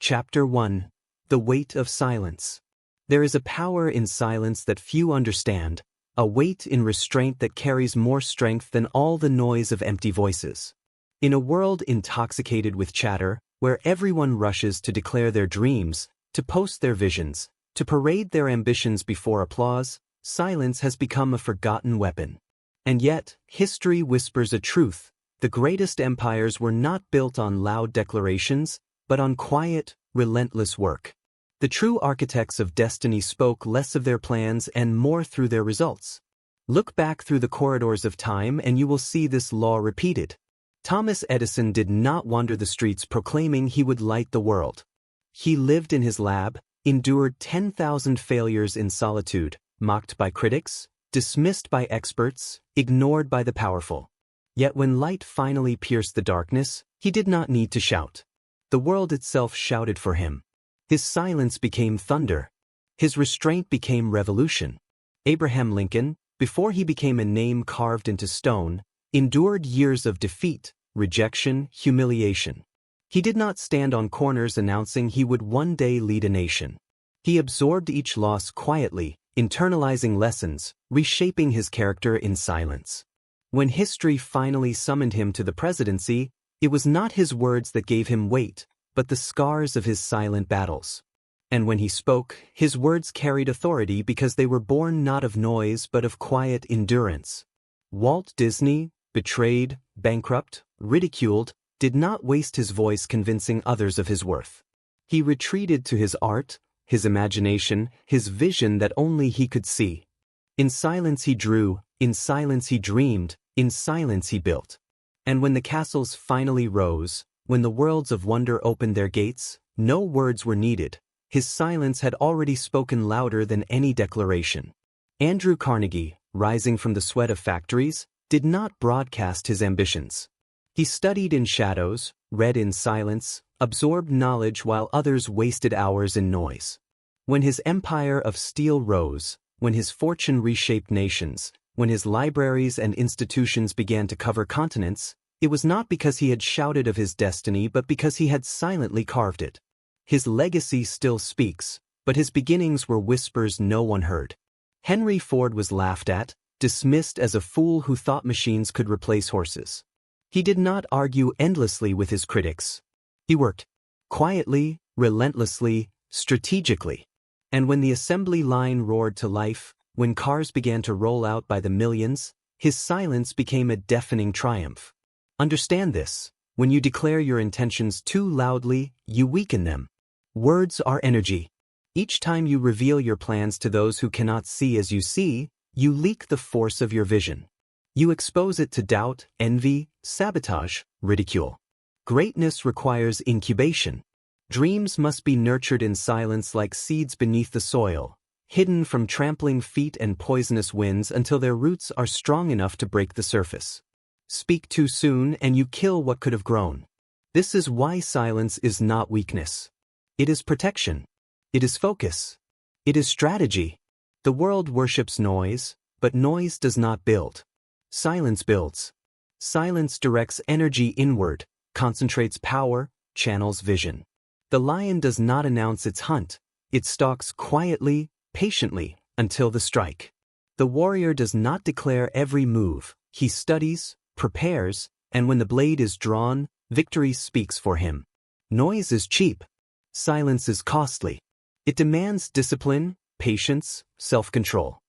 Chapter 1. The Weight of Silence. There is a power in silence that few understand, a weight in restraint that carries more strength than all the noise of empty voices. In a world intoxicated with chatter, where everyone rushes to declare their dreams, to post their visions, to parade their ambitions before applause, silence has become a forgotten weapon. And yet, history whispers a truth. The greatest empires were not built on loud declarations, but on quiet, relentless work. The true architects of destiny spoke less of their plans and more through their results. Look back through the corridors of time and you will see this law repeated. Thomas Edison did not wander the streets proclaiming he would light the world. He lived in his lab, endured 10,000 failures in solitude, mocked by critics, dismissed by experts, ignored by the powerful. Yet when light finally pierced the darkness, he did not need to shout. The world itself shouted for him. His silence became thunder. His restraint became revolution. Abraham Lincoln, before he became a name carved into stone, endured years of defeat, rejection, humiliation. He did not stand on corners announcing he would one day lead a nation. He absorbed each loss quietly, internalizing lessons, reshaping his character in silence. When history finally summoned him to the presidency, it was not his words that gave him weight, but the scars of his silent battles. And when he spoke, his words carried authority because they were born not of noise but of quiet endurance. Walt Disney, betrayed, bankrupt, ridiculed, did not waste his voice convincing others of his worth. He retreated to his art, his imagination, his vision that only he could see. In silence he drew, in silence he dreamed, in silence he built. And when the castles finally rose, when the worlds of wonder opened their gates, no words were needed. His silence had already spoken louder than any declaration. Andrew Carnegie, rising from the sweat of factories, did not broadcast his ambitions. He studied in shadows, read in silence, absorbed knowledge while others wasted hours in noise. When his empire of steel rose, when his fortune reshaped nations, when his libraries and institutions began to cover continents, it was not because he had shouted of his destiny but because he had silently carved it. His legacy still speaks, but his beginnings were whispers no one heard. Henry Ford was laughed at, dismissed as a fool who thought machines could replace horses. He did not argue endlessly with his critics. He worked quietly, relentlessly, strategically. And when the assembly line roared to life, when cars began to roll out by the millions, his silence became a deafening triumph. Understand this: when you declare your intentions too loudly, you weaken them. Words are energy. Each time you reveal your plans to those who cannot see as you see, you leak the force of your vision. You expose it to doubt, envy, sabotage, ridicule. Greatness requires incubation. Dreams must be nurtured in silence like seeds beneath the soil, hidden from trampling feet and poisonous winds until their roots are strong enough to break the surface. Speak too soon and you kill what could have grown. This is why silence is not weakness. It is protection. It is focus. It is strategy. The world worships noise, but noise does not build. Silence builds. Silence directs energy inward, concentrates power, channels vision. The lion does not announce its hunt. It stalks quietly, patiently, until the strike. The warrior does not declare every move. He studies, prepares, and when the blade is drawn, victory speaks for him. Noise is cheap. Silence is costly. It demands discipline, patience, self-control.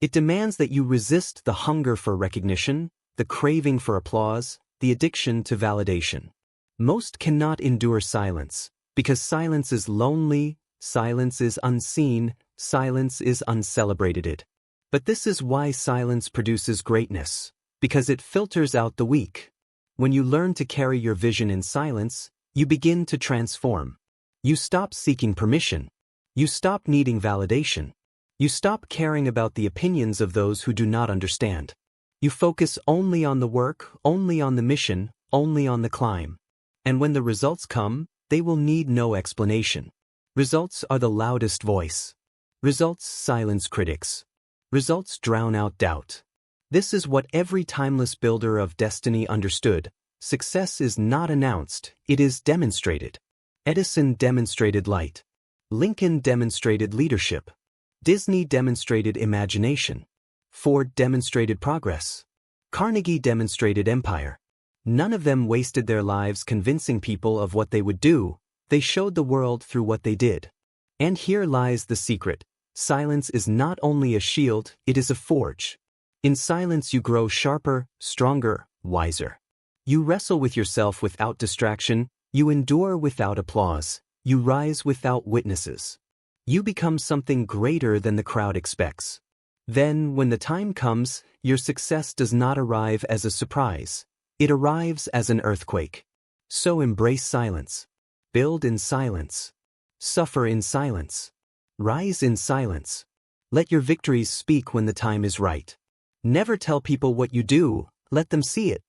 It demands that you resist the hunger for recognition, the craving for applause, the addiction to validation. Most cannot endure silence, because silence is lonely, silence is unseen, silence is uncelebrated. But this is why silence produces greatness, because it filters out the weak. When you learn to carry your vision in silence, you begin to transform. You stop seeking permission. You stop needing validation. You stop caring about the opinions of those who do not understand. You focus only on the work, only on the mission, only on the climb. And when the results come, they will need no explanation. Results are the loudest voice. Results silence critics. Results drown out doubt. This is what every timeless builder of destiny understood. Success is not announced, it is demonstrated. Edison demonstrated light. Lincoln demonstrated leadership. Disney demonstrated imagination. Ford demonstrated progress. Carnegie demonstrated empire. None of them wasted their lives convincing people of what they would do. They showed the world through what they did. And here lies the secret. Silence is not only a shield, it is a forge. In silence you grow sharper, stronger, wiser. You wrestle with yourself without distraction, you endure without applause, you rise without witnesses. You become something greater than the crowd expects. Then, when the time comes, your success does not arrive as a surprise. It arrives as an earthquake. So embrace silence. Build in silence. Suffer in silence. Rise in silence. Let your victories speak when the time is right. Never tell people what you do, let them see it.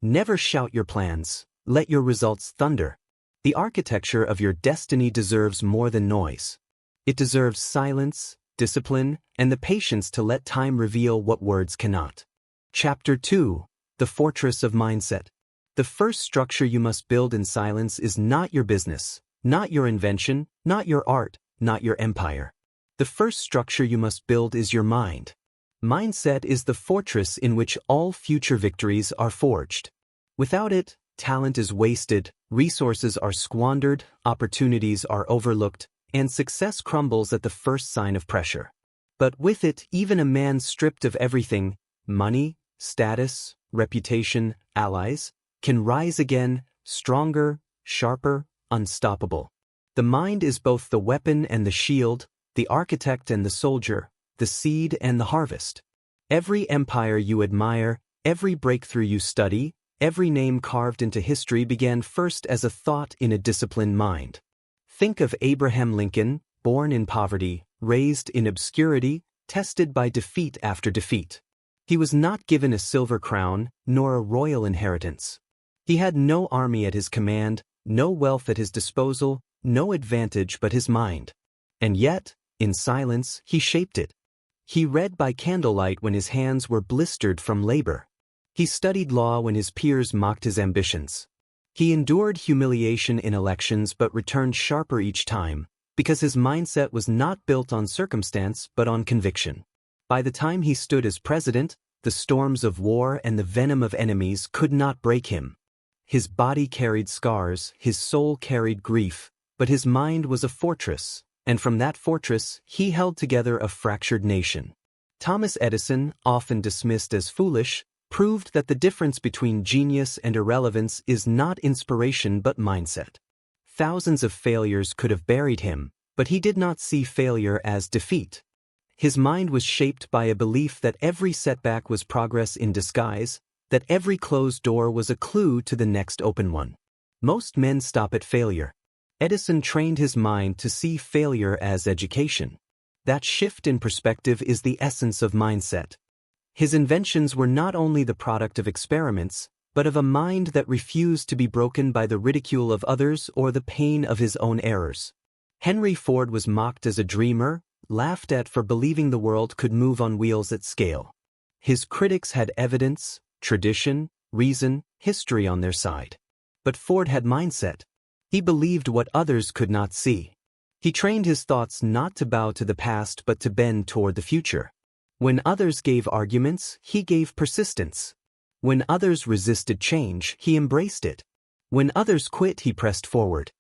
Never shout your plans, let your results thunder. The architecture of your destiny deserves more than noise. It deserves silence, discipline, and the patience to let time reveal what words cannot. Chapter 2. The Fortress of Mindset. The first structure you must build in silence is not your business, not your invention, not your art, not your empire. The first structure you must build is your mind. Mindset is the fortress in which all future victories are forged. Without it, talent is wasted, resources are squandered, opportunities are overlooked, and success crumbles at the first sign of pressure. But with it, even a man stripped of everything, money, status, reputation, allies, can rise again, stronger, sharper, unstoppable. The mind is both the weapon and the shield, the architect and the soldier, the seed and the harvest. Every empire you admire, every breakthrough you study, every name carved into history began first as a thought in a disciplined mind. Think of Abraham Lincoln, born in poverty, raised in obscurity, tested by defeat after defeat. He was not given a silver crown, nor a royal inheritance. He had no army at his command, no wealth at his disposal, no advantage but his mind. And yet, in silence, he shaped it. He read by candlelight when his hands were blistered from labor. He studied law when his peers mocked his ambitions. He endured humiliation in elections but returned sharper each time, because his mindset was not built on circumstance but on conviction. By the time he stood as president, the storms of war and the venom of enemies could not break him. His body carried scars, his soul carried grief, but his mind was a fortress, and from that fortress he held together a fractured nation. Thomas Edison, often dismissed as foolish, proved that the difference between genius and irrelevance is not inspiration but mindset. Thousands of failures could have buried him, but he did not see failure as defeat. His mind was shaped by a belief that every setback was progress in disguise, that every closed door was a clue to the next open one. Most men stop at failure. Edison trained his mind to see failure as education. That shift in perspective is the essence of mindset. His inventions were not only the product of experiments, but of a mind that refused to be broken by the ridicule of others or the pain of his own errors. Henry Ford was mocked as a dreamer, laughed at for believing the world could move on wheels at scale. His critics had evidence, tradition, reason, history on their side. But Ford had mindset. He believed what others could not see. He trained his thoughts not to bow to the past but to bend toward the future. When others gave arguments, he gave persistence. When others resisted change, he embraced it. When others quit, he pressed forward.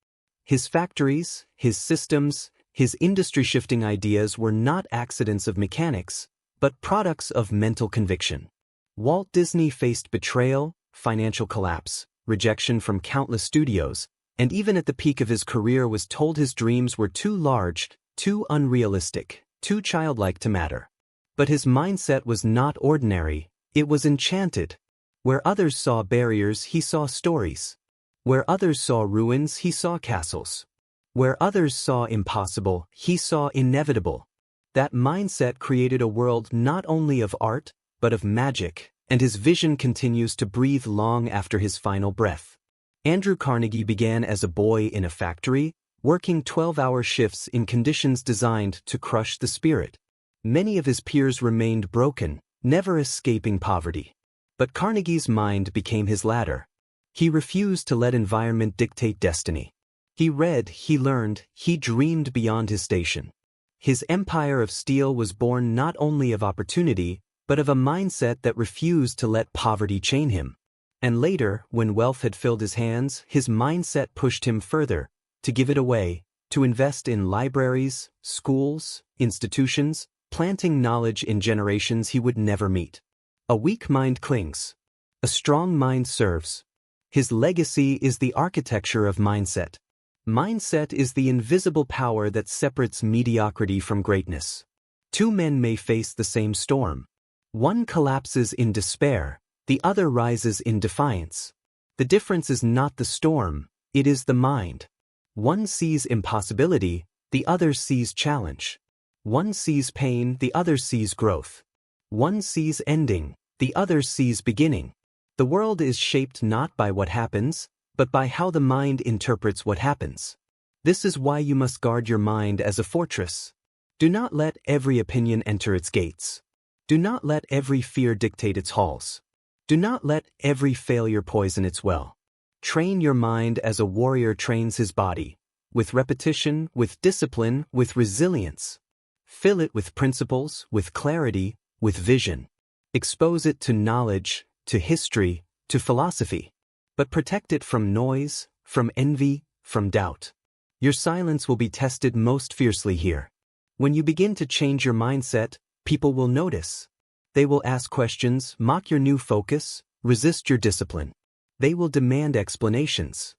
His factories, his systems, his industry-shifting ideas were not accidents of mechanics, but products of mental conviction. Walt Disney faced betrayal, financial collapse, rejection from countless studios, and even at the peak of his career was told his dreams were too large, too unrealistic, too childlike to matter. But his mindset was not ordinary, it was enchanted. Where others saw barriers, he saw stories. Where others saw ruins, he saw castles. Where others saw impossible, he saw inevitable. That mindset created a world not only of art, but of magic, and his vision continues to breathe long after his final breath. Andrew Carnegie began as a boy in a factory, working 12-hour shifts in conditions designed to crush the spirit. Many of his peers remained broken, never escaping poverty. But Carnegie's mind became his ladder. He refused to let environment dictate destiny. He read, he learned, he dreamed beyond his station. His empire of steel was born not only of opportunity, but of a mindset that refused to let poverty chain him. And later, when wealth had filled his hands, his mindset pushed him further, to give it away, to invest in libraries, schools, institutions, planting knowledge in generations he would never meet. A weak mind clings. A strong mind serves. His legacy is the architecture of mindset. Mindset is the invisible power that separates mediocrity from greatness. Two men may face the same storm. One collapses in despair, the other rises in defiance. The difference is not the storm, it is the mind. One sees impossibility, the other sees challenge. One sees pain, the other sees growth. One sees ending, the other sees beginning. The world is shaped not by what happens, but by how the mind interprets what happens. This is why you must guard your mind as a fortress. Do not let every opinion enter its gates. Do not let every fear dictate its halls. Do not let every failure poison its well. Train your mind as a warrior trains his body, with repetition, with discipline, with resilience. Fill it with principles, with clarity, with vision. Expose it to knowledge, to history, to philosophy. But protect it from noise, from envy, from doubt. Your silence will be tested most fiercely here. When you begin to change your mindset, people will notice. They will ask questions, mock your new focus, resist your discipline. They will demand explanations.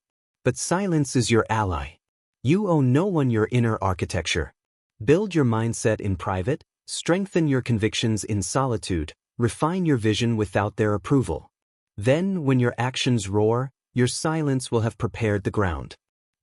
But silence is your ally. You owe no one your inner architecture. Build your mindset in private, strengthen your convictions in solitude, refine your vision without their approval. Then, when your actions roar, your silence will have prepared the ground.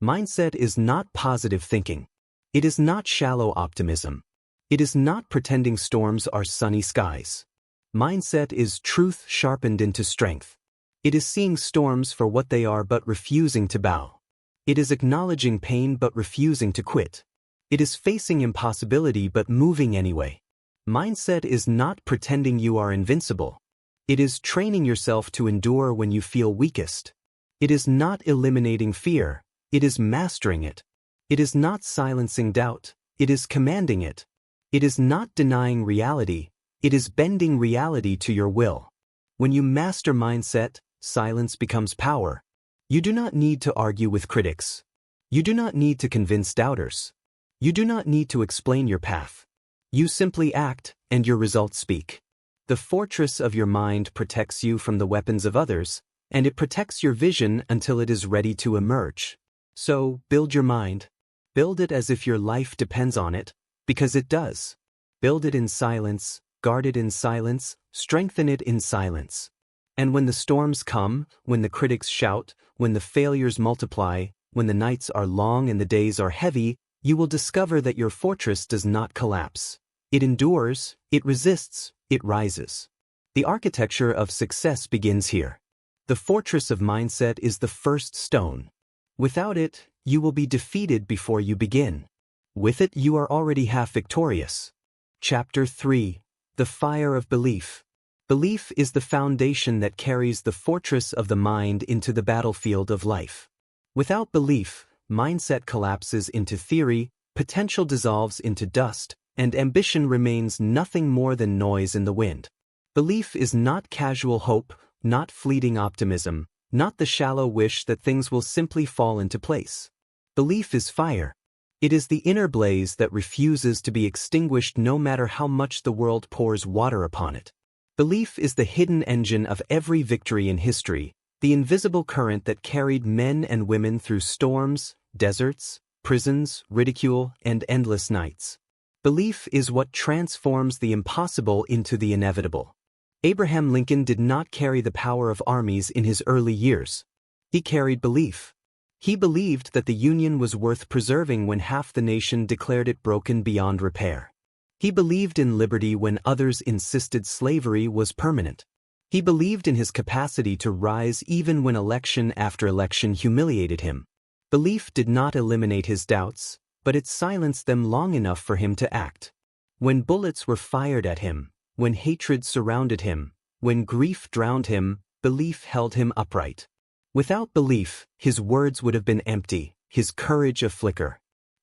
Mindset is not positive thinking. It is not shallow optimism. It is not pretending storms are sunny skies. Mindset is truth sharpened into strength. It is seeing storms for what they are but refusing to bow. It is acknowledging pain but refusing to quit. It is facing impossibility but moving anyway. Mindset is not pretending you are invincible. It is training yourself to endure when you feel weakest. It is not eliminating fear, it is mastering it. It is not silencing doubt, it is commanding it. It is not denying reality, it is bending reality to your will. When you master mindset, silence becomes power. You do not need to argue with critics. You do not need to convince doubters. You do not need to explain your path. You simply act, and your results speak. The fortress of your mind protects you from the weapons of others, and it protects your vision until it is ready to emerge. So, build your mind. Build it as if your life depends on it, because it does. Build it in silence, guard it in silence, strengthen it in silence. And when the storms come, when the critics shout, when the failures multiply, when the nights are long and the days are heavy, you will discover that your fortress does not collapse. It endures, it resists, it rises. The architecture of success begins here. The fortress of mindset is the first stone. Without it, you will be defeated before you begin. With it, you are already half victorious. Chapter 3. The Fire of Belief. Belief is the foundation that carries the fortress of the mind into the battlefield of life. Without belief, mindset collapses into theory, potential dissolves into dust, and ambition remains nothing more than noise in the wind. Belief is not casual hope, not fleeting optimism, not the shallow wish that things will simply fall into place. Belief is fire. It is the inner blaze that refuses to be extinguished no matter how much the world pours water upon it. Belief is the hidden engine of every victory in history, the invisible current that carried men and women through storms, deserts, prisons, ridicule, and endless nights. Belief is what transforms the impossible into the inevitable. Abraham Lincoln did not carry the power of armies in his early years. He carried belief. He believed that the Union was worth preserving when half the nation declared it broken beyond repair. He believed in liberty when others insisted slavery was permanent. He believed in his capacity to rise even when election after election humiliated him. Belief did not eliminate his doubts, but it silenced them long enough for him to act. When bullets were fired at him, when hatred surrounded him, when grief drowned him, belief held him upright. Without belief, his words would have been empty, his courage a flicker.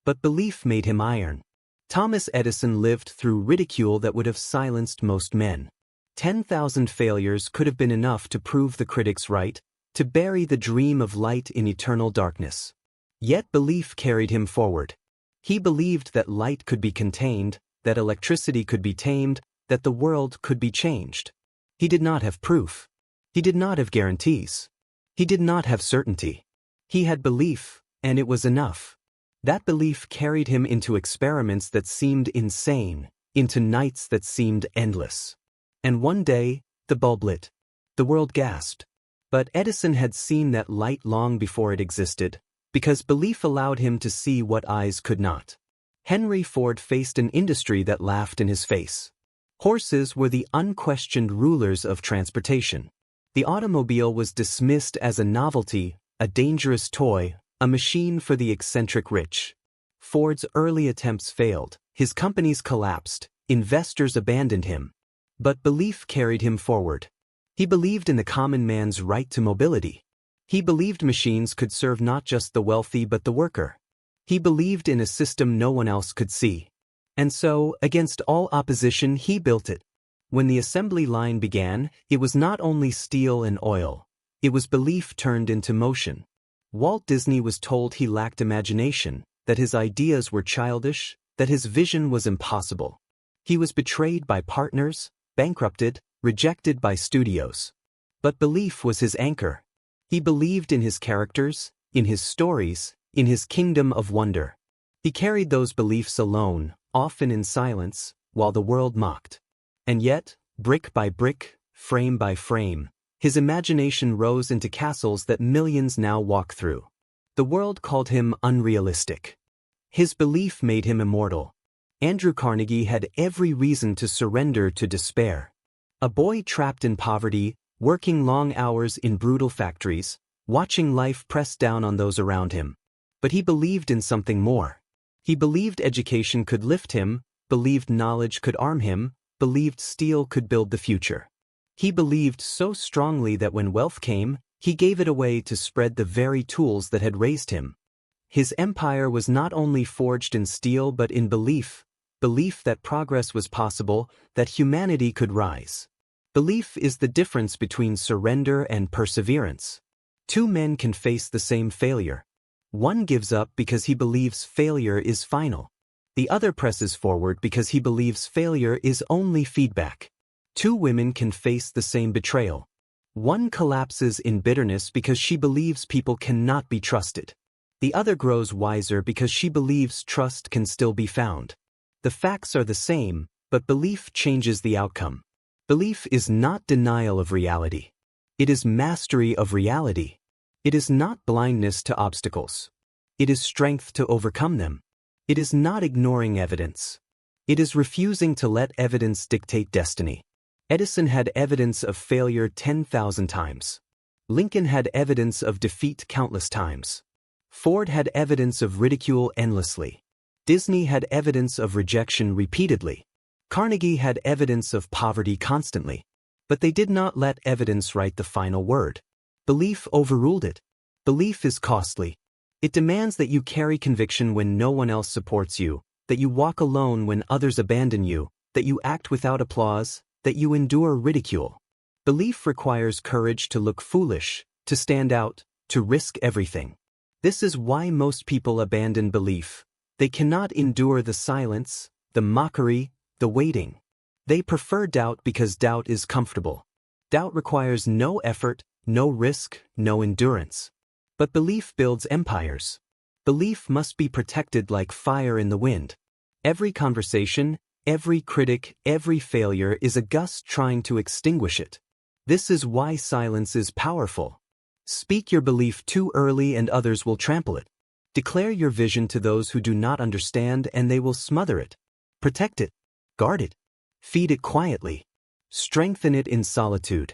But belief made him iron. Thomas Edison lived through ridicule that would have silenced most men. 10,000 failures could have been enough to prove the critics right, to bury the dream of light in eternal darkness. Yet belief carried him forward. He believed that light could be contained, that electricity could be tamed, that the world could be changed. He did not have proof. He did not have guarantees. He did not have certainty. He had belief, and it was enough. That belief carried him into experiments that seemed insane, into nights that seemed endless. And one day, the bulb lit. The world gasped. But Edison had seen that light long before it existed, because belief allowed him to see what eyes could not. Henry Ford faced an industry that laughed in his face. Horses were the unquestioned rulers of transportation. The automobile was dismissed as a novelty, a dangerous toy, a machine for the eccentric rich. Ford's early attempts failed, his companies collapsed, investors abandoned him. But belief carried him forward. He believed in the common man's right to mobility. He believed machines could serve not just the wealthy but the worker. He believed in a system no one else could see. And so, against all opposition, he built it. When the assembly line began, it was not only steel and oil. It was belief turned into motion. Walt Disney was told he lacked imagination, that his ideas were childish, that his vision was impossible. He was betrayed by partners, bankrupted, rejected by studios. But belief was his anchor. He believed in his characters, in his stories, in his kingdom of wonder. He carried those beliefs alone, often in silence, while the world mocked. And yet, brick by brick, frame by frame, his imagination rose into castles that millions now walk through. The world called him unrealistic. His belief made him immortal. Andrew Carnegie had every reason to surrender to despair. A boy trapped in poverty, working long hours in brutal factories, watching life press down on those around him. But he believed in something more. He believed education could lift him, believed knowledge could arm him, believed steel could build the future. He believed so strongly that when wealth came, he gave it away to spread the very tools that had raised him. His empire was not only forged in steel but in belief that progress was possible, that humanity could rise. Belief is the difference between surrender and perseverance. Two men can face the same failure. One gives up because he believes failure is final. The other presses forward because he believes failure is only feedback. Two women can face the same betrayal. One collapses in bitterness because she believes people cannot be trusted. The other grows wiser because she believes trust can still be found. The facts are the same, but belief changes the outcome. Belief is not denial of reality. It is mastery of reality. It is not blindness to obstacles. It is strength to overcome them. It is not ignoring evidence. It is refusing to let evidence dictate destiny. Edison had evidence of failure 10,000 times. Lincoln had evidence of defeat countless times. Ford had evidence of ridicule endlessly. Disney had evidence of rejection repeatedly. Carnegie had evidence of poverty constantly. But they did not let evidence write the final word. Belief overruled it. Belief is costly. It demands that you carry conviction when no one else supports you, that you walk alone when others abandon you, that you act without applause, that you endure ridicule. Belief requires courage to look foolish, to stand out, to risk everything. This is why most people abandon belief. They cannot endure the silence, the mockery, the waiting. They prefer doubt because doubt is comfortable. Doubt requires no effort, no risk, no endurance. But belief builds empires. Belief must be protected like fire in the wind. Every conversation, every critic, every failure is a gust trying to extinguish it. This is why silence is powerful. Speak your belief too early and others will trample it. Declare your vision to those who do not understand and they will smother it. Protect it. Guard it. Feed it quietly. Strengthen it in solitude.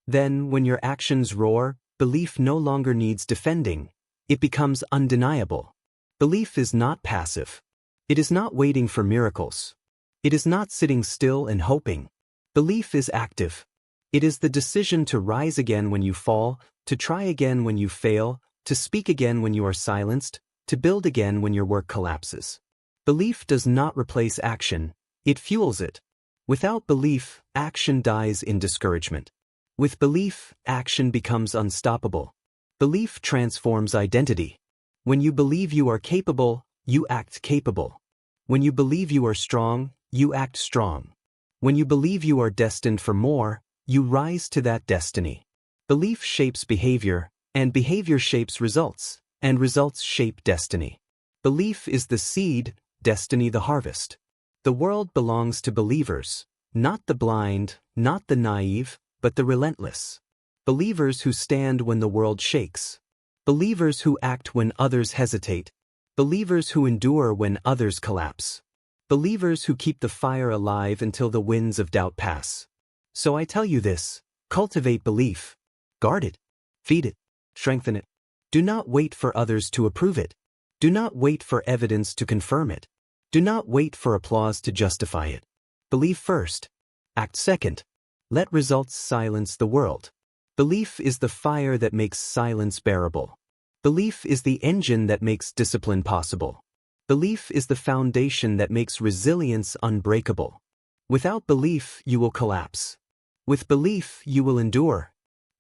Then, when your actions roar, belief no longer needs defending. It becomes undeniable. Belief is not passive. It is not waiting for miracles. It is not sitting still and hoping. Belief is active. It is the decision to rise again when you fall, to try again when you fail, to speak again when you are silenced, to build again when your work collapses. Belief does not replace action, it fuels it. Without belief, action dies in discouragement. With belief, action becomes unstoppable. Belief transforms identity. When you believe you are capable, you act capable. When you believe you are strong, you act strong. When you believe you are destined for more, you rise to that destiny. Belief shapes behavior, and behavior shapes results, and results shape destiny. Belief is the seed, destiny the harvest. The world belongs to believers, not the blind, not the naive, but the relentless. Believers who stand when the world shakes. Believers who act when others hesitate. Believers who endure when others collapse. Believers who keep the fire alive until the winds of doubt pass. So I tell you this, cultivate belief. Guard it. Feed it. Strengthen it. Do not wait for others to approve it. Do not wait for evidence to confirm it. Do not wait for applause to justify it. Believe first. Act second. Let results silence the world. Belief is the fire that makes silence bearable. Belief is the engine that makes discipline possible. Belief is the foundation that makes resilience unbreakable. Without belief, you will collapse. With belief, you will endure.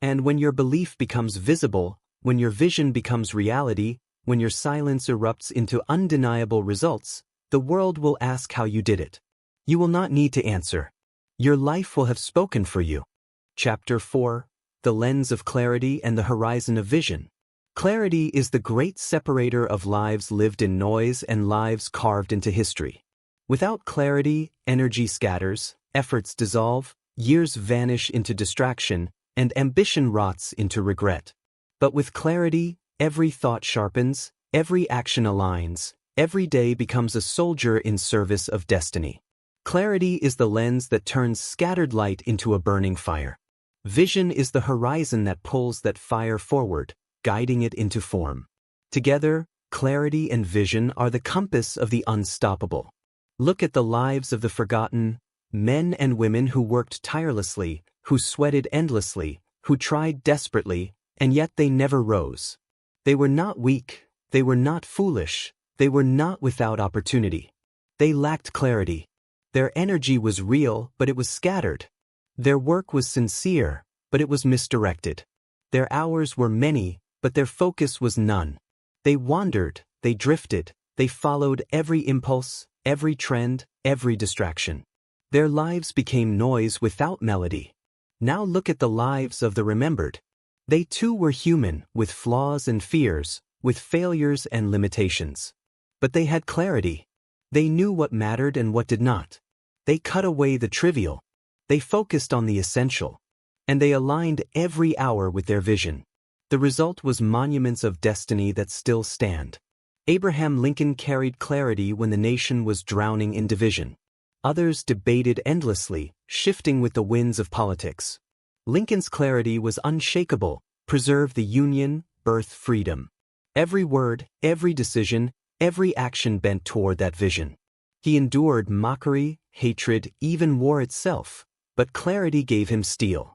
And when your belief becomes visible, when your vision becomes reality, when your silence erupts into undeniable results, the world will ask how you did it. You will not need to answer. Your life will have spoken for you. Chapter 4: The Lens of Clarity and the Horizon of Vision. Clarity is the great separator of lives lived in noise and lives carved into history. Without clarity, energy scatters, efforts dissolve, years vanish into distraction, and ambition rots into regret. But with clarity, every thought sharpens, every action aligns, every day becomes a soldier in service of destiny. Clarity is the lens that turns scattered light into a burning fire. Vision is the horizon that pulls that fire forward, guiding it into form. Together, clarity and vision are the compass of the unstoppable. Look at the lives of the forgotten, men and women who worked tirelessly, who sweated endlessly, who tried desperately, and yet they never rose. They were not weak, they were not foolish, they were not without opportunity. They lacked clarity. Their energy was real, but it was scattered. Their work was sincere, but it was misdirected. Their hours were many, but their focus was none. They wandered, they drifted, they followed every impulse, every trend, every distraction. Their lives became noise without melody. Now look at the lives of the remembered. They too were human, with flaws and fears, with failures and limitations. But they had clarity. They knew what mattered and what did not. They cut away the trivial. They focused on the essential. And they aligned every hour with their vision. The result was monuments of destiny that still stand. Abraham Lincoln carried clarity when the nation was drowning in division. Others debated endlessly, shifting with the winds of politics. Lincoln's clarity was unshakable: preserve the Union, birth freedom. Every word, every decision, every action bent toward that vision. He endured mockery, hatred, even war itself, but clarity gave him steel.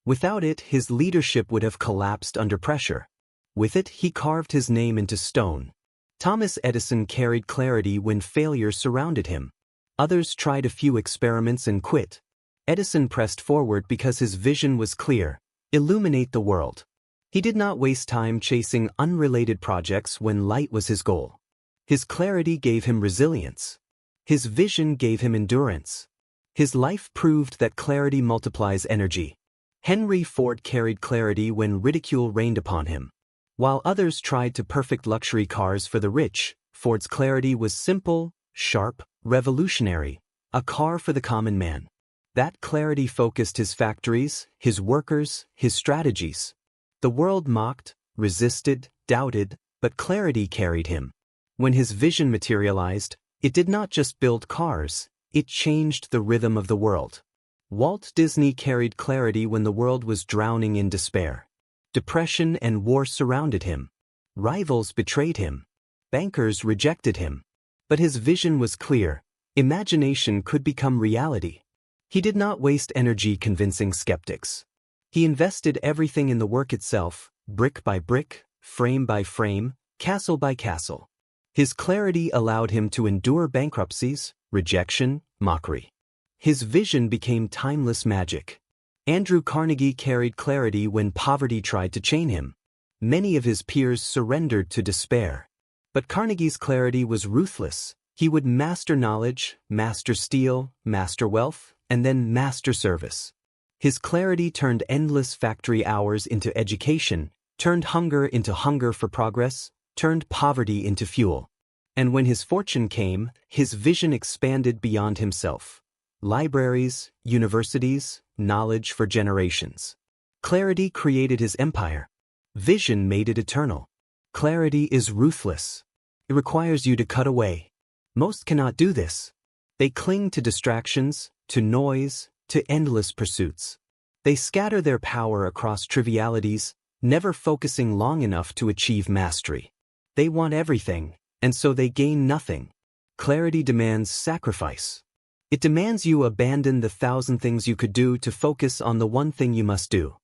Without it, his leadership would have collapsed under pressure. With it, he carved his name into stone. Thomas Edison carried clarity when failure surrounded him. Others tried a few experiments and quit. Edison pressed forward because his vision was clear: illuminate the world. He did not waste time chasing unrelated projects when light was his goal. His clarity gave him resilience. His vision gave him endurance. His life proved that clarity multiplies energy. Henry Ford carried clarity when ridicule rained upon him. While others tried to perfect luxury cars for the rich, Ford's clarity was simple, sharp, revolutionary, a car for the common man. That clarity focused his factories, his workers, his strategies. The world mocked, resisted, doubted, but clarity carried him. When his vision materialized, it did not just build cars, it changed the rhythm of the world. Walt Disney carried clarity when the world was drowning in despair. Depression and war surrounded him. Rivals betrayed him. Bankers rejected him. But his vision was clear: imagination could become reality. He did not waste energy convincing skeptics. He invested everything in the work itself, brick by brick, frame by frame, castle by castle. His clarity allowed him to endure bankruptcies, rejection, mockery. His vision became timeless magic. Andrew Carnegie carried clarity when poverty tried to chain him. Many of his peers surrendered to despair. But Carnegie's clarity was ruthless. He would master knowledge, master steel, master wealth, and then master service. His clarity turned endless factory hours into education, turned hunger into hunger for progress, turned poverty into fuel. And when his fortune came, his vision expanded beyond himself. Libraries, universities, knowledge for generations. Clarity created his empire. Vision made it eternal. Clarity is ruthless. It requires you to cut away. Most cannot do this. They cling to distractions, to noise, to endless pursuits. They scatter their power across trivialities, never focusing long enough to achieve mastery. They want everything, and so they gain nothing. Clarity demands sacrifice. It demands you abandon the 1,000 things you could do to focus on the one thing you must do.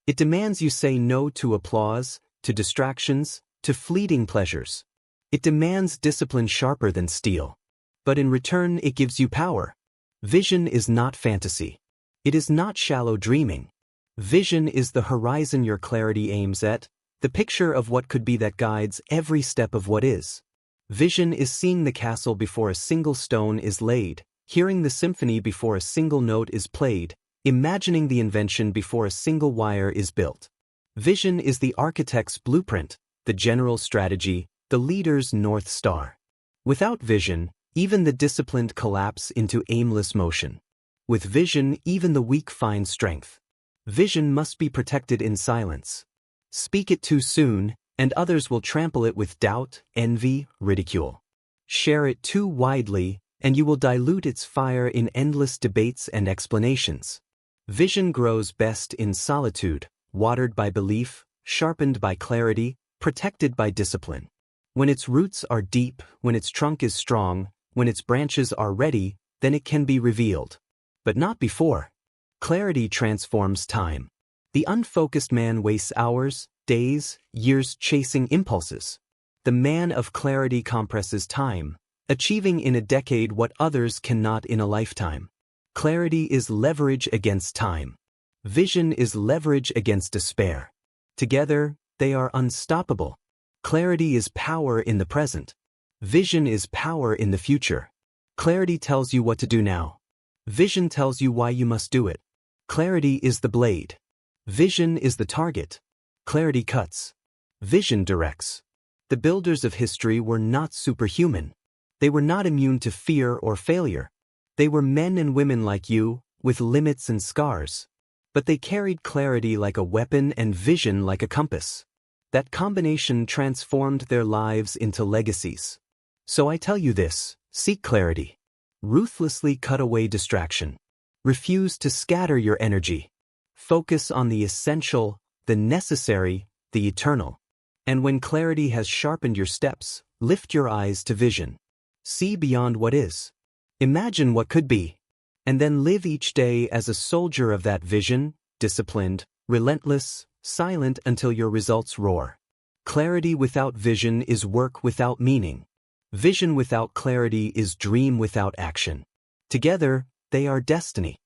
It demands you say no to applause, to distractions, to fleeting pleasures. It demands discipline sharper than steel. But in return, it gives you power. Vision is not fantasy. It is not shallow dreaming. Vision is the horizon your clarity aims at, the picture of what could be that guides every step of what is. Vision is seeing the castle before a single stone is laid, hearing the symphony before a single note is played, imagining the invention before a single wire is built. Vision is the architect's blueprint, the general's strategy, the leader's North Star. Without vision, even the disciplined collapse into aimless motion. With vision, even the weak find strength. Vision must be protected in silence. Speak it too soon, and others will trample it with doubt, envy, ridicule. Share it too widely, and you will dilute its fire in endless debates and explanations. Vision grows best in solitude, watered by belief, sharpened by clarity, protected by discipline. When its roots are deep, when its trunk is strong, when its branches are ready, then it can be revealed. But not before. Clarity transforms time. The unfocused man wastes hours, days, years chasing impulses. The man of clarity compresses time, achieving in a decade what others cannot in a lifetime. Clarity is leverage against time. Vision is leverage against despair. Together, they are unstoppable. Clarity is power in the present. Vision is power in the future. Clarity tells you what to do now. Vision tells you why you must do it. Clarity is the blade. Vision is the target. Clarity cuts. Vision directs. The builders of history were not superhuman. They were not immune to fear or failure. They were men and women like you, with limits and scars. But they carried clarity like a weapon and vision like a compass. That combination transformed their lives into legacies. So I tell you this, seek clarity. Ruthlessly cut away distraction. Refuse to scatter your energy. Focus on the essential, the necessary, the eternal. And when clarity has sharpened your steps, lift your eyes to vision. See beyond what is. Imagine what could be. And then live each day as a soldier of that vision, disciplined, relentless, silent until your results roar. Clarity without vision is work without meaning. Vision without clarity is dream without action. Together, they are destiny.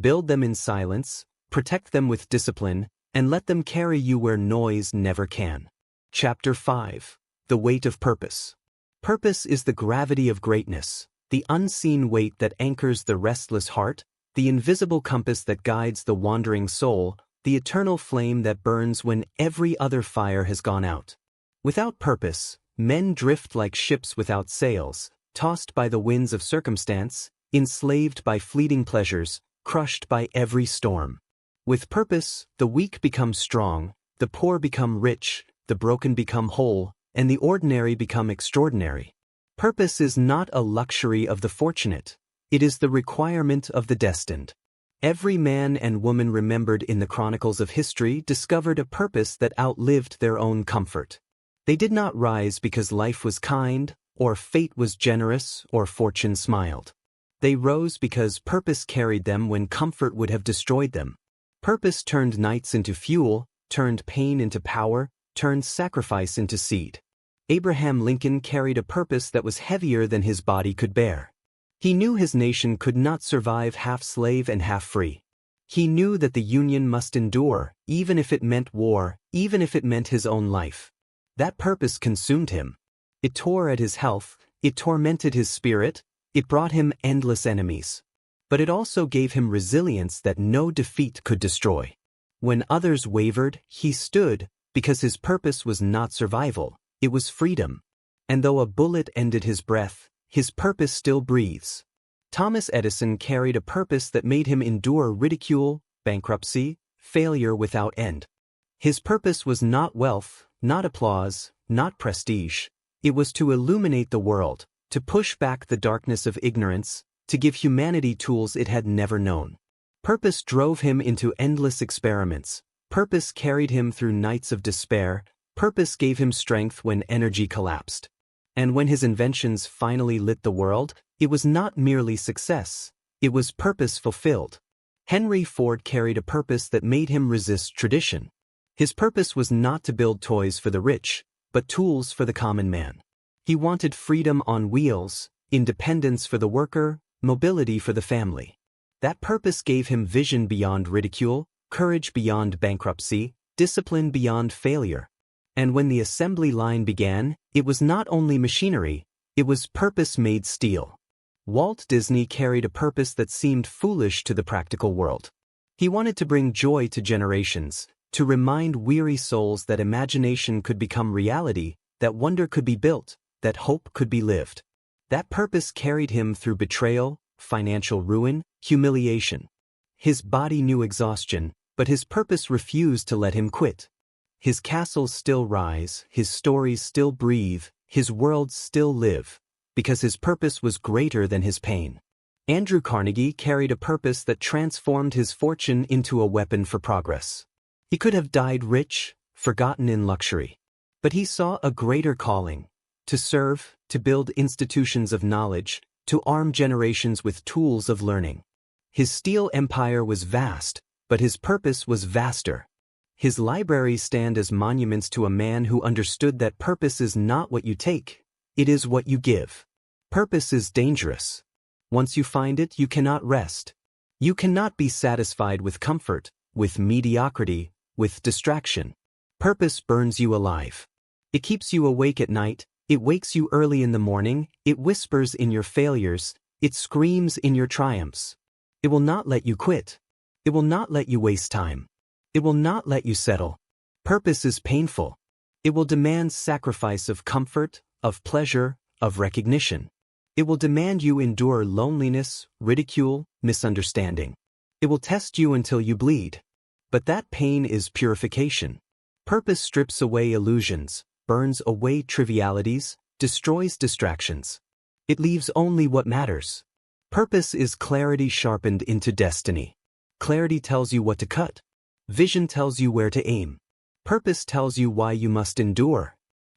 Build them in silence, protect them with discipline, and let them carry you where noise never can. Chapter 5. The Weight of Purpose. Purpose is the gravity of greatness, the unseen weight that anchors the restless heart, the invisible compass that guides the wandering soul, the eternal flame that burns when every other fire has gone out. Without purpose, men drift like ships without sails, tossed by the winds of circumstance, enslaved by fleeting pleasures, crushed by every storm. With purpose, the weak become strong, the poor become rich, the broken become whole, and the ordinary become extraordinary. Purpose is not a luxury of the fortunate. It is the requirement of the destined. Every man and woman remembered in the chronicles of history discovered a purpose that outlived their own comfort. They did not rise because life was kind, or fate was generous, or fortune smiled. They rose because purpose carried them when comfort would have destroyed them. Purpose turned nights into fuel, turned pain into power, turned sacrifice into seed. Abraham Lincoln carried a purpose that was heavier than his body could bear. He knew his nation could not survive half slave and half free. He knew that the Union must endure, even if it meant war, even if it meant his own life. That purpose consumed him. It tore at his health, it tormented his spirit, it brought him endless enemies. But it also gave him resilience that no defeat could destroy. When others wavered, he stood, because his purpose was not survival, it was freedom. And though a bullet ended his breath, his purpose still breathes. Thomas Edison carried a purpose that made him endure ridicule, bankruptcy, failure without end. His purpose was not wealth, not applause, not prestige. It was to illuminate the world, to push back the darkness of ignorance, to give humanity tools it had never known. Purpose drove him into endless experiments. Purpose carried him through nights of despair. Purpose gave him strength when energy collapsed. And when his inventions finally lit the world, it was not merely success, it was purpose fulfilled. Henry Ford carried a purpose that made him resist tradition. His purpose was not to build toys for the rich, but tools for the common man. He wanted freedom on wheels, independence for the worker, mobility for the family. That purpose gave him vision beyond ridicule, courage beyond bankruptcy, discipline beyond failure. And when the assembly line began, it was not only machinery, it was purpose made steel. Walt Disney carried a purpose that seemed foolish to the practical world. He wanted to bring joy to generations, to remind weary souls that imagination could become reality, that wonder could be built, that hope could be lived. That purpose carried him through betrayal, financial ruin, humiliation. His body knew exhaustion, but his purpose refused to let him quit. His castles still rise, his stories still breathe, his worlds still live, because his purpose was greater than his pain. Andrew Carnegie carried a purpose that transformed his fortune into a weapon for progress. He could have died rich, forgotten in luxury. But he saw a greater calling, to serve, to build institutions of knowledge, to arm generations with tools of learning. His steel empire was vast, but his purpose was vaster. His libraries stand as monuments to a man who understood that purpose is not what you take, it is what you give. Purpose is dangerous. Once you find it, you cannot rest. You cannot be satisfied with comfort, with mediocrity, with distraction. Purpose burns you alive. It keeps you awake at night, it wakes you early in the morning, it whispers in your failures, it screams in your triumphs. It will not let you quit. It will not let you waste time. It will not let you settle. Purpose is painful. It will demand sacrifice of comfort, of pleasure, of recognition. It will demand you endure loneliness, ridicule, misunderstanding. It will test you until you bleed. But that pain is purification. Purpose strips away illusions, burns away trivialities, destroys distractions. It leaves only what matters. Purpose is clarity sharpened into destiny. Clarity tells you what to cut. Vision tells you where to aim. Purpose tells you why you must endure.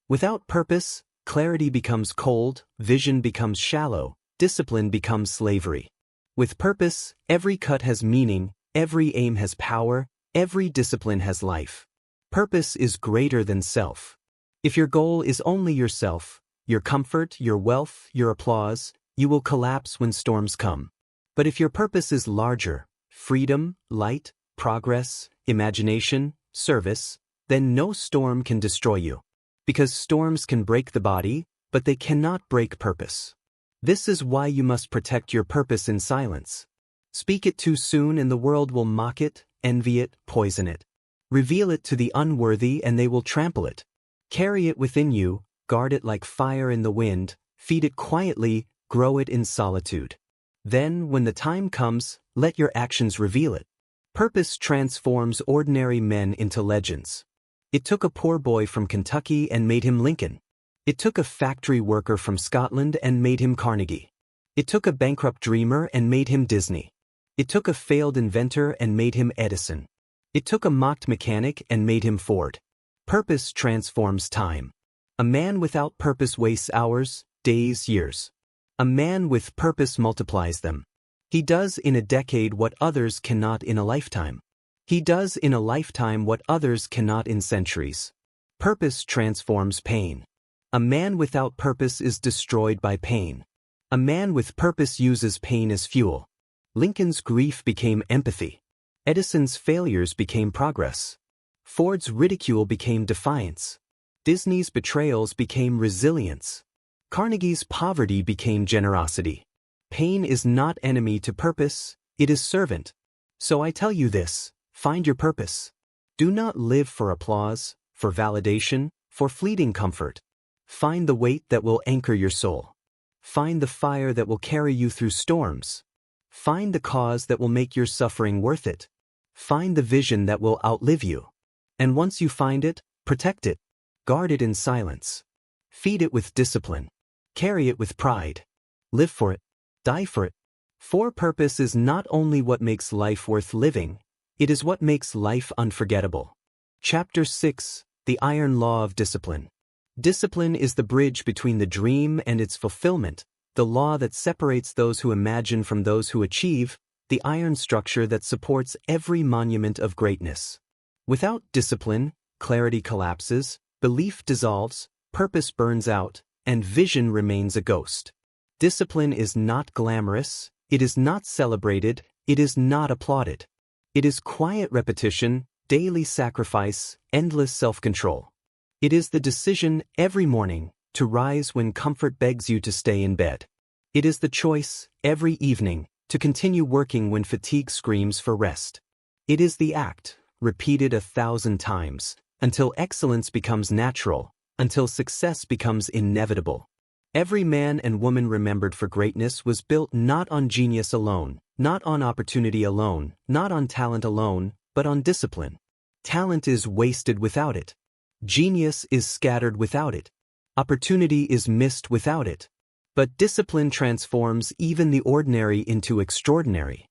Without purpose, clarity becomes cold, vision becomes shallow, discipline becomes slavery. With purpose, every cut has meaning, every aim has power, every discipline has life. Purpose is greater than self. If your goal is only yourself, your comfort, your wealth, your applause, you will collapse when storms come. But if your purpose is larger, freedom, light, progress, imagination, service, then no storm can destroy you. Because storms can break the body, but they cannot break purpose. This is why you must protect your purpose in silence. Speak it too soon and the world will mock it, envy it, poison it. Reveal it to the unworthy and they will trample it. Carry it within you, guard it like fire in the wind, feed it quietly, grow it in solitude. Then, when the time comes, let your actions reveal it. Purpose transforms ordinary men into legends. It took a poor boy from Kentucky and made him Lincoln. It took a factory worker from Scotland and made him Carnegie. It took a bankrupt dreamer and made him Disney. It took a failed inventor and made him Edison. It took a mocked mechanic and made him Ford. Purpose transforms time. A man without purpose wastes hours, days, years. A man with purpose multiplies them. He does in a decade what others cannot in a lifetime. He does in a lifetime what others cannot in centuries. Purpose transforms pain. A man without purpose is destroyed by pain. A man with purpose uses pain as fuel. Lincoln's grief became empathy. Edison's failures became progress. Ford's ridicule became defiance. Disney's betrayals became resilience. Carnegie's poverty became generosity. Pain is not enemy to purpose, it is servant. So I tell you this, find your purpose. Do not live for applause, for validation, for fleeting comfort. Find the weight that will anchor your soul. Find the fire that will carry you through storms. Find the cause that will make your suffering worth it. Find the vision that will outlive you. And once you find it, protect it. Guard it in silence. Feed it with discipline. Carry it with pride. Live for it. Die for it. For purpose is not only what makes life worth living, it is what makes life unforgettable. Chapter 6: The Iron Law of Discipline. Discipline is the bridge between the dream and its fulfillment, the law that separates those who imagine from those who achieve, the iron structure that supports every monument of greatness. Without discipline, clarity collapses, belief dissolves, purpose burns out, and vision remains a ghost. Discipline is not glamorous, it is not celebrated, it is not applauded. It is quiet repetition, daily sacrifice, endless self-control. It is the decision every morning to rise when comfort begs you to stay in bed. It is the choice every evening to continue working when fatigue screams for rest. It is the act, repeated 1,000 times, until excellence becomes natural, until success becomes inevitable. Every man and woman remembered for greatness was built not on genius alone, not on opportunity alone, not on talent alone, but on discipline. Talent is wasted without it. Genius is scattered without it. Opportunity is missed without it. But discipline transforms even the ordinary into extraordinary.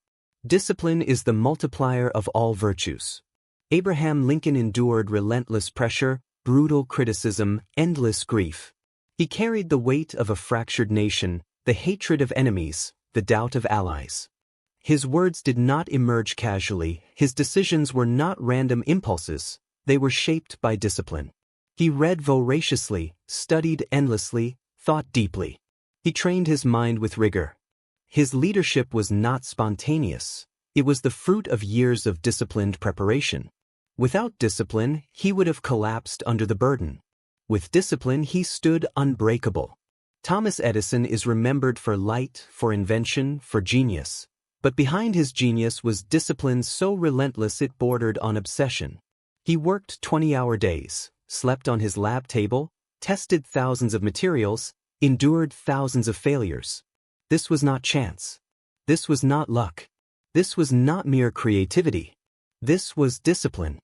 Discipline is the multiplier of all virtues. Abraham Lincoln endured relentless pressure, brutal criticism, endless grief. He carried the weight of a fractured nation, the hatred of enemies, the doubt of allies. His words did not emerge casually, his decisions were not random impulses, they were shaped by discipline. He read voraciously, studied endlessly, thought deeply. He trained his mind with rigor. His leadership was not spontaneous, it was the fruit of years of disciplined preparation. Without discipline, he would have collapsed under the burden. With discipline, he stood unbreakable. Thomas Edison is remembered for light, for invention, for genius. But behind his genius was discipline so relentless it bordered on obsession. He worked 20-hour days, slept on his lab table, tested thousands of materials, endured thousands of failures. This was not chance. This was not luck. This was not mere creativity. This was discipline.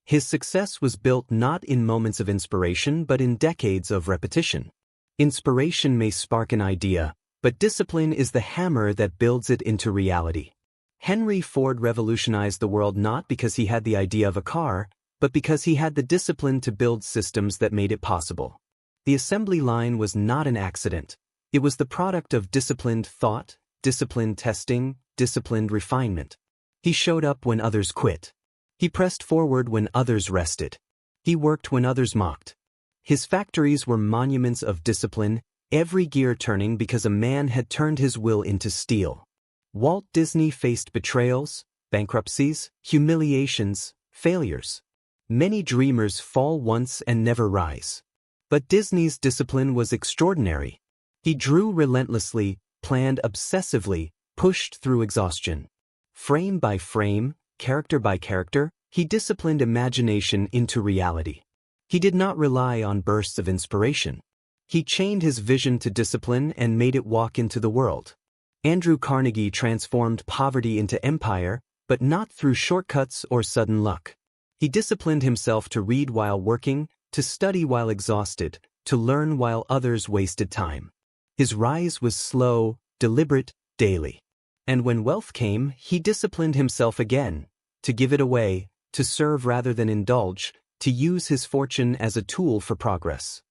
His success was built not in moments of inspiration but in decades of repetition. Inspiration may spark an idea, but discipline is the hammer that builds it into reality. Henry Ford revolutionized the world not because he had the idea of a car, but because he had the discipline to build systems that made it possible. The assembly line was not an accident. It was the product of disciplined thought, disciplined testing, disciplined refinement. He showed up when others quit. He pressed forward when others rested. He worked when others mocked. His factories were monuments of discipline, every gear turning because a man had turned his will into steel. Walt Disney faced betrayals, bankruptcies, humiliations, failures. Many dreamers fall once and never rise. But Disney's discipline was extraordinary. He drew relentlessly, planned obsessively, pushed through exhaustion. Frame by frame, character by character, he disciplined imagination into reality. He did not rely on bursts of inspiration. He chained his vision to discipline and made it walk into the world. Andrew Carnegie transformed poverty into empire, but not through shortcuts or sudden luck. He disciplined himself to read while working, to study while exhausted, to learn while others wasted time. His rise was slow, deliberate, daily. And when wealth came, he disciplined himself again, to give it away, to serve rather than indulge, to use his fortune as a tool for progress.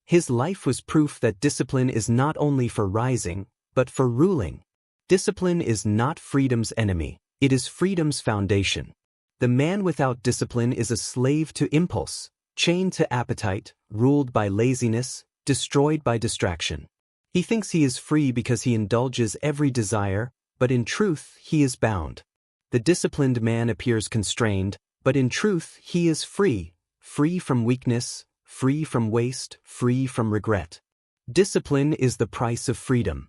His life was proof that discipline is not only for rising, but for ruling. Discipline is not freedom's enemy, it is freedom's foundation. The man without discipline is a slave to impulse, chained to appetite, ruled by laziness, destroyed by distraction. He thinks he is free because he indulges every desire, but in truth he is bound. The disciplined man appears constrained, but in truth he is free, free from weakness, free from waste, free from regret. Discipline is the price of freedom.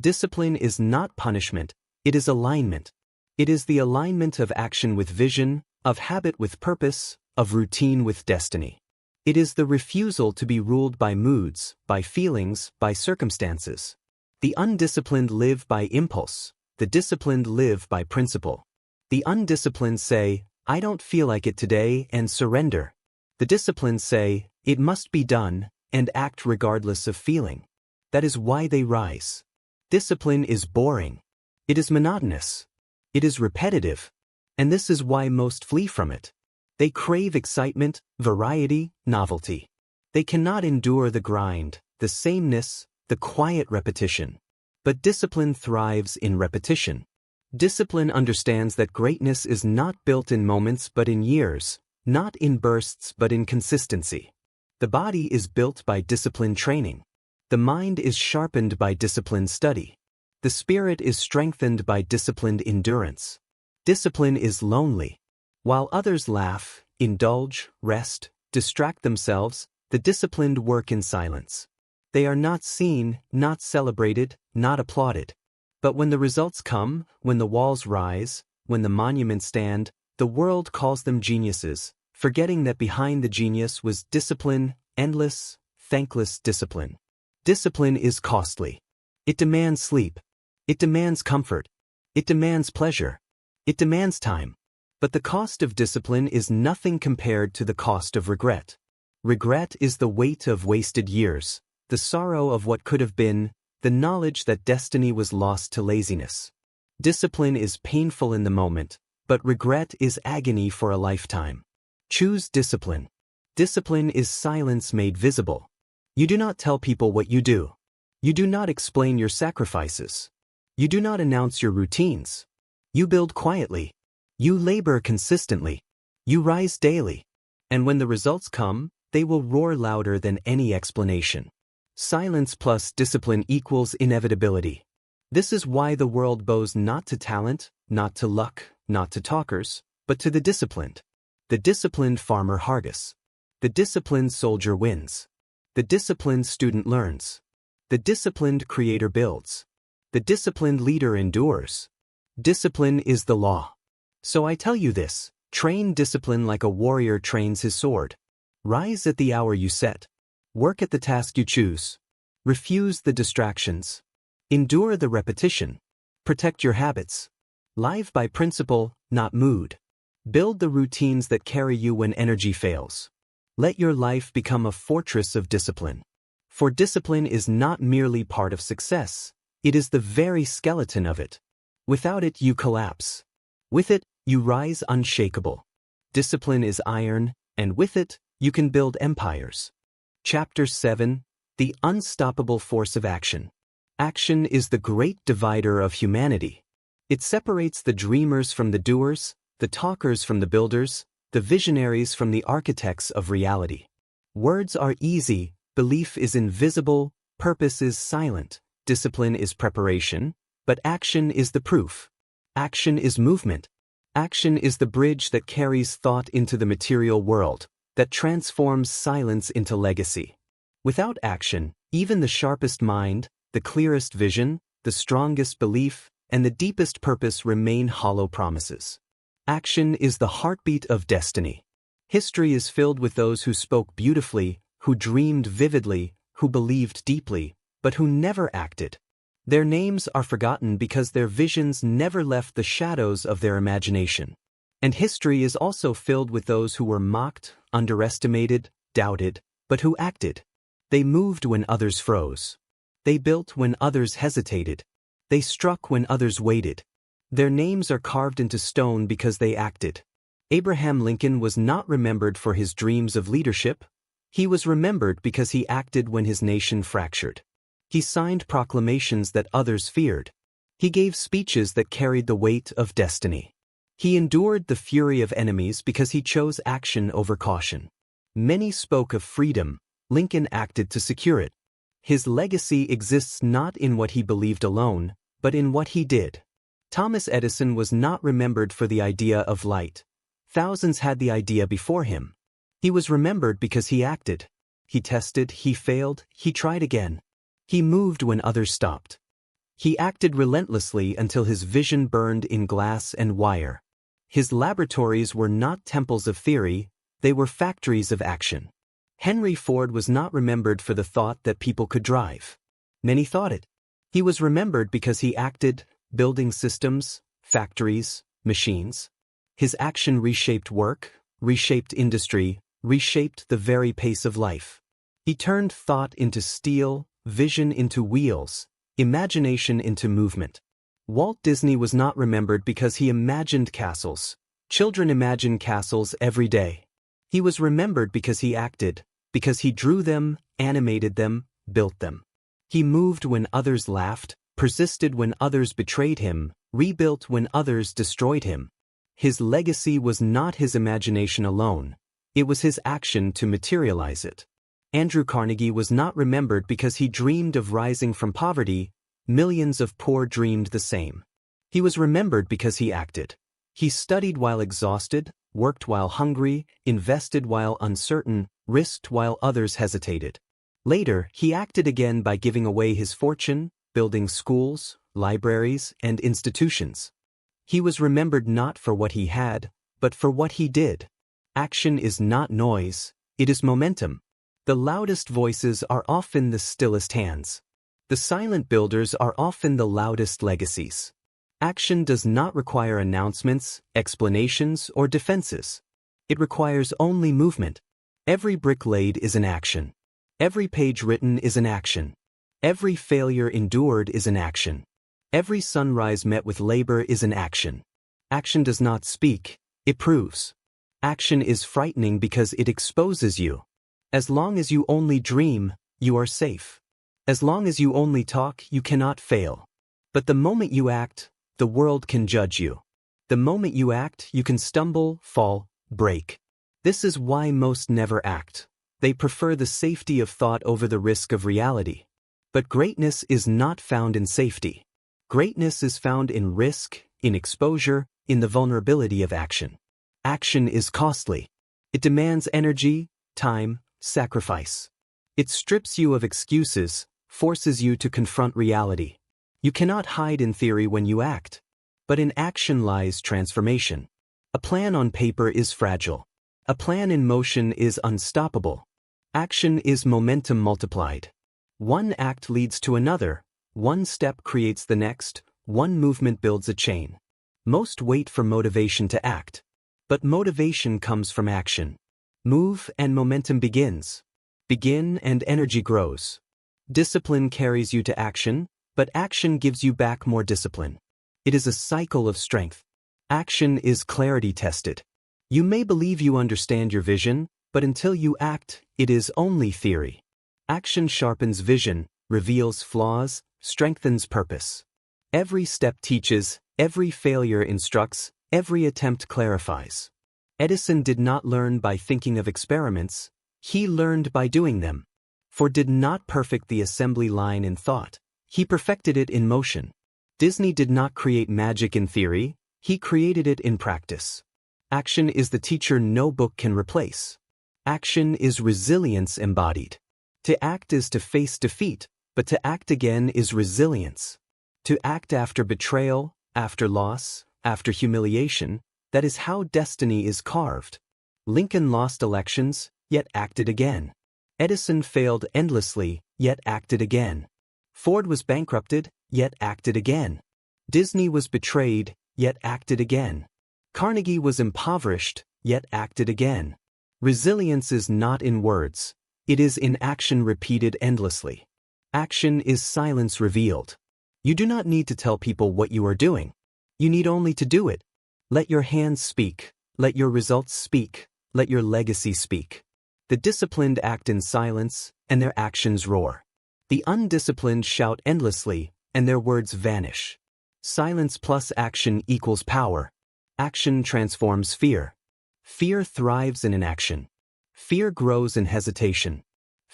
Discipline is not punishment, it is alignment. It is the alignment of action with vision, of habit with purpose, of routine with destiny. It is the refusal to be ruled by moods, by feelings, by circumstances. The undisciplined live by impulse, the disciplined live by principle. The undisciplined say, "I don't feel like it today," and surrender. The disciplined say, "It must be done," and act regardless of feeling. That is why they rise. Discipline is boring. It is monotonous. It is repetitive. And this is why most flee from it. They crave excitement, variety, novelty. They cannot endure the grind, the sameness, the quiet repetition. But discipline thrives in repetition. Discipline understands that greatness is not built in moments but in years, not in bursts but in consistency. The body is built by disciplined training. The mind is sharpened by disciplined study. The spirit is strengthened by disciplined endurance. Discipline is lonely. While others laugh, indulge, rest, distract themselves, the disciplined work in silence. They are not seen, not celebrated, not applauded. But when the results come, when the walls rise, when the monuments stand, the world calls them geniuses, forgetting that behind the genius was discipline, endless, thankless discipline. Discipline is costly. It demands sleep. It demands comfort. It demands pleasure. It demands time. But the cost of discipline is nothing compared to the cost of regret. Regret is the weight of wasted years, the sorrow of what could have been, the knowledge that destiny was lost to laziness. Discipline is painful in the moment, but regret is agony for a lifetime. Choose discipline. Discipline is silence made visible. You do not tell people what you do. You do not explain your sacrifices. You do not announce your routines. You build quietly. You labor consistently. You rise daily. And when the results come, they will roar louder than any explanation. Silence plus discipline equals inevitability. This is why the world bows not to talent, not to luck, not to talkers, but to the disciplined. The disciplined farmer harvests. The disciplined soldier wins. The disciplined student learns. The disciplined creator builds. The disciplined leader endures. Discipline is the law. So I tell you this, train discipline like a warrior trains his sword. Rise at the hour you set. Work at the task you choose. Refuse the distractions. Endure the repetition. Protect your habits. Live by principle, not mood. Build the routines that carry you when energy fails. Let your life become a fortress of discipline. For discipline is not merely part of success, it is the very skeleton of it. Without it you collapse. With it, you rise unshakable. Discipline is iron, and with it, you can build empires. Chapter 7: The Unstoppable Force of Action. Action is the great divider of humanity. It separates the dreamers from the doers, the talkers from the builders, the visionaries from the architects of reality. Words are easy, belief is invisible, purpose is silent, discipline is preparation, but action is the proof. Action is movement. Action is the bridge that carries thought into the material world, that transforms silence into legacy. Without action, even the sharpest mind, the clearest vision, the strongest belief, and the deepest purpose remain hollow promises. Action is the heartbeat of destiny. History is filled with those who spoke beautifully, who dreamed vividly, who believed deeply, but who never acted. Their names are forgotten because their visions never left the shadows of their imagination. And history is also filled with those who were mocked, underestimated, doubted, but who acted. They moved when others froze. They built when others hesitated. They struck when others waited. Their names are carved into stone because they acted. Abraham Lincoln was not remembered for his dreams of leadership. He was remembered because he acted when his nation fractured. He signed proclamations that others feared. He gave speeches that carried the weight of destiny. He endured the fury of enemies because he chose action over caution. Many spoke of freedom, Lincoln acted to secure it. His legacy exists not in what he believed alone, but in what he did. Thomas Edison was not remembered for the idea of light. Thousands had the idea before him. He was remembered because he acted. He tested, he failed, he tried again. He moved when others stopped. He acted relentlessly until his vision burned in glass and wire. His laboratories were not temples of theory, they were factories of action. Henry Ford was not remembered for the thought that people could drive. Many thought it. He was remembered because he acted, building systems, factories, machines. His action reshaped work, reshaped industry, reshaped the very pace of life. He turned thought into steel, vision into wheels, imagination into movement. Walt Disney was not remembered because he imagined castles. Children imagine castles every day. He was remembered because he acted, because he drew them, animated them, built them. He moved when others laughed, persisted when others betrayed him, rebuilt when others destroyed him. His legacy was not his imagination alone, it was his action to materialize it. Andrew Carnegie was not remembered because he dreamed of rising from poverty, millions of poor dreamed the same. He was remembered because he acted. He studied while exhausted, worked while hungry, invested while uncertain, risked while others hesitated. Later, he acted again by giving away his fortune, building schools, libraries, and institutions. He was remembered not for what he had, but for what he did. Action is not noise, it is momentum. The loudest voices are often the stillest hands. The silent builders are often the loudest legacies. Action does not require announcements, explanations, or defenses. It requires only movement. Every brick laid is an action. Every page written is an action. Every failure endured is an action. Every sunrise met with labor is an action. Action does not speak, it proves. Action is frightening because it exposes you. As long as you only dream, you are safe. As long as you only talk, you cannot fail. But the moment you act, the world can judge you. The moment you act, you can stumble, fall, break. This is why most never act. They prefer the safety of thought over the risk of reality. But greatness is not found in safety. Greatness is found in risk, in exposure, in the vulnerability of action. Action is costly. It demands energy, time, sacrifice. It strips you of excuses, forces you to confront reality. You cannot hide in theory when you act. But in action lies transformation. A plan on paper is fragile. A plan in motion is unstoppable. Action is momentum multiplied. One act leads to another, one step creates the next, one movement builds a chain. Most wait for motivation to act. But motivation comes from action. Move and momentum begins. Begin and energy grows. Discipline carries you to action, but action gives you back more discipline. It is a cycle of strength. Action is clarity tested. You may believe you understand your vision, but until you act, it is only theory. Action sharpens vision, reveals flaws, strengthens purpose. Every step teaches, every failure instructs, every attempt clarifies. Edison did not learn by thinking of experiments, he learned by doing them. Ford did not perfect the assembly line in thought, he perfected it in motion. Disney did not create magic in theory, he created it in practice. Action is the teacher no book can replace. Action is resilience embodied. To act is to face defeat, but to act again is resilience. To act after betrayal, after loss, after humiliation, that is how destiny is carved. Lincoln lost elections, yet acted again. Edison failed endlessly, yet acted again. Ford was bankrupted, yet acted again. Disney was betrayed, yet acted again. Carnegie was impoverished, yet acted again. Resilience is not in words, it is in action repeated endlessly. Action is silence revealed. You do not need to tell people what you are doing. You need only to do it. Let your hands speak, let your results speak, let your legacy speak. The disciplined act in silence, and their actions roar. The undisciplined shout endlessly, and their words vanish. Silence plus action equals power. Action transforms fear. Fear thrives in inaction. Fear grows in hesitation.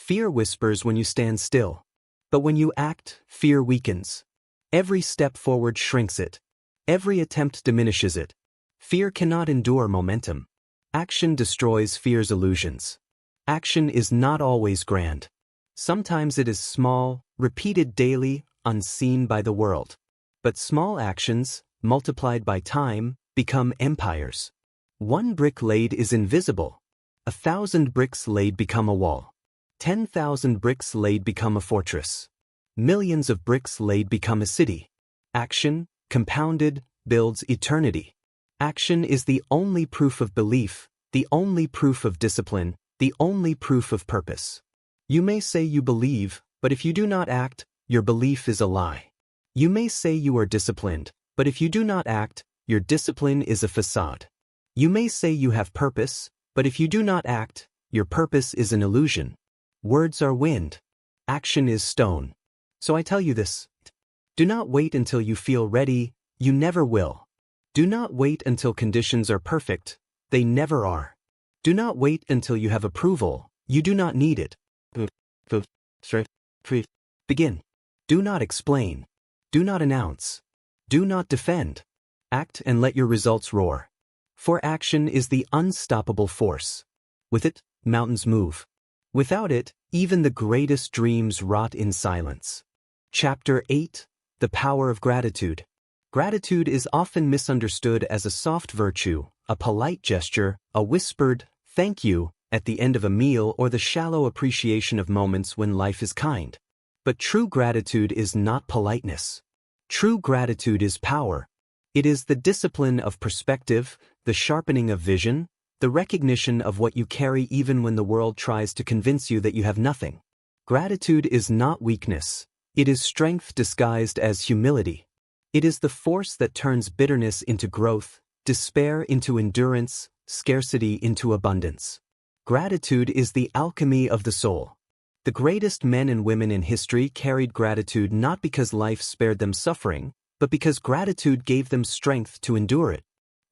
Fear whispers when you stand still. But when you act, fear weakens. Every step forward shrinks it. Every attempt diminishes it. Fear cannot endure momentum. Action destroys fear's illusions. Action is not always grand. Sometimes it is small, repeated daily, unseen by the world. But small actions, multiplied by time, become empires. 1 brick laid is invisible. 1,000 bricks laid become a wall. 10,000 bricks laid become a fortress. Millions of bricks laid become a city. Action, compounded, builds eternity. Action is the only proof of belief, the only proof of discipline, the only proof of purpose. You may say you believe, but if you do not act, your belief is a lie. You may say you are disciplined, but if you do not act, your discipline is a facade. You may say you have purpose, but if you do not act, your purpose is an illusion. Words are wind. Action is stone. So I tell you this. Do not wait until you feel ready, you never will. Do not wait until conditions are perfect, they never are. Do not wait until you have approval, you do not need it. Begin. Do not explain. Do not announce. Do not defend. Act and let your results roar. For action is the unstoppable force. With it, mountains move. Without it, even the greatest dreams rot in silence. Chapter 8. The Power of Gratitude. Gratitude is often misunderstood as a soft virtue, a polite gesture, a whispered, "thank you," at the end of a meal, or the shallow appreciation of moments when life is kind. But true gratitude is not politeness. True gratitude is power. It is the discipline of perspective, the sharpening of vision, the recognition of what you carry even when the world tries to convince you that you have nothing. Gratitude is not weakness. It is strength disguised as humility. It is the force that turns bitterness into growth, despair into endurance, scarcity into abundance. Gratitude is the alchemy of the soul. The greatest men and women in history carried gratitude not because life spared them suffering, but because gratitude gave them strength to endure it.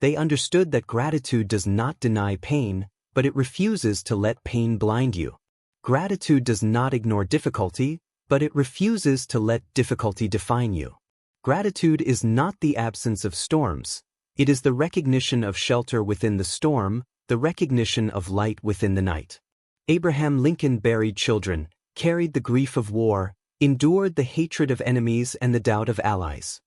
They understood that gratitude does not deny pain, but it refuses to let pain blind you. Gratitude does not ignore difficulty, but it refuses to let difficulty define you. Gratitude is not the absence of storms. It is the recognition of shelter within the storm, the recognition of light within the night. Abraham Lincoln buried children, carried the grief of war, endured the hatred of enemies and the doubt of allies.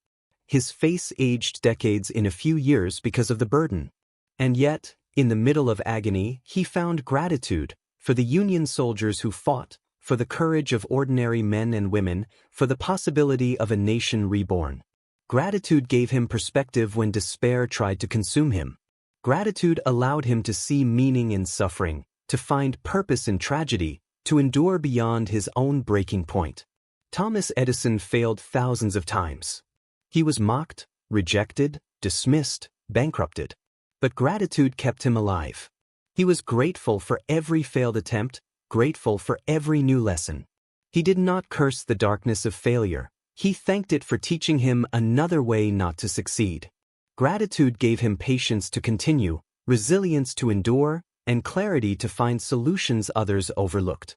His face aged decades in a few years because of the burden. And yet, in the middle of agony, he found gratitude for the Union soldiers who fought, for the courage of ordinary men and women, for the possibility of a nation reborn. Gratitude gave him perspective when despair tried to consume him. Gratitude allowed him to see meaning in suffering, to find purpose in tragedy, to endure beyond his own breaking point. Thomas Edison failed thousands of times. He was mocked, rejected, dismissed, bankrupted. But gratitude kept him alive. He was grateful for every failed attempt, grateful for every new lesson. He did not curse the darkness of failure. He thanked it for teaching him another way not to succeed. Gratitude gave him patience to continue, resilience to endure, and clarity to find solutions others overlooked.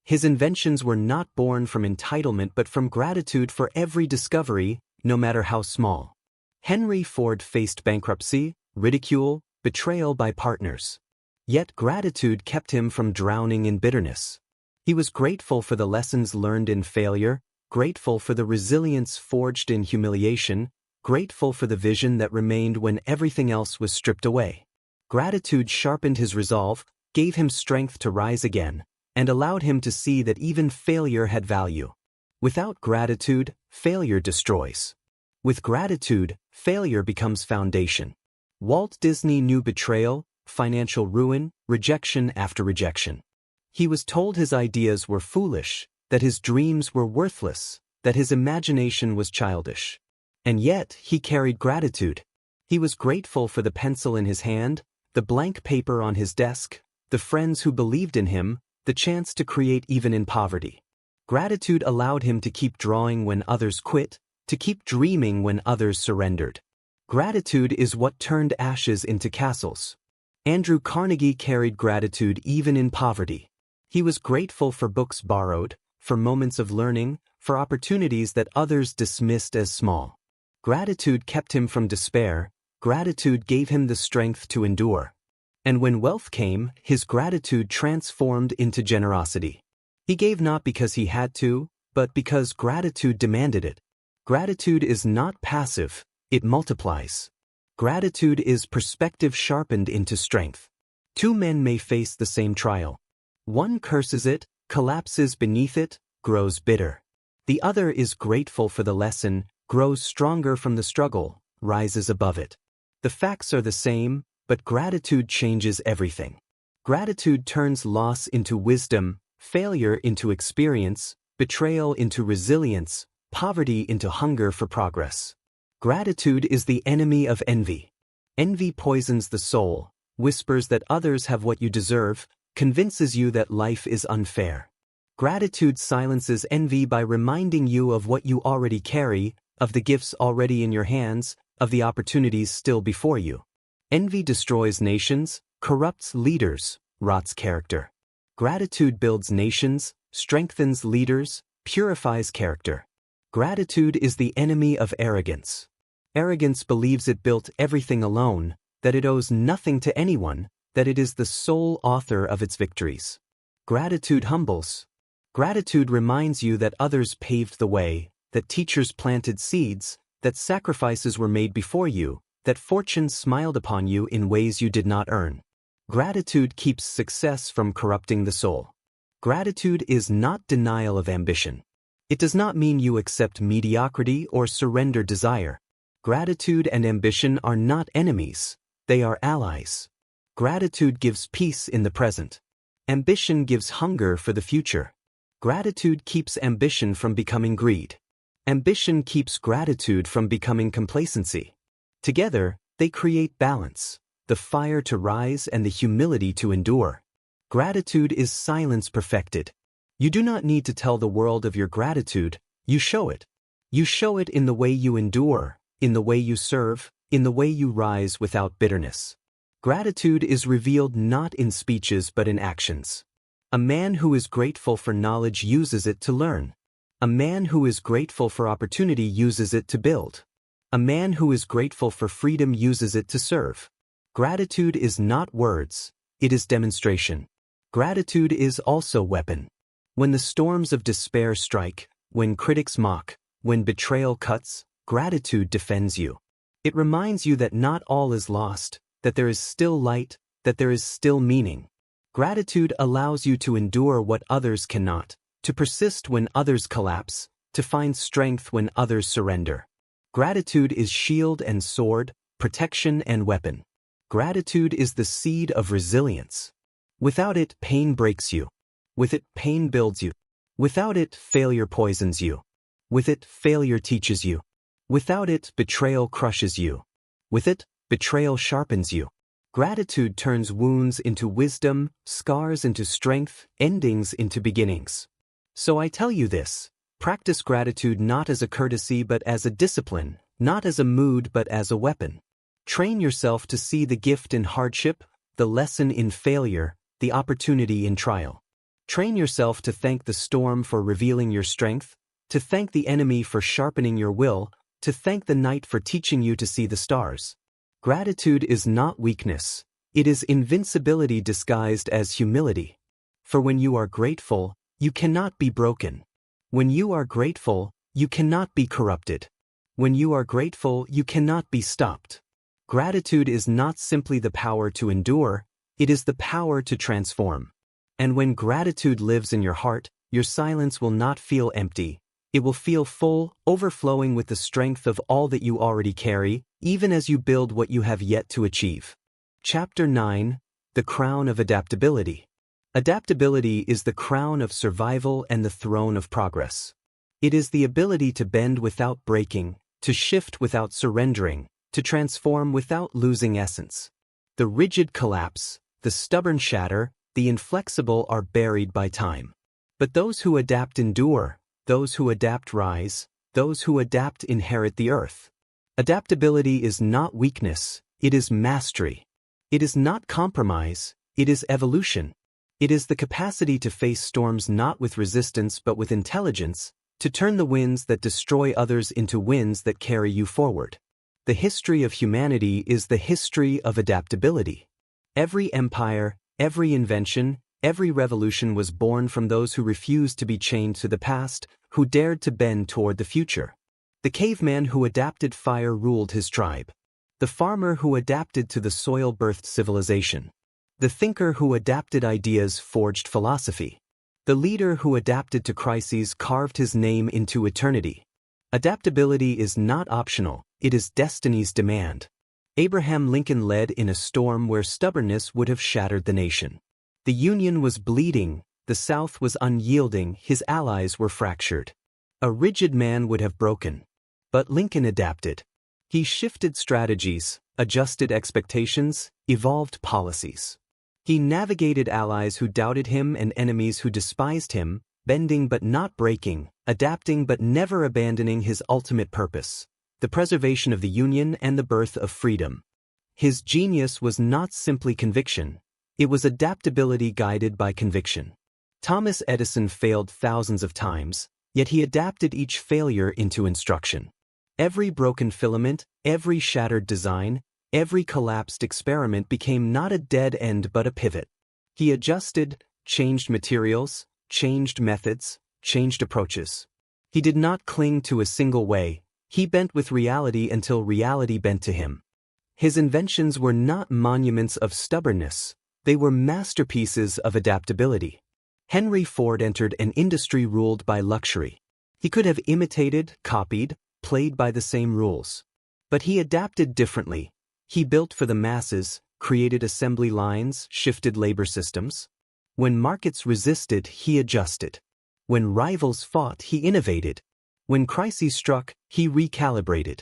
His inventions were not born from entitlement but from gratitude for every discovery, no matter how small. Henry Ford faced bankruptcy, ridicule, betrayal by partners. Yet gratitude kept him from drowning in bitterness. He was grateful for the lessons learned in failure, grateful for the resilience forged in humiliation, grateful for the vision that remained when everything else was stripped away. Gratitude sharpened his resolve, gave him strength to rise again, and allowed him to see that even failure had value. Without gratitude, failure destroys. With gratitude, failure becomes foundation. Walt Disney knew betrayal, financial ruin, rejection after rejection. He was told his ideas were foolish, that his dreams were worthless, that his imagination was childish. And yet, he carried gratitude. He was grateful for the pencil in his hand, the blank paper on his desk, the friends who believed in him, the chance to create even in poverty. Gratitude allowed him to keep drawing when others quit, to keep dreaming when others surrendered. Gratitude is what turned ashes into castles. Andrew Carnegie carried gratitude even in poverty. He was grateful for books borrowed, for moments of learning, for opportunities that others dismissed as small. Gratitude kept him from despair. Gratitude gave him the strength to endure. And when wealth came, his gratitude transformed into generosity. He gave not because he had to, but because gratitude demanded it. Gratitude is not passive, it multiplies. Gratitude is perspective sharpened into strength. Two men may face the same trial. One curses it, collapses beneath it, grows bitter. The other is grateful for the lesson, grows stronger from the struggle, rises above it. The facts are the same, but gratitude changes everything. Gratitude turns loss into wisdom, failure into experience, betrayal into resilience, poverty into hunger for progress. Gratitude is the enemy of envy. Envy poisons the soul, whispers that others have what you deserve, convinces you that life is unfair. Gratitude silences envy by reminding you of what you already carry, of the gifts already in your hands, of the opportunities still before you. Envy destroys nations, corrupts leaders, rots character. Gratitude builds nations, strengthens leaders, purifies character. Gratitude is the enemy of arrogance. Arrogance believes it built everything alone, that it owes nothing to anyone, that it is the sole author of its victories. Gratitude humbles. Gratitude reminds you that others paved the way, that teachers planted seeds, that sacrifices were made before you, that fortune smiled upon you in ways you did not earn. Gratitude keeps success from corrupting the soul. Gratitude is not denial of ambition. It does not mean you accept mediocrity or surrender desire. Gratitude and ambition are not enemies, they are allies. Gratitude gives peace in the present. Ambition gives hunger for the future. Gratitude keeps ambition from becoming greed. Ambition keeps gratitude from becoming complacency. Together, they create balance, the fire to rise and the humility to endure. Gratitude is silence perfected. You do not need to tell the world of your gratitude, you show it. You show it in the way you endure, in the way you serve, in the way you rise without bitterness. Gratitude is revealed not in speeches but in actions. A man who is grateful for knowledge uses it to learn. A man who is grateful for opportunity uses it to build. A man who is grateful for freedom uses it to serve. Gratitude is not words, it is demonstration. Gratitude is also weapon. When the storms of despair strike, when critics mock, when betrayal cuts, gratitude defends you. It reminds you that not all is lost, that there is still light, that there is still meaning. Gratitude allows you to endure what others cannot, to persist when others collapse, to find strength when others surrender. Gratitude is shield and sword, protection and weapon. Gratitude is the seed of resilience. Without it, pain breaks you. With it, pain builds you. Without it, failure poisons you. With it, failure teaches you. Without it, betrayal crushes you. With it, betrayal sharpens you. Gratitude turns wounds into wisdom, scars into strength, endings into beginnings. So I tell you this, practice gratitude not as a courtesy but as a discipline, not as a mood but as a weapon. Train yourself to see the gift in hardship, the lesson in failure, the opportunity in trial. Train yourself to thank the storm for revealing your strength, to thank the enemy for sharpening your will, to thank the night for teaching you to see the stars. Gratitude is not weakness, it is invincibility disguised as humility. For when you are grateful, you cannot be broken. When you are grateful, you cannot be corrupted. When you are grateful, you cannot be stopped. Gratitude is not simply the power to endure, it is the power to transform. And when gratitude lives in your heart, your silence will not feel empty. It will feel full, overflowing with the strength of all that you already carry, even as you build what you have yet to achieve. Chapter 9: The Crown of Adaptability. Adaptability is the crown of survival and the throne of progress. It is the ability to bend without breaking, to shift without surrendering, to transform without losing essence. The rigid collapse, the stubborn shatter, the inflexible are buried by time. But those who adapt endure, those who adapt rise, those who adapt inherit the earth. Adaptability is not weakness, it is mastery. It is not compromise, it is evolution. It is the capacity to face storms not with resistance but with intelligence, to turn the winds that destroy others into winds that carry you forward. The history of humanity is the history of adaptability. Every empire, every invention, every revolution was born from those who refused to be chained to the past, who dared to bend toward the future. The caveman who adapted fire ruled his tribe. The farmer who adapted to the soil birthed civilization. The thinker who adapted ideas forged philosophy. The leader who adapted to crises carved his name into eternity. Adaptability is not optional, it is destiny's demand. Abraham Lincoln led in a storm where stubbornness would have shattered the nation. The Union was bleeding, the South was unyielding, his allies were fractured. A rigid man would have broken. But Lincoln adapted. He shifted strategies, adjusted expectations, evolved policies. He navigated allies who doubted him and enemies who despised him, bending but not breaking, adapting but never abandoning his ultimate purpose, the preservation of the Union and the birth of freedom. His genius was not simply conviction, it was adaptability guided by conviction. Thomas Edison failed thousands of times, yet he adapted each failure into instruction. Every broken filament, every shattered design, every collapsed experiment became not a dead end but a pivot. He adjusted, changed materials, changed methods, changed approaches. He did not cling to a single way, he bent with reality until reality bent to him. His inventions were not monuments of stubbornness, they were masterpieces of adaptability. Henry Ford entered an industry ruled by luxury. He could have imitated, copied, played by the same rules. But he adapted differently. He built for the masses, created assembly lines, shifted labor systems. When markets resisted, he adjusted. When rivals fought, he innovated. When crises struck, he recalibrated.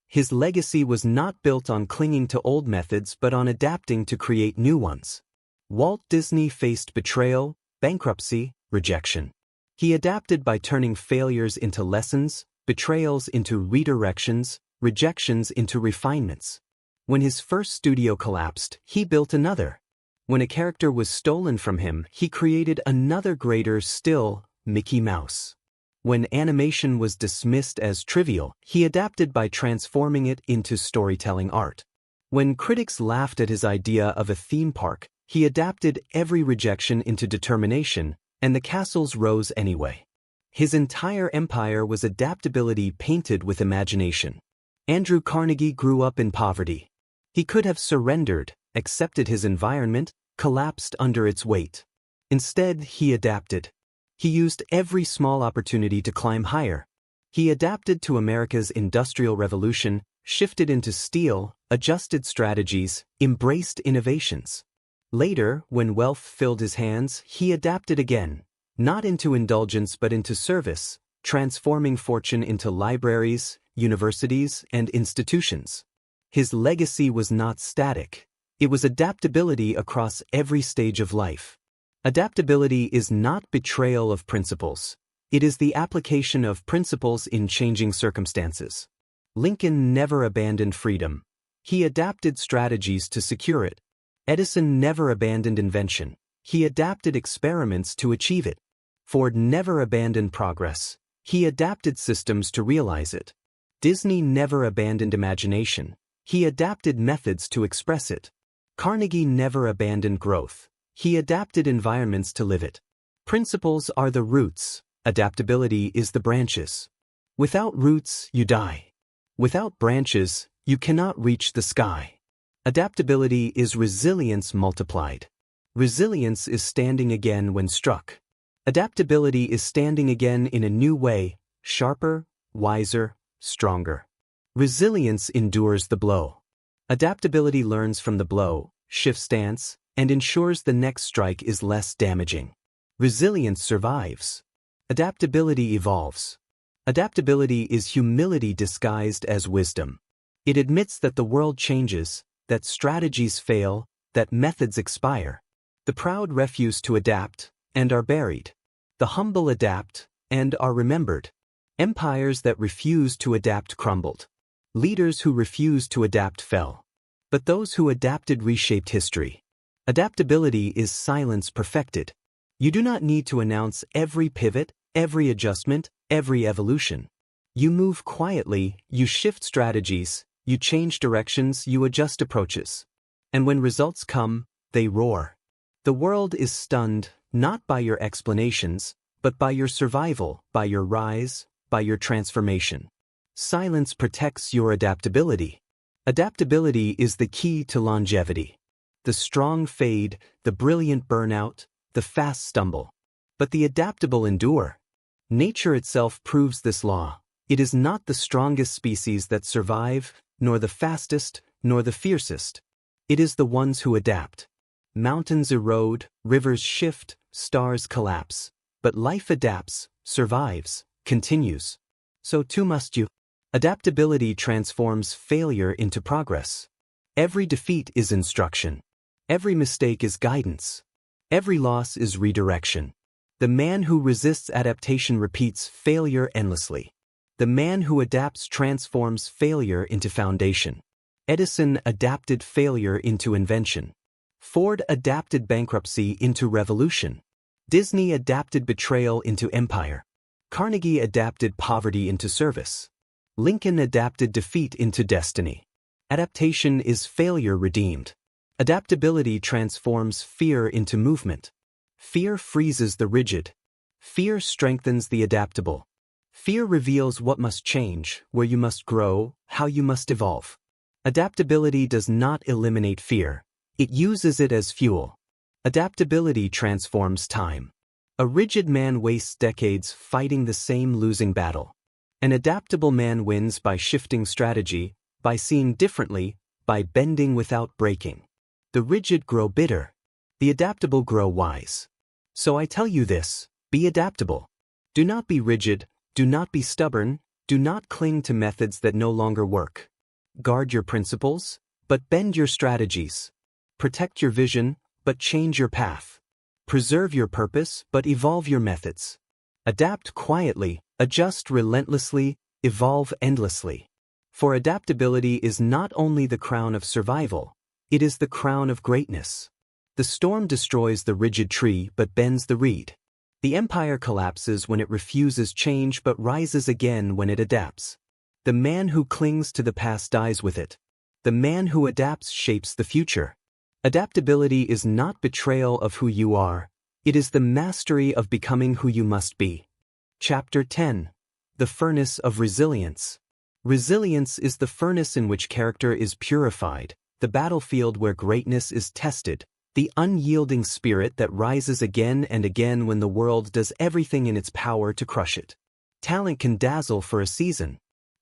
His legacy was not built on clinging to old methods but on adapting to create new ones. Walt Disney faced betrayal, bankruptcy, rejection. He adapted by turning failures into lessons, betrayals into redirections, rejections into refinements. When his first studio collapsed, he built another. When a character was stolen from him, he created another greater still, Mickey Mouse. When animation was dismissed as trivial, he adapted by transforming it into storytelling art. When critics laughed at his idea of a theme park, he adapted every rejection into determination, and the castles rose anyway. His entire empire was adaptability painted with imagination. Andrew Carnegie grew up in poverty. He could have surrendered, accepted his environment, collapsed under its weight. Instead, he adapted. He used every small opportunity to climb higher. He adapted to America's industrial revolution, shifted into steel, adjusted strategies, embraced innovations. Later, when wealth filled his hands, he adapted again, not into indulgence but into service, transforming fortune into libraries, universities, and institutions. His legacy was not static. It was adaptability across every stage of life. Adaptability is not betrayal of principles. It is the application of principles in changing circumstances. Lincoln never abandoned freedom. He adapted strategies to secure it. Edison never abandoned invention. He adapted experiments to achieve it. Ford never abandoned progress. He adapted systems to realize it. Disney never abandoned imagination. He adapted methods to express it. Carnegie never abandoned growth. He adapted environments to live it. Principles are the roots. Adaptability is the branches. Without roots, you die. Without branches, you cannot reach the sky. Adaptability is resilience multiplied. Resilience is standing again when struck. Adaptability is standing again in a new way, sharper, wiser, stronger. Resilience endures the blow. Adaptability learns from the blow, shifts stance, and ensures the next strike is less damaging. Resilience survives. Adaptability evolves. Adaptability is humility disguised as wisdom. It admits that the world changes, that strategies fail, that methods expire. The proud refuse to adapt, and are buried. The humble adapt, and are remembered. Empires that refused to adapt crumbled. Leaders who refused to adapt fell. But those who adapted reshaped history. Adaptability is silence perfected. You do not need to announce every pivot, every adjustment, every evolution. You move quietly, you shift strategies, you change directions, you adjust approaches. And when results come, they roar. The world is stunned, not by your explanations, but by your survival, by your rise, by your transformation. Silence protects your adaptability. Adaptability is the key to longevity. The strong fade, the brilliant burn out, the fast stumble. But the adaptable endure. Nature itself proves this law. It is not the strongest species that survive, nor the fastest, nor the fiercest. It is the ones who adapt. Mountains erode, rivers shift, stars collapse. But life adapts, survives, continues. So too must you. Adaptability transforms failure into progress. Every defeat is instruction. Every mistake is guidance. Every loss is redirection. The man who resists adaptation repeats failure endlessly. The man who adapts transforms failure into foundation. Edison adapted failure into invention. Ford adapted bankruptcy into revolution. Disney adapted betrayal into empire. Carnegie adapted poverty into service. Lincoln adapted defeat into destiny. Adaptation is failure redeemed. Adaptability transforms fear into movement. Fear freezes the rigid. Fear strengthens the adaptable. Fear reveals what must change, where you must grow, how you must evolve. Adaptability does not eliminate fear. It uses it as fuel. Adaptability transforms time. A rigid man wastes decades fighting the same losing battle. An adaptable man wins by shifting strategy, by seeing differently, by bending without breaking. The rigid grow bitter. The adaptable grow wise. So I tell you this, be adaptable. Do not be rigid, do not be stubborn, do not cling to methods that no longer work. Guard your principles, but bend your strategies. Protect your vision, but change your path. Preserve your purpose, but evolve your methods. Adapt quietly, adjust relentlessly, evolve endlessly. For adaptability is not only the crown of survival, it is the crown of greatness. The storm destroys the rigid tree but bends the reed. The empire collapses when it refuses change but rises again when it adapts. The man who clings to the past dies with it. The man who adapts shapes the future. Adaptability is not betrayal of who you are, it is the mastery of becoming who you must be. Chapter 10. The Furnace of Resilience. Resilience is the furnace in which character is purified, the battlefield where greatness is tested, the unyielding spirit that rises again and again when the world does everything in its power to crush it. Talent can dazzle for a season.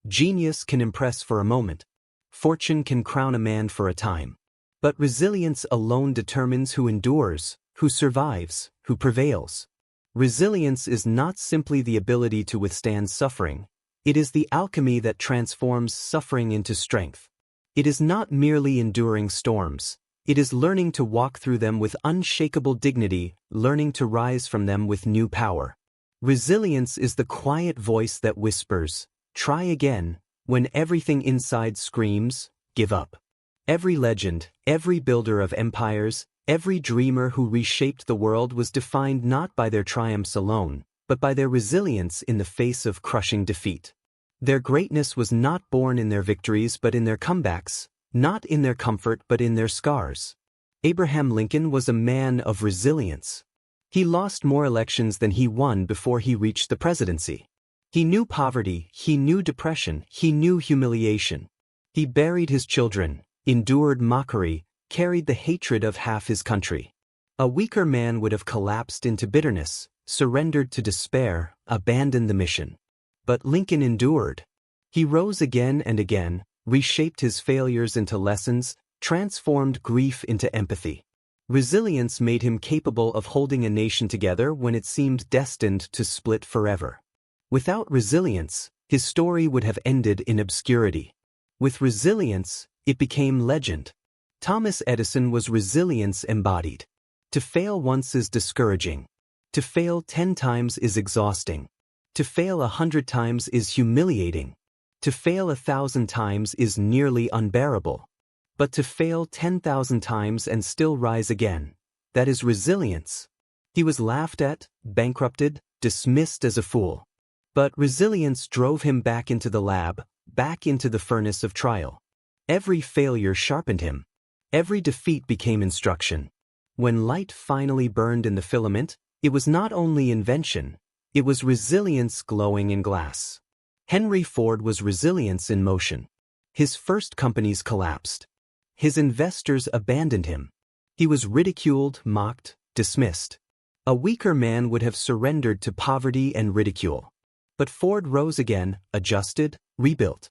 Genius can impress for a moment. Fortune can crown a man for a time. But resilience alone determines who endures, who survives, who prevails. Resilience is not simply the ability to withstand suffering. It is the alchemy that transforms suffering into strength. It is not merely enduring storms. It is learning to walk through them with unshakable dignity, learning to rise from them with new power. Resilience is the quiet voice that whispers, "Try again," when everything inside screams, "Give up." Every legend, every builder of empires, every dreamer who reshaped the world was defined not by their triumphs alone, but by their resilience in the face of crushing defeat. Their greatness was not born in their victories but in their comebacks, not in their comfort but in their scars. Abraham Lincoln was a man of resilience. He lost more elections than he won before he reached the presidency. He knew poverty, he knew depression, he knew humiliation. He buried his children, endured mockery, carried the hatred of half his country. A weaker man would have collapsed into bitterness, surrendered to despair, abandoned the mission. But Lincoln endured. He rose again and again, reshaped his failures into lessons, transformed grief into empathy. Resilience made him capable of holding a nation together when it seemed destined to split forever. Without resilience, his story would have ended in obscurity. With resilience, it became legend. Thomas Edison was resilience embodied. To fail once is discouraging. To fail 10 times is exhausting. To fail 100 times is humiliating. To fail 1,000 times is nearly unbearable. But to fail 10,000 times and still rise again, that is resilience. He was laughed at, bankrupted, dismissed as a fool. But resilience drove him back into the lab, back into the furnace of trial. Every failure sharpened him. Every defeat became instruction. When light finally burned in the filament, it was not only invention, it was resilience glowing in glass. Henry Ford was resilience in motion. His first companies collapsed. His investors abandoned him. He was ridiculed, mocked, dismissed. A weaker man would have surrendered to poverty and ridicule. But Ford rose again, adjusted, rebuilt.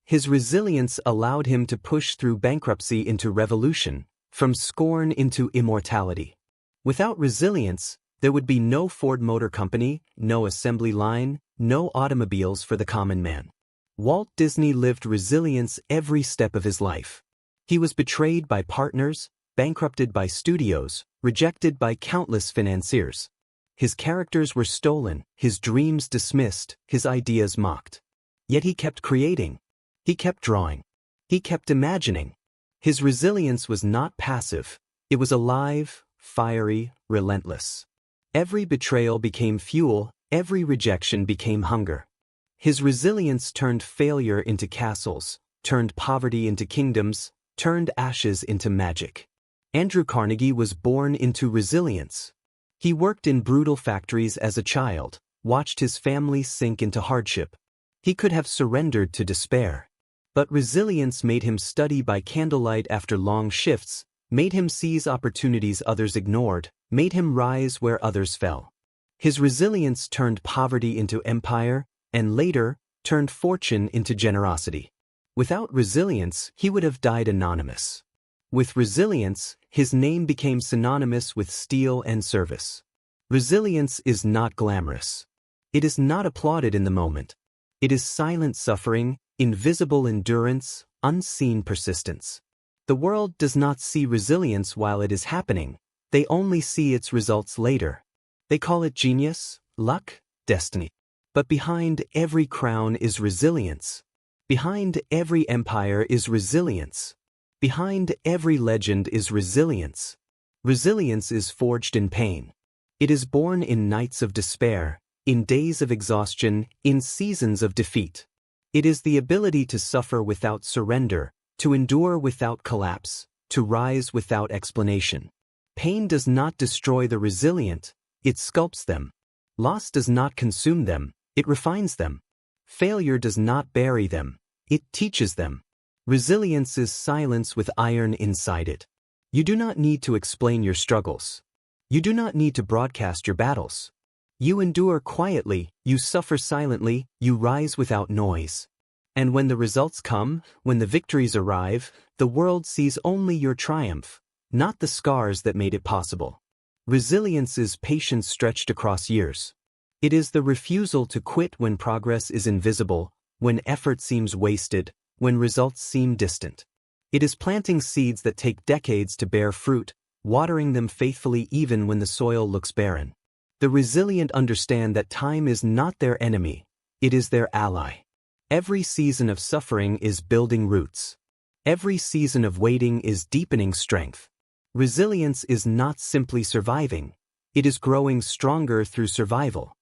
His resilience allowed him to push through bankruptcy into revolution, from scorn into immortality. Without resilience, there would be no Ford Motor Company, no assembly line, no automobiles for the common man. Walt Disney lived resilience every step of his life. He was betrayed by partners, bankrupted by studios, rejected by countless financiers. His characters were stolen, his dreams dismissed, his ideas mocked. Yet he kept creating. He kept drawing. He kept imagining. His resilience was not passive. It was alive, fiery, relentless. Every betrayal became fuel, every rejection became hunger. His resilience turned failure into castles, turned poverty into kingdoms, turned ashes into magic. Andrew Carnegie was born into resilience. He worked in brutal factories as a child, watched his family sink into hardship. He could have surrendered to despair. But resilience made him study by candlelight after long shifts, made him seize opportunities others ignored, made him rise where others fell. His resilience turned poverty into empire, and later, turned fortune into generosity. Without resilience, he would have died anonymous. With resilience, his name became synonymous with steel and service. Resilience is not glamorous. It is not applauded in the moment. It is silent suffering, invisible endurance, unseen persistence. The world does not see resilience while it is happening. They only see its results later. They call it genius, luck, destiny. But behind every crown is resilience. Behind every empire is resilience. Behind every legend is resilience. Resilience is forged in pain. It is born in nights of despair, in days of exhaustion, in seasons of defeat. It is the ability to suffer without surrender, to endure without collapse, to rise without explanation. Pain does not destroy the resilient, it sculpts them. Loss does not consume them, it refines them. Failure does not bury them, it teaches them. Resilience is silence with iron inside it. You do not need to explain your struggles. You do not need to broadcast your battles. You endure quietly, you suffer silently, you rise without noise. And when the results come, when the victories arrive, the world sees only your triumph, not the scars that made it possible. Resilience is patience stretched across years. It is the refusal to quit when progress is invisible, when effort seems wasted, when results seem distant. It is planting seeds that take decades to bear fruit, watering them faithfully even when the soil looks barren. The resilient understand that time is not their enemy, it is their ally. Every season of suffering is building roots. Every season of waiting is deepening strength. Resilience is not simply surviving, it is growing stronger through survival.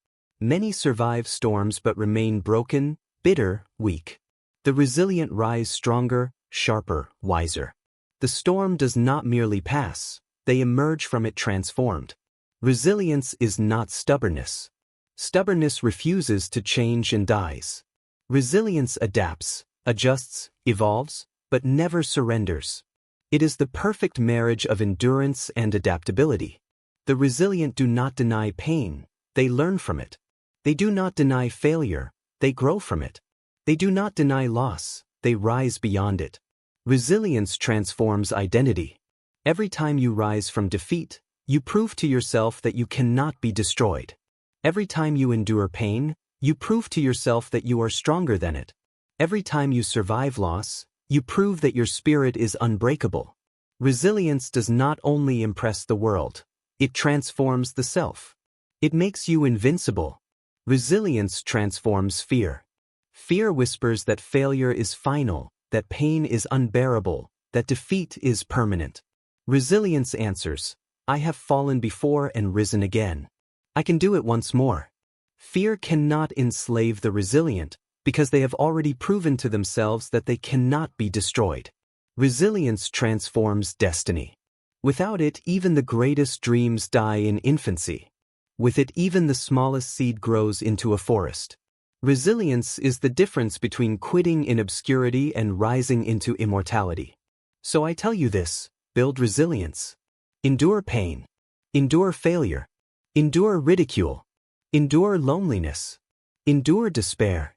Many survive storms but remain broken, bitter, weak. The resilient rise stronger, sharper, wiser. The storm does not merely pass, they emerge from it transformed. Resilience is not stubbornness. Stubbornness refuses to change and dies. Resilience adapts, adjusts, evolves, but never surrenders. It is the perfect marriage of endurance and adaptability. The resilient do not deny pain, they learn from it. They do not deny failure, they grow from it. They do not deny loss, they rise beyond it. Resilience transforms identity. Every time you rise from defeat, you prove to yourself that you cannot be destroyed. Every time you endure pain, you prove to yourself that you are stronger than it. Every time you survive loss, you prove that your spirit is unbreakable. Resilience does not only impress the world, it transforms the self. It makes you invincible. Resilience transforms fear. Fear whispers that failure is final, that pain is unbearable, that defeat is permanent. Resilience answers, I have fallen before and risen again. I can do it once more. Fear cannot enslave the resilient, because they have already proven to themselves that they cannot be destroyed. Resilience transforms destiny. Without it, even the greatest dreams die in infancy. With it, even the smallest seed grows into a forest. Resilience is the difference between quitting in obscurity and rising into immortality. So I tell you this, build resilience. Endure pain. Endure failure. Endure ridicule. Endure loneliness. Endure despair.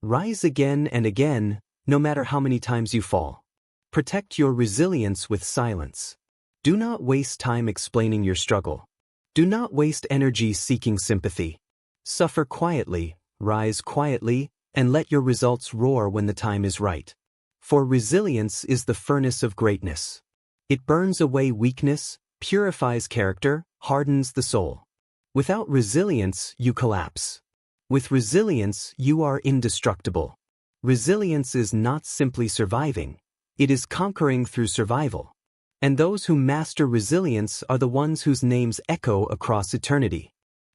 Rise again and again, no matter how many times you fall. Protect your resilience with silence. Do not waste time explaining your struggle. Do not waste energy seeking sympathy. Suffer quietly, rise quietly, and let your results roar when the time is right. For resilience is the furnace of greatness. It burns away weakness, purifies character, hardens the soul. Without resilience, you collapse. With resilience, you are indestructible. Resilience is not simply surviving. It is conquering through survival. And those who master resilience are the ones whose names echo across eternity.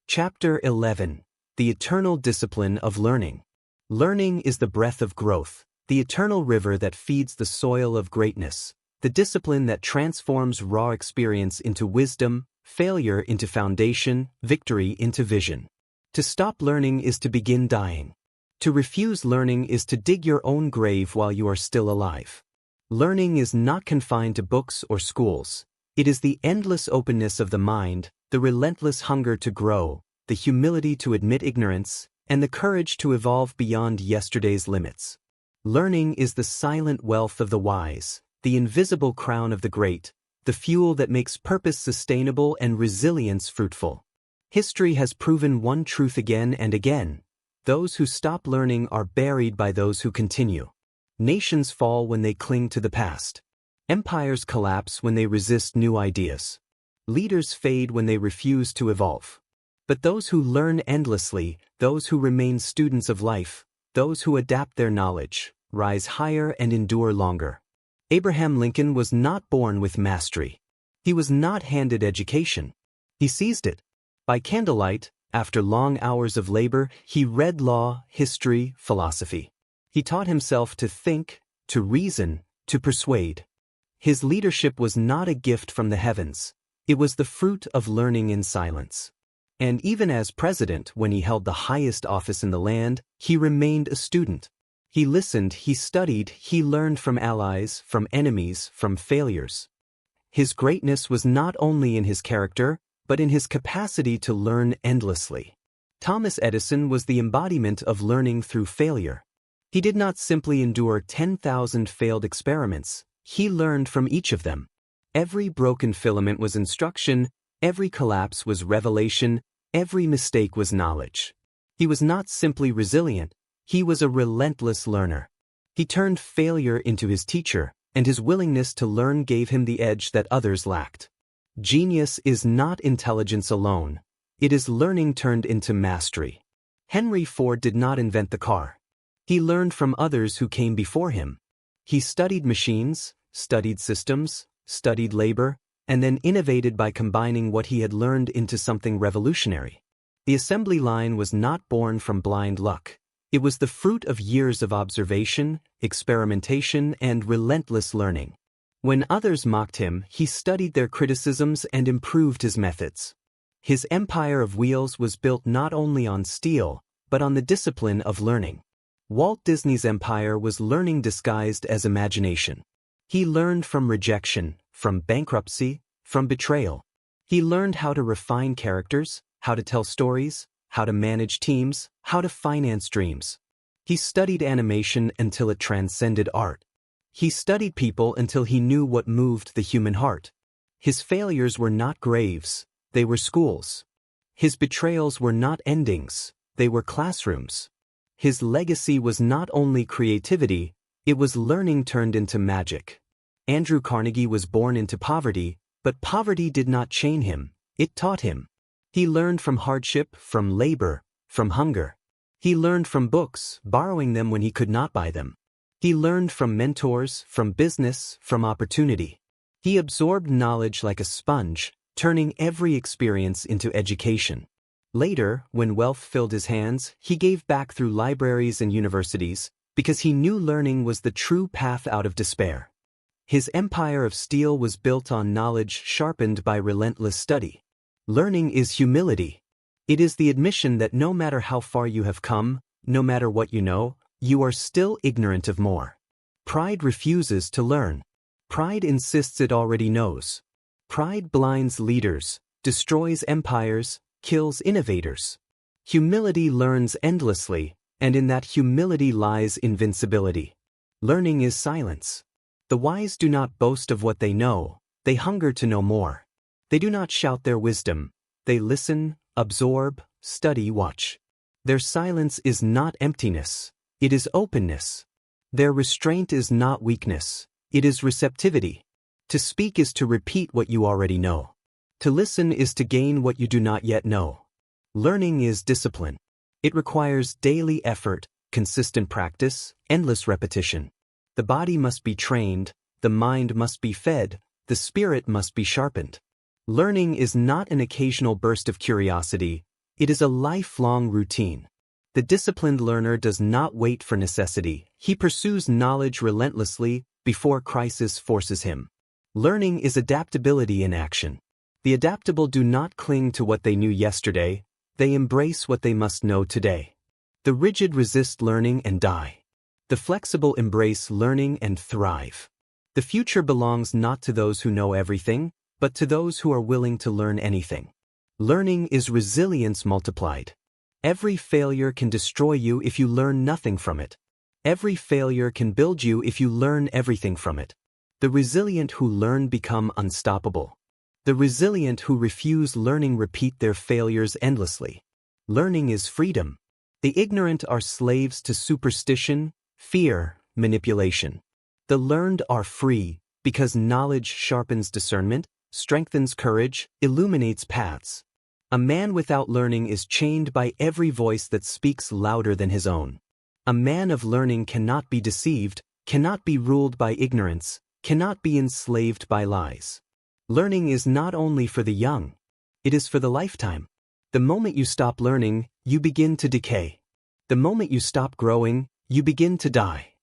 Chapter 11. The Eternal Discipline of Learning. Learning is the breath of growth, the eternal river that feeds the soil of greatness, the discipline that transforms raw experience into wisdom, failure into foundation, victory into vision. To stop learning is to begin dying. To refuse learning is to dig your own grave while you are still alive. Learning is not confined to books or schools. It is the endless openness of the mind, the relentless hunger to grow, the humility to admit ignorance, and the courage to evolve beyond yesterday's limits. Learning is the silent wealth of the wise, the invisible crown of the great, the fuel that makes purpose sustainable and resilience fruitful. History has proven one truth again and again. Those who stop learning are buried by those who continue. Nations fall when they cling to the past. Empires collapse when they resist new ideas. Leaders fade when they refuse to evolve. But those who learn endlessly, those who remain students of life, those who adapt their knowledge, rise higher and endure longer. Abraham Lincoln was not born with mastery. He was not handed education. He seized it. By candlelight, after long hours of labor, he read law, history, philosophy. He taught himself to think, to reason, to persuade. His leadership was not a gift from the heavens. It was the fruit of learning in silence. And even as president, when he held the highest office in the land, he remained a student. He listened, he studied, he learned from allies, from enemies, from failures. His greatness was not only in his character, but in his capacity to learn endlessly. Thomas Edison was the embodiment of learning through failure. He did not simply endure 10,000 failed experiments, he learned from each of them. Every broken filament was instruction, every collapse was revelation, every mistake was knowledge. He was not simply resilient, he was a relentless learner. He turned failure into his teacher, and his willingness to learn gave him the edge that others lacked. Genius is not intelligence alone, it is learning turned into mastery. Henry Ford did not invent the car. He learned from others who came before him. He studied machines, studied systems, studied labor, and then innovated by combining what he had learned into something revolutionary. The assembly line was not born from blind luck. It was the fruit of years of observation, experimentation, and relentless learning. When others mocked him, he studied their criticisms and improved his methods. His empire of wheels was built not only on steel, but on the discipline of learning. Walt Disney's empire was learning disguised as imagination. He learned from rejection, from bankruptcy, from betrayal. He learned how to refine characters, how to tell stories, how to manage teams, how to finance dreams. He studied animation until it transcended art. He studied people until he knew what moved the human heart. His failures were not graves, they were schools. His betrayals were not endings, they were classrooms. His legacy was not only creativity, it was learning turned into magic. Andrew Carnegie was born into poverty, but poverty did not chain him, it taught him. He learned from hardship, from labor, from hunger. He learned from books, borrowing them when he could not buy them. He learned from mentors, from business, from opportunity. He absorbed knowledge like a sponge, turning every experience into education. Later, when wealth filled his hands, he gave back through libraries and universities, because he knew learning was the true path out of despair. His empire of steel was built on knowledge sharpened by relentless study. Learning is humility. It is the admission that no matter how far you have come, no matter what you know, you are still ignorant of more. Pride refuses to learn. Pride insists it already knows. Pride blinds leaders, destroys empires, kills innovators. Humility learns endlessly, and in that humility lies invincibility. Learning is silence. The wise do not boast of what they know, they hunger to know more. They do not shout their wisdom, they listen, absorb, study, watch. Their silence is not emptiness, it is openness. Their restraint is not weakness, it is receptivity. To speak is to repeat what you already know. To listen is to gain what you do not yet know. Learning is discipline. It requires daily effort, consistent practice, endless repetition. The body must be trained, the mind must be fed, the spirit must be sharpened. Learning is not an occasional burst of curiosity, it is a lifelong routine. The disciplined learner does not wait for necessity, he pursues knowledge relentlessly before crisis forces him. Learning is adaptability in action. The adaptable do not cling to what they knew yesterday, they embrace what they must know today. The rigid resist learning and die. The flexible embrace learning and thrive. The future belongs not to those who know everything, but to those who are willing to learn anything. Learning is resilience multiplied. Every failure can destroy you if you learn nothing from it. Every failure can build you if you learn everything from it. The resilient who learn become unstoppable. The resilient who refuse learning repeat their failures endlessly. Learning is freedom. The ignorant are slaves to superstition, fear, manipulation. The learned are free, because knowledge sharpens discernment, strengthens courage, illuminates paths. A man without learning is chained by every voice that speaks louder than his own. A man of learning cannot be deceived, cannot be ruled by ignorance, cannot be enslaved by lies. Learning is not only for the young, it is for the lifetime. The moment you stop learning, you begin to decay. The moment you stop growing, you begin to die.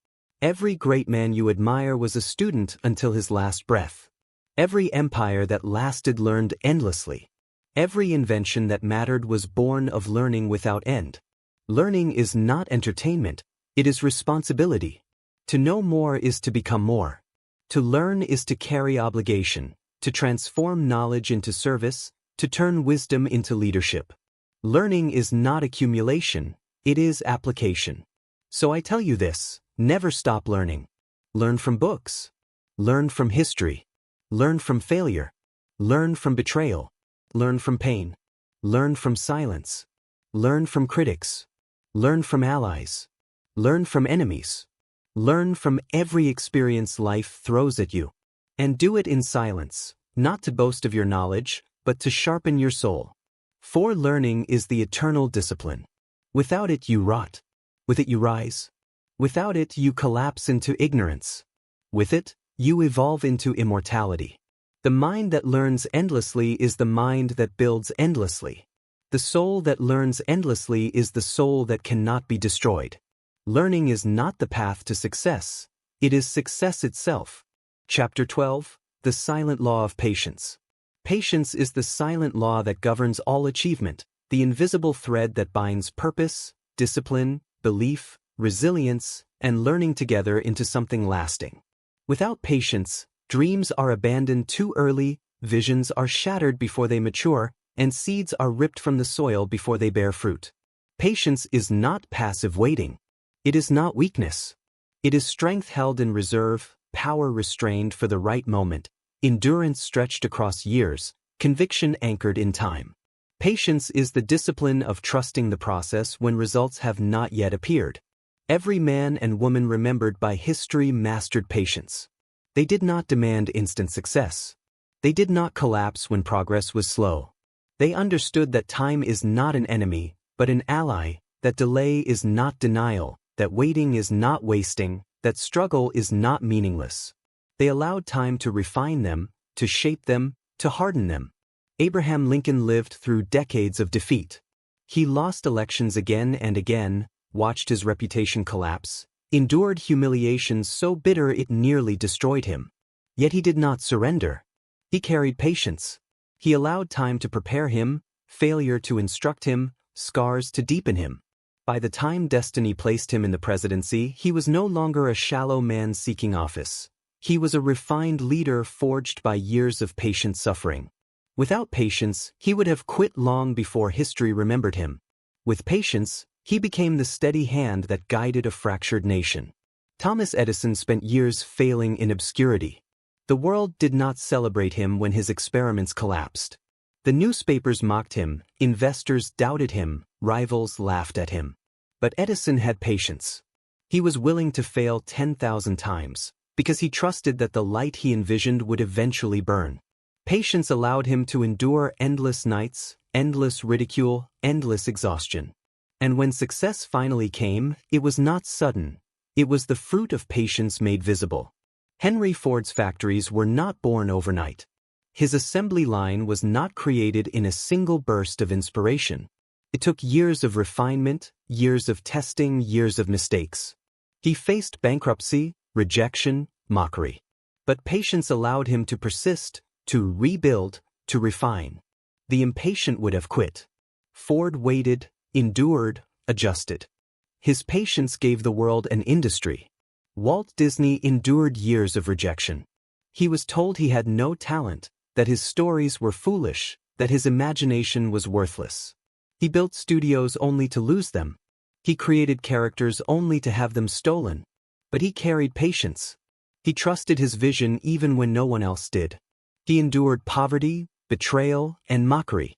Every great man you admire was a student until his last breath. Every empire that lasted learned endlessly. Every invention that mattered was born of learning without end. Learning is not entertainment, it is responsibility. To know more is to become more. To learn is to carry obligation, to transform knowledge into service, to turn wisdom into leadership. Learning is not accumulation, it is application. So I tell you this, never stop learning. Learn from books. Learn from history. Learn from failure. Learn from betrayal. Learn from pain. Learn from silence. Learn from critics. Learn from allies. Learn from enemies. Learn from every experience life throws at you. And do it in silence, not to boast of your knowledge, but to sharpen your soul. For learning is the eternal discipline. Without it you rot. With it you rise. Without it you collapse into ignorance. With it, you evolve into immortality. The mind that learns endlessly is the mind that builds endlessly. The soul that learns endlessly is the soul that cannot be destroyed. Learning is not the path to success, it is success itself. Chapter 12, The Silent Law of Patience. Patience is the silent law that governs all achievement, the invisible thread that binds purpose, discipline, belief, resilience, and learning together into something lasting. Without patience, dreams are abandoned too early, visions are shattered before they mature, and seeds are ripped from the soil before they bear fruit. Patience is not passive waiting. It is not weakness. It is strength held in reserve, power restrained for the right moment, endurance stretched across years, conviction anchored in time. Patience is the discipline of trusting the process when results have not yet appeared. Every man and woman remembered by history mastered patience. They did not demand instant success. They did not collapse when progress was slow. They understood that time is not an enemy, but an ally, that delay is not denial, that waiting is not wasting, that struggle is not meaningless. They allowed time to refine them, to shape them, to harden them. Abraham Lincoln lived through decades of defeat. He lost elections again and again, watched his reputation collapse, endured humiliations so bitter it nearly destroyed him. Yet he did not surrender. He carried patience. He allowed time to prepare him, failure to instruct him, scars to deepen him. By the time destiny placed him in the presidency, he was no longer a shallow man seeking office. He was a refined leader forged by years of patient suffering. Without patience, he would have quit long before history remembered him. With patience, he became the steady hand that guided a fractured nation. Thomas Edison spent years failing in obscurity. The world did not celebrate him when his experiments collapsed. The newspapers mocked him, investors doubted him, rivals laughed at him. But Edison had patience. He was willing to fail 10,000 times, because he trusted that the light he envisioned would eventually burn. Patience allowed him to endure endless nights, endless ridicule, endless exhaustion. And when success finally came, it was not sudden. It was the fruit of patience made visible. Henry Ford's factories were not born overnight. His assembly line was not created in a single burst of inspiration. It took years of refinement, years of testing, years of mistakes. He faced bankruptcy, rejection, mockery. But patience allowed him to persist, to rebuild, to refine. The impatient would have quit. Ford waited, endured, adjusted. His patience gave the world an industry. Walt Disney endured years of rejection. He was told he had no talent, that his stories were foolish, that his imagination was worthless. He built studios only to lose them. He created characters only to have them stolen. But he carried patience. He trusted his vision even when no one else did. He endured poverty, betrayal, and mockery.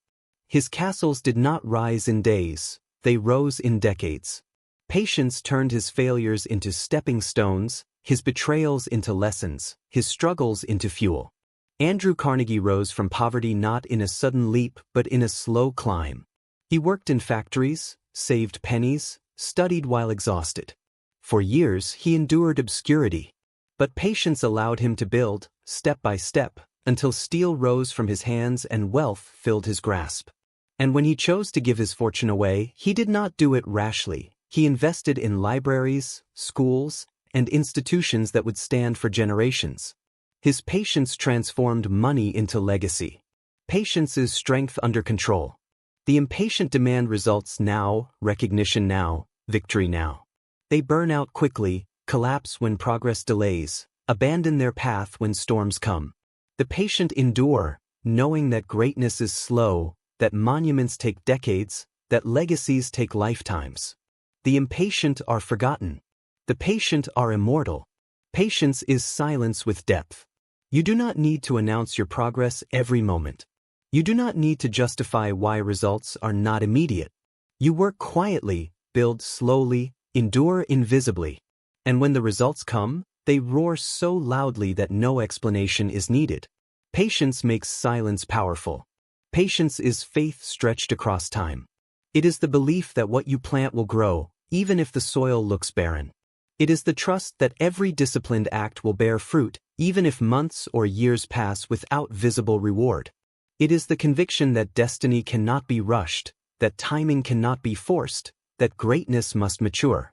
His castles did not rise in days, they rose in decades. Patience turned his failures into stepping stones, his betrayals into lessons, his struggles into fuel. Andrew Carnegie rose from poverty not in a sudden leap but in a slow climb. He worked in factories, saved pennies, studied while exhausted. For years he endured obscurity. But patience allowed him to build, step by step, until steel rose from his hands and wealth filled his grasp. And when he chose to give his fortune away, he did not do it rashly. He invested in libraries, schools, and institutions that would stand for generations. His patience transformed money into legacy. Patience is strength under control. The impatient demand results now, recognition now, victory now. They burn out quickly, collapse when progress delays, abandon their path when storms come. The patient endure, knowing that greatness is slow, that monuments take decades, that legacies take lifetimes. The impatient are forgotten. The patient are immortal. Patience is silence with depth. You do not need to announce your progress every moment. You do not need to justify why results are not immediate. You work quietly, build slowly, endure invisibly. And when the results come, they roar so loudly that no explanation is needed. Patience makes silence powerful. Patience is faith stretched across time. It is the belief that what you plant will grow, even if the soil looks barren. It is the trust that every disciplined act will bear fruit, even if months or years pass without visible reward. It is the conviction that destiny cannot be rushed, that timing cannot be forced, that greatness must mature.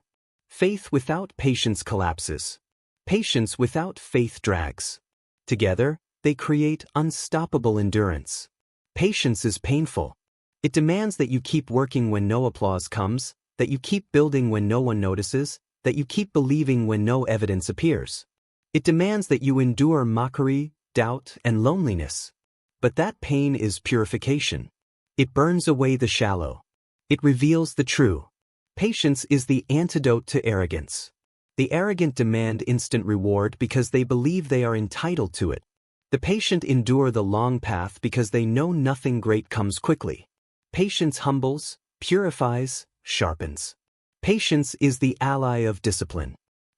Faith without patience collapses. Patience without faith drags. Together, they create unstoppable endurance. Patience is painful. It demands that you keep working when no applause comes, that you keep building when no one notices, that you keep believing when no evidence appears. It demands that you endure mockery, doubt, and loneliness. But that pain is purification. It burns away the shallow. It reveals the true. Patience is the antidote to arrogance. The arrogant demand instant reward because they believe they are entitled to it. The patient endure the long path because they know nothing great comes quickly. Patience humbles, purifies, sharpens. Patience is the ally of discipline.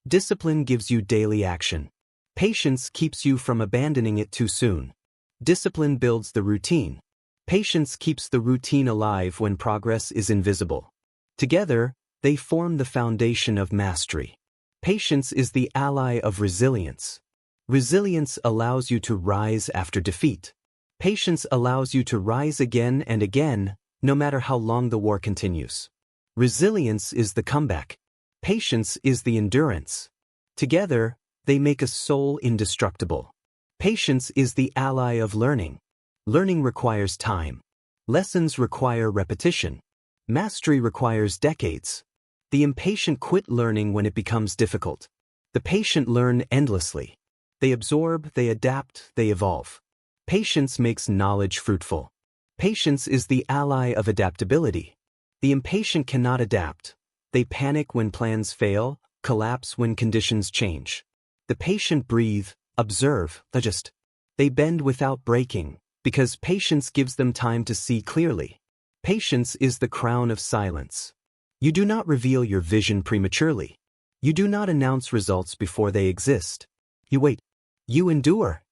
Discipline gives you daily action. Patience keeps you from abandoning it too soon. Discipline builds the routine. Patience keeps the routine alive when progress is invisible. Together, they form the foundation of mastery. Patience is the ally of resilience. Resilience allows you to rise after defeat. Patience allows you to rise again and again, no matter how long the war continues. Resilience is the comeback. Patience is the endurance. Together, they make a soul indestructible. Patience is the ally of learning. Learning requires time. Lessons require repetition. Mastery requires decades. The impatient quit learning when it becomes difficult. The patient learn endlessly. They absorb, they adapt, they evolve. Patience makes knowledge fruitful. Patience is the ally of adaptability. The impatient cannot adapt. They panic when plans fail, collapse when conditions change. The patient breathe, observe, adjust. They bend without breaking, because patience gives them time to see clearly. Patience is the crown of silence. You do not reveal your vision prematurely. You do not announce results before they exist. You wait. You endure.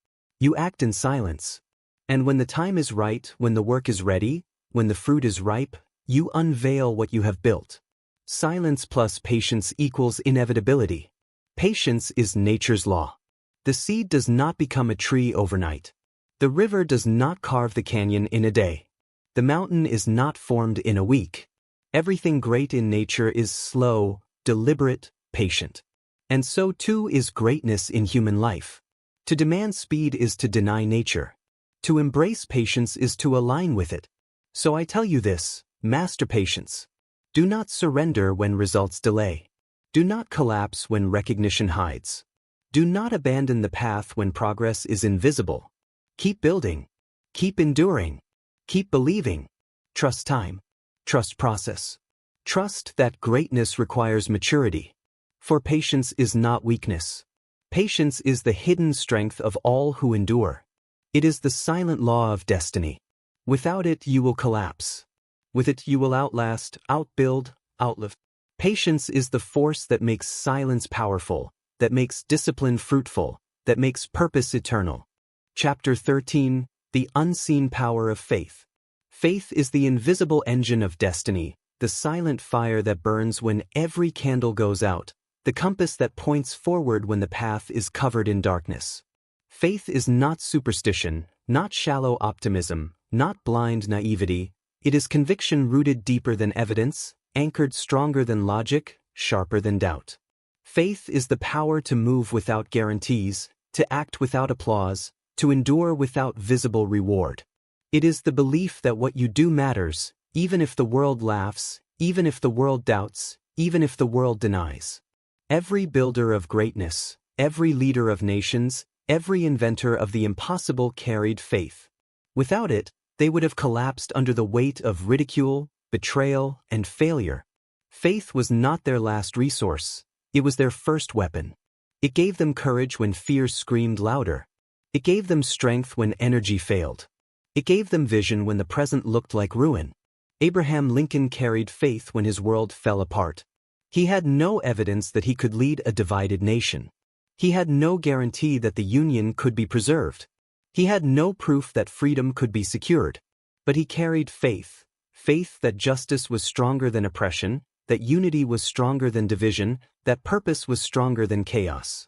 You act in silence. And when the time is right, when the work is ready, when the fruit is ripe, you unveil what you have built. Silence plus patience equals inevitability. Patience is nature's law. The seed does not become a tree overnight. The river does not carve the canyon in a day. The mountain is not formed in a week. Everything great in nature is slow, deliberate, patient. And so too is greatness in human life. To demand speed is to deny nature. To embrace patience is to align with it. So I tell you this, master patience. Do not surrender when results delay. Do not collapse when recognition hides. Do not abandon the path when progress is invisible. Keep building. Keep enduring. Keep believing. Trust time. Trust process. Trust that greatness requires maturity. For patience is not weakness. Patience is the hidden strength of all who endure. It is the silent law of destiny. Without it, you will collapse. With it, you will outlast, outbuild, outlive. Patience is the force that makes silence powerful, that makes discipline fruitful, that makes purpose eternal. Chapter 13, The Unseen Power of Faith. Faith is the invisible engine of destiny, the silent fire that burns when every candle goes out, the compass that points forward when the path is covered in darkness. Faith is not superstition, not shallow optimism, not blind naivety. It is conviction rooted deeper than evidence, anchored stronger than logic, sharper than doubt. Faith is the power to move without guarantees, to act without applause, to endure without visible reward. It is the belief that what you do matters, even if the world laughs, even if the world doubts, even if the world denies. Every builder of greatness, every leader of nations, every inventor of the impossible carried faith. Without it, they would have collapsed under the weight of ridicule, betrayal, and failure. Faith was not their last resource. It was their first weapon. It gave them courage when fear screamed louder. It gave them strength when energy failed. It gave them vision when the present looked like ruin. Abraham Lincoln carried faith when his world fell apart. He had no evidence that he could lead a divided nation. He had no guarantee that the Union could be preserved. He had no proof that freedom could be secured. But he carried faith, faith that justice was stronger than oppression, that unity was stronger than division, that purpose was stronger than chaos.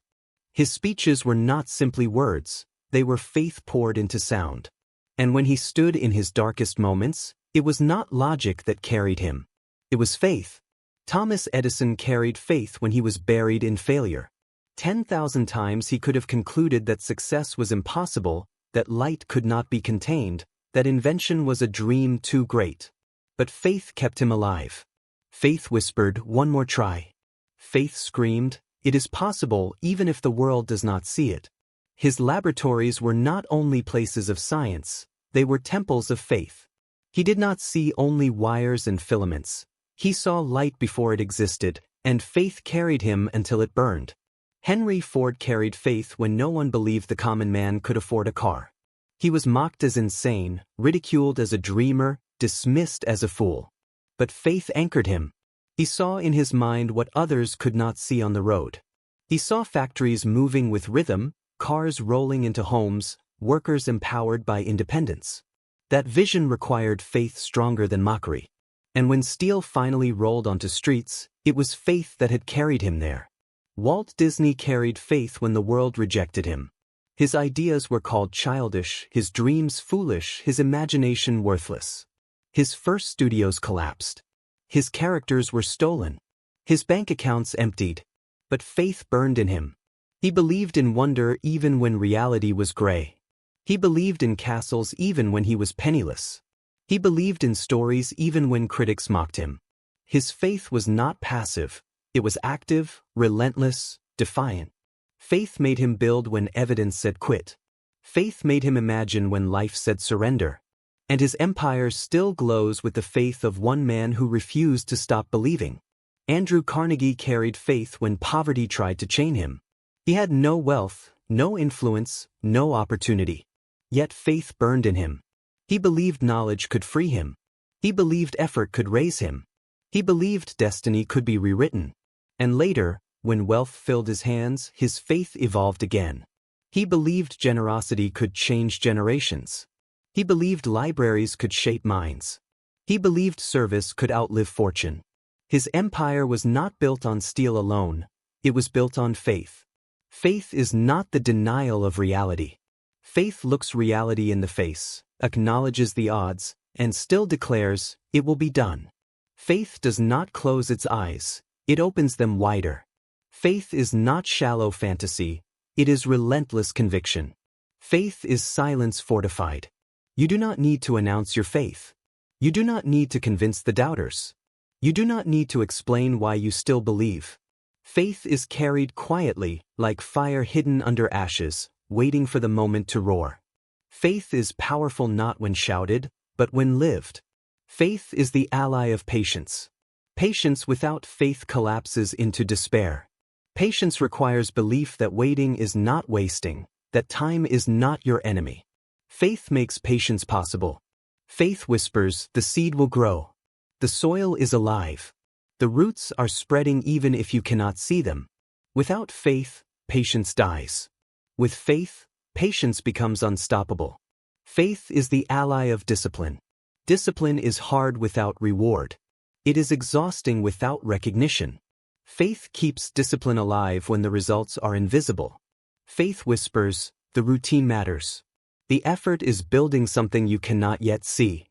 His speeches were not simply words, they were faith poured into sound. And when he stood in his darkest moments, it was not logic that carried him. It was faith. Thomas Edison carried faith when he was buried in failure. 10,000 times he could have concluded that success was impossible, that light could not be contained, that invention was a dream too great. But faith kept him alive. Faith whispered, "One more try." Faith screamed, "It is possible even if the world does not see it." His laboratories were not only places of science, they were temples of faith. He did not see only wires and filaments. He saw light before it existed, and faith carried him until it burned. Henry Ford carried faith when no one believed the common man could afford a car. He was mocked as insane, ridiculed as a dreamer, dismissed as a fool. But faith anchored him. He saw in his mind what others could not see on the road. He saw factories moving with rhythm, cars rolling into homes, workers empowered by independence. That vision required faith stronger than mockery. And when steel finally rolled onto streets, it was faith that had carried him there. Walt Disney carried faith when the world rejected him. His ideas were called childish, his dreams foolish, his imagination worthless. His first studios collapsed. His characters were stolen. His bank accounts emptied. But faith burned in him. He believed in wonder even when reality was gray. He believed in castles even when he was penniless. He believed in stories even when critics mocked him. His faith was not passive. It was active, relentless, defiant. Faith made him build when evidence said quit. Faith made him imagine when life said surrender. And his empire still glows with the faith of one man who refused to stop believing. Andrew Carnegie carried faith when poverty tried to chain him. He had no wealth, no influence, no opportunity. Yet faith burned in him. He believed knowledge could free him. He believed effort could raise him. He believed destiny could be rewritten. And later, when wealth filled his hands, his faith evolved again. He believed generosity could change generations. He believed libraries could shape minds. He believed service could outlive fortune. His empire was not built on steel alone, it was built on faith. Faith is not the denial of reality. Faith looks reality in the face, acknowledges the odds, and still declares, "It will be done." Faith does not close its eyes, it opens them wider. Faith is not shallow fantasy, it is relentless conviction. Faith is silence fortified. You do not need to announce your faith. You do not need to convince the doubters. You do not need to explain why you still believe. Faith is carried quietly, like fire hidden under ashes, waiting for the moment to roar. Faith is powerful not when shouted, but when lived. Faith is the ally of patience. Patience without faith collapses into despair. Patience requires belief that waiting is not wasting, that time is not your enemy. Faith makes patience possible. Faith whispers, the seed will grow. The soil is alive. The roots are spreading even if you cannot see them. Without faith, patience dies. With faith, patience becomes unstoppable. Faith is the ally of discipline. Discipline is hard without reward. It is exhausting without recognition. Faith keeps discipline alive when the results are invisible. Faith whispers, the routine matters. The effort is building something you cannot yet see.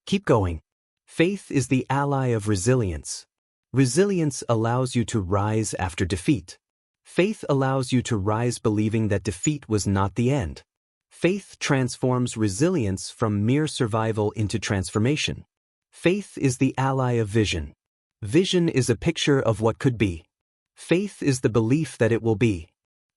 Keep going. Faith is the ally of resilience. Resilience allows you to rise after defeat. Faith allows you to rise believing that defeat was not the end. Faith transforms resilience from mere survival into transformation. Faith is the ally of vision. Vision is a picture of what could be. Faith is the belief that it will be.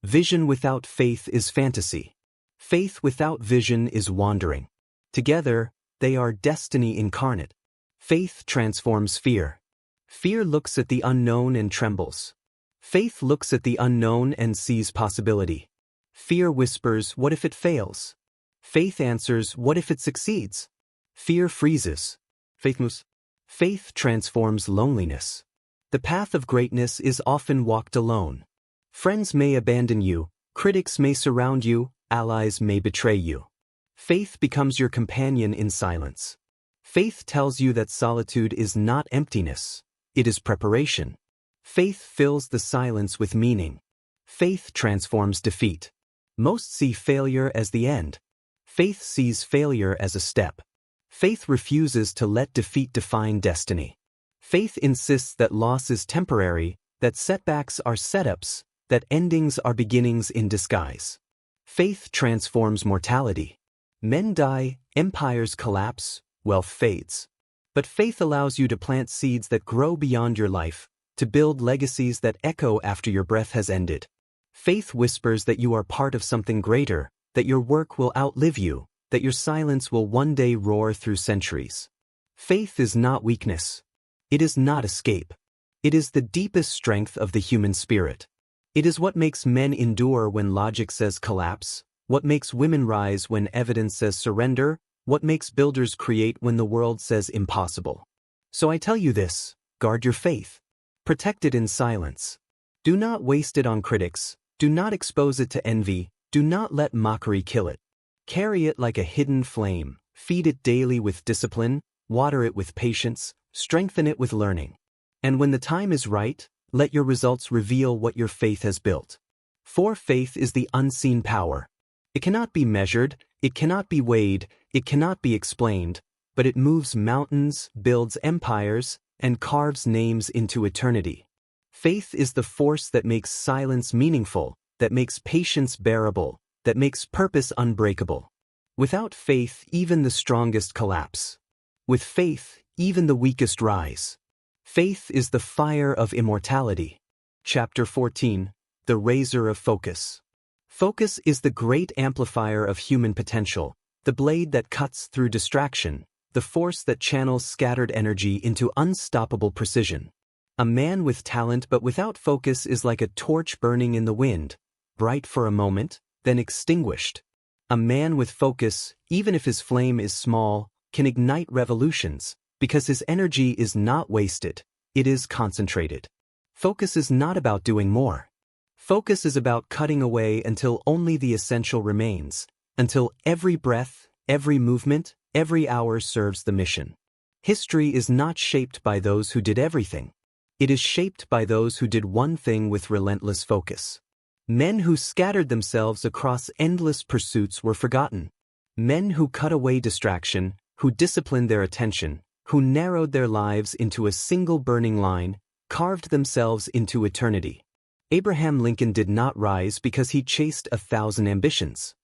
Vision without faith is fantasy. Faith without vision is wandering. Together, they are destiny incarnate. Faith transforms fear. Fear looks at the unknown and trembles. Faith looks at the unknown and sees possibility. Fear whispers, what if it fails? Faith answers, what if it succeeds? Fear freezes. Faith moves. Faith transforms loneliness. The path of greatness is often walked alone. Friends may abandon you, critics may surround you, allies may betray you. Faith becomes your companion in silence. Faith tells you that solitude is not emptiness, it is preparation. Faith fills the silence with meaning. Faith transforms defeat. Most see failure as the end. Faith sees failure as a step. Faith refuses to let defeat define destiny. Faith insists that loss is temporary, that setbacks are setups, that endings are beginnings in disguise. Faith transforms mortality. Men die, empires collapse, wealth fades. But faith allows you to plant seeds that grow beyond your life, to build legacies that echo after your breath has ended. Faith whispers that you are part of something greater, that your work will outlive you, that your silence will one day roar through centuries. Faith is not weakness. It is not escape. It is the deepest strength of the human spirit. It is what makes men endure when logic says collapse, what makes women rise when evidence says surrender, what makes builders create when the world says impossible. So I tell you this, guard your faith. Protect it in silence. Do not waste it on critics, do not expose it to envy, do not let mockery kill it. Carry it like a hidden flame, feed it daily with discipline, water it with patience, strengthen it with learning. And when the time is right, Let your results reveal what your faith has built. For faith is the unseen power. It cannot be measured, it cannot be weighed, it cannot be explained, but it moves mountains, builds empires, and carves names into eternity. Faith is the force that makes silence meaningful, that makes patience bearable, that makes purpose unbreakable. Without faith, even the strongest collapse. With faith, even the weakest rise. Faith is the fire of immortality. Chapter 14, The Razor of Focus. Focus is the great amplifier of human potential, the blade that cuts through distraction, the force that channels scattered energy into unstoppable precision. A man with talent but without focus is like a torch burning in the wind, bright for a moment, then extinguished. A man with focus, even if his flame is small, can ignite revolutions, because his energy is not wasted, it is concentrated. Focus is not about doing more. Focus is about cutting away until only the essential remains, until every breath, every movement, every hour serves the mission. History is not shaped by those who did everything. It is shaped by those who did one thing with relentless focus. Men who scattered themselves across endless pursuits were forgotten. Men who cut away distraction, who disciplined their attention, who narrowed their lives into a single burning line, carved themselves into eternity. Abraham Lincoln did not rise because he chased 1,000 ambitions.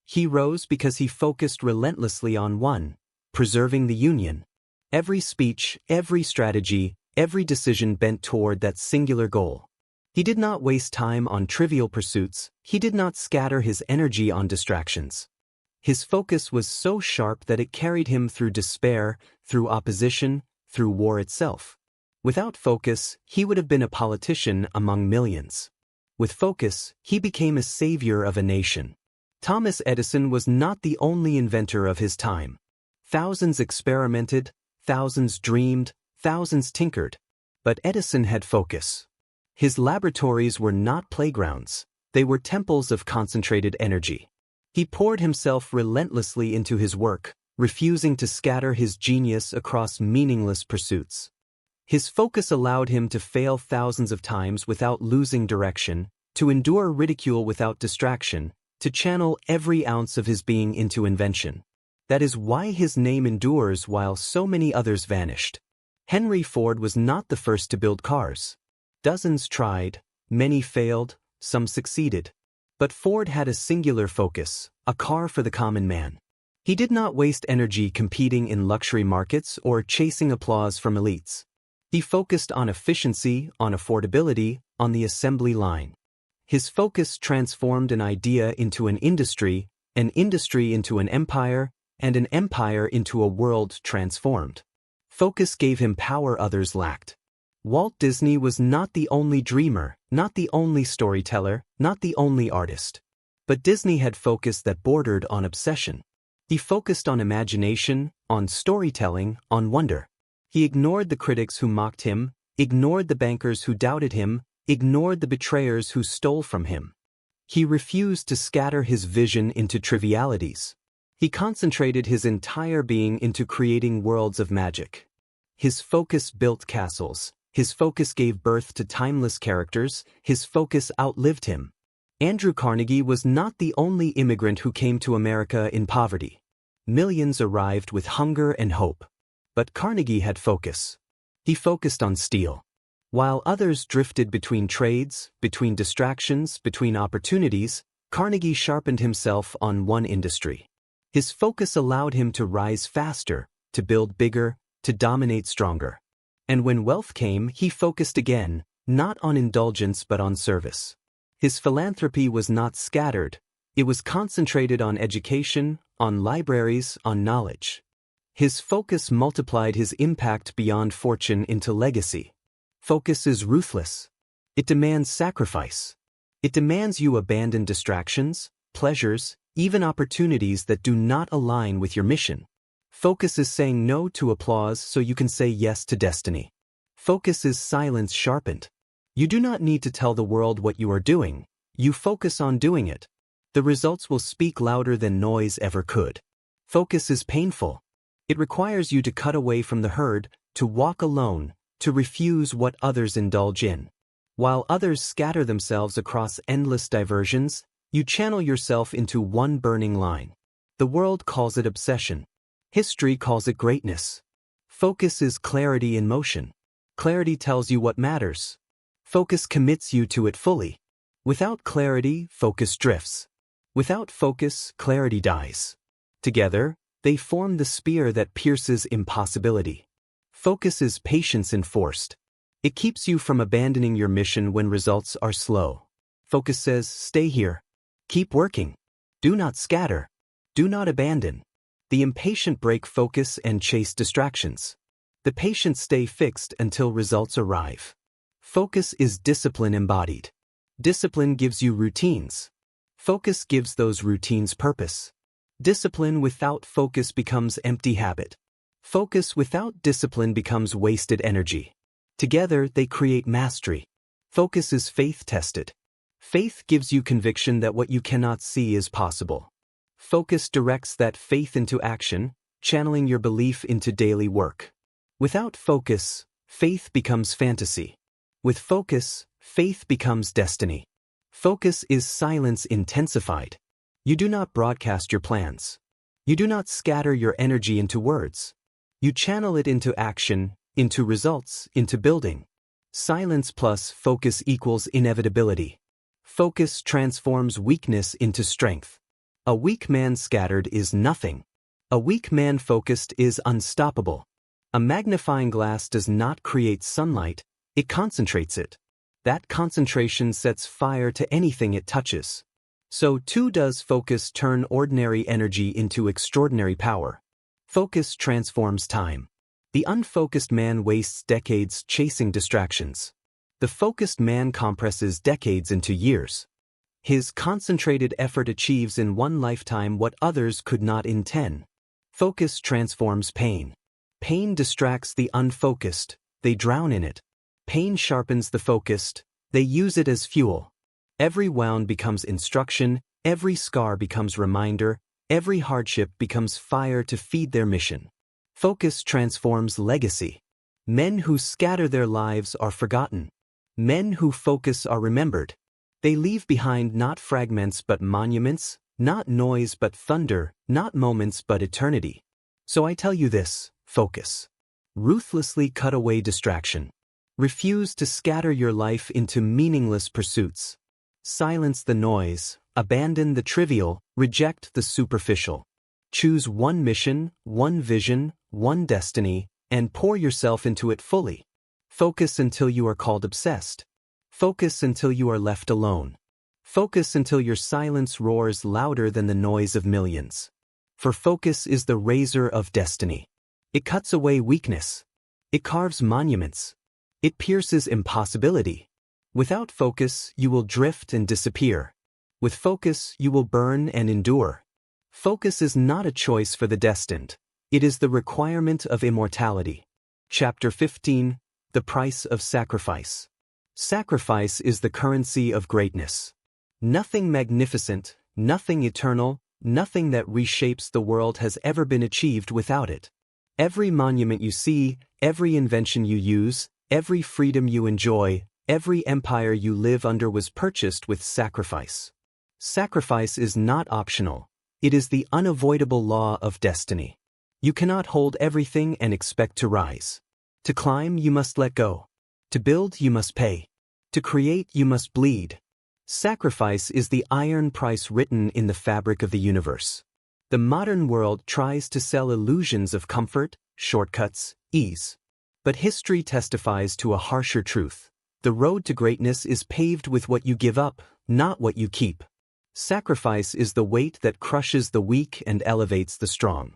He rose because he focused relentlessly on one, preserving the Union. Every speech, every strategy, every decision bent toward that singular goal. He did not waste time on trivial pursuits, he did not scatter his energy on distractions. His focus was so sharp that it carried him through despair, through opposition, through war itself. Without focus, he would have been a politician among millions. With focus, he became a savior of a nation. Thomas Edison was not the only inventor of his time. Thousands experimented, thousands dreamed, thousands tinkered. But Edison had focus. His laboratories were not playgrounds, they were temples of concentrated energy. He poured himself relentlessly into his work, refusing to scatter his genius across meaningless pursuits. His focus allowed him to fail thousands of times without losing direction, to endure ridicule without distraction, to channel every ounce of his being into invention. That is why his name endures while so many others vanished. Henry Ford was not the first to build cars. Dozens tried, many failed, some succeeded. But Ford had a singular focus, a car for the common man. He did not waste energy competing in luxury markets or chasing applause from elites. He focused on efficiency, on affordability, on the assembly line. His focus transformed an idea into an industry into an empire, and an empire into a world transformed. Focus gave him power others lacked. Walt Disney was not the only dreamer, not the only storyteller, not the only artist. But Disney had focus that bordered on obsession. He focused on imagination, on storytelling, on wonder. He ignored the critics who mocked him, ignored the bankers who doubted him, ignored the betrayers who stole from him. He refused to scatter his vision into trivialities. He concentrated his entire being into creating worlds of magic. His focus built castles. His focus gave birth to timeless characters. His focus outlived him. Andrew Carnegie was not the only immigrant who came to America in poverty. Millions arrived with hunger and hope. But Carnegie had focus. He focused on steel. While others drifted between trades, between distractions, between opportunities, Carnegie sharpened himself on one industry. His focus allowed him to rise faster, to build bigger, to dominate stronger. And when wealth came, he focused again, not on indulgence but on service. His philanthropy was not scattered, it was concentrated on education, on libraries, on knowledge. His focus multiplied his impact beyond fortune into legacy. Focus is ruthless. It demands sacrifice. It demands you abandon distractions, pleasures, even opportunities that do not align with your mission. Focus is saying no to applause so you can say yes to destiny. Focus is silence sharpened. You do not need to tell the world what you are doing. You focus on doing it. The results will speak louder than noise ever could. Focus is painful. It requires you to cut away from the herd, to walk alone, to refuse what others indulge in. While others scatter themselves across endless diversions, you channel yourself into one burning line. The world calls it obsession. History calls it greatness. Focus is clarity in motion. Clarity tells you what matters. Focus commits you to it fully. Without clarity, focus drifts. Without focus, clarity dies. Together, they form the spear that pierces impossibility. Focus is patience enforced. It keeps you from abandoning your mission when results are slow. Focus says, stay here. Keep working. Do not scatter. Do not abandon. The impatient break focus and chase distractions. The patient stay fixed until results arrive. Focus is discipline embodied. Discipline gives you routines. Focus gives those routines purpose. Discipline without focus becomes empty habit. Focus without discipline becomes wasted energy. Together, they create mastery. Focus is faith-tested. Faith gives you conviction that what you cannot see is possible. Focus directs that faith into action, channeling your belief into daily work. Without focus, faith becomes fantasy. With focus, faith becomes destiny. Focus is silence intensified. You do not broadcast your plans. You do not scatter your energy into words. You channel it into action, into results, into building. Silence plus focus equals inevitability. Focus transforms weakness into strength. A weak man scattered is nothing. A weak man focused is unstoppable. A magnifying glass does not create sunlight, it concentrates it. That concentration sets fire to anything it touches. So too does focus turn ordinary energy into extraordinary power. Focus transforms time. The unfocused man wastes decades chasing distractions. The focused man compresses decades into years. His concentrated effort achieves in one lifetime what others could not in 10. Focus transforms pain. Pain distracts the unfocused, they drown in it. Pain sharpens the focused, they use it as fuel. Every wound becomes instruction, every scar becomes reminder, every hardship becomes fire to feed their mission. Focus transforms legacy. Men who scatter their lives are forgotten. Men who focus are remembered. They leave behind not fragments but monuments, not noise but thunder, not moments but eternity. So I tell you this, focus. Ruthlessly cut away distraction. Refuse to scatter your life into meaningless pursuits. Silence the noise, abandon the trivial, reject the superficial. Choose one mission, one vision, one destiny, and pour yourself into it fully. Focus until you are called obsessed. Focus until you are left alone. Focus until your silence roars louder than the noise of millions. For focus is the razor of destiny. It cuts away weakness. It carves monuments. It pierces impossibility. Without focus, you will drift and disappear. With focus, you will burn and endure. Focus is not a choice for the destined. It is the requirement of immortality. Chapter 15, The Price of Sacrifice. Sacrifice is the currency of greatness. Nothing magnificent, nothing eternal, nothing that reshapes the world has ever been achieved without it. Every monument you see, every invention you use, every freedom you enjoy, every empire you live under was purchased with sacrifice. Sacrifice is not optional. It is the unavoidable law of destiny. You cannot hold everything and expect to rise. To climb, you must let go. To build, you must pay. To create, you must bleed. Sacrifice is the iron price written in the fabric of the universe. The modern world tries to sell illusions of comfort, shortcuts, ease. But history testifies to a harsher truth. The road to greatness is paved with what you give up, not what you keep. Sacrifice is the weight that crushes the weak and elevates the strong.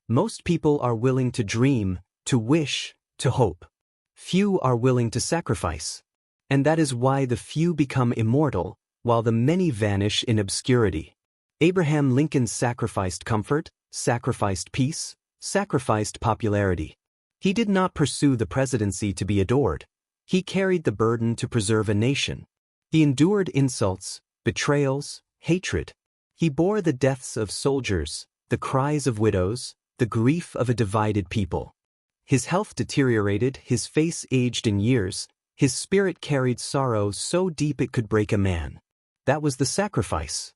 Most people are willing to dream, to wish, to hope. Few are willing to sacrifice. And that is why the few become immortal, while the many vanish in obscurity. Abraham Lincoln sacrificed comfort, sacrificed peace, sacrificed popularity. He did not pursue the presidency to be adored. He carried the burden to preserve a nation. He endured insults, betrayals, hatred. He bore the deaths of soldiers, the cries of widows, the grief of a divided people. His health deteriorated, his face aged in years, His spirit carried sorrow so deep it could break a man. That was the sacrifice.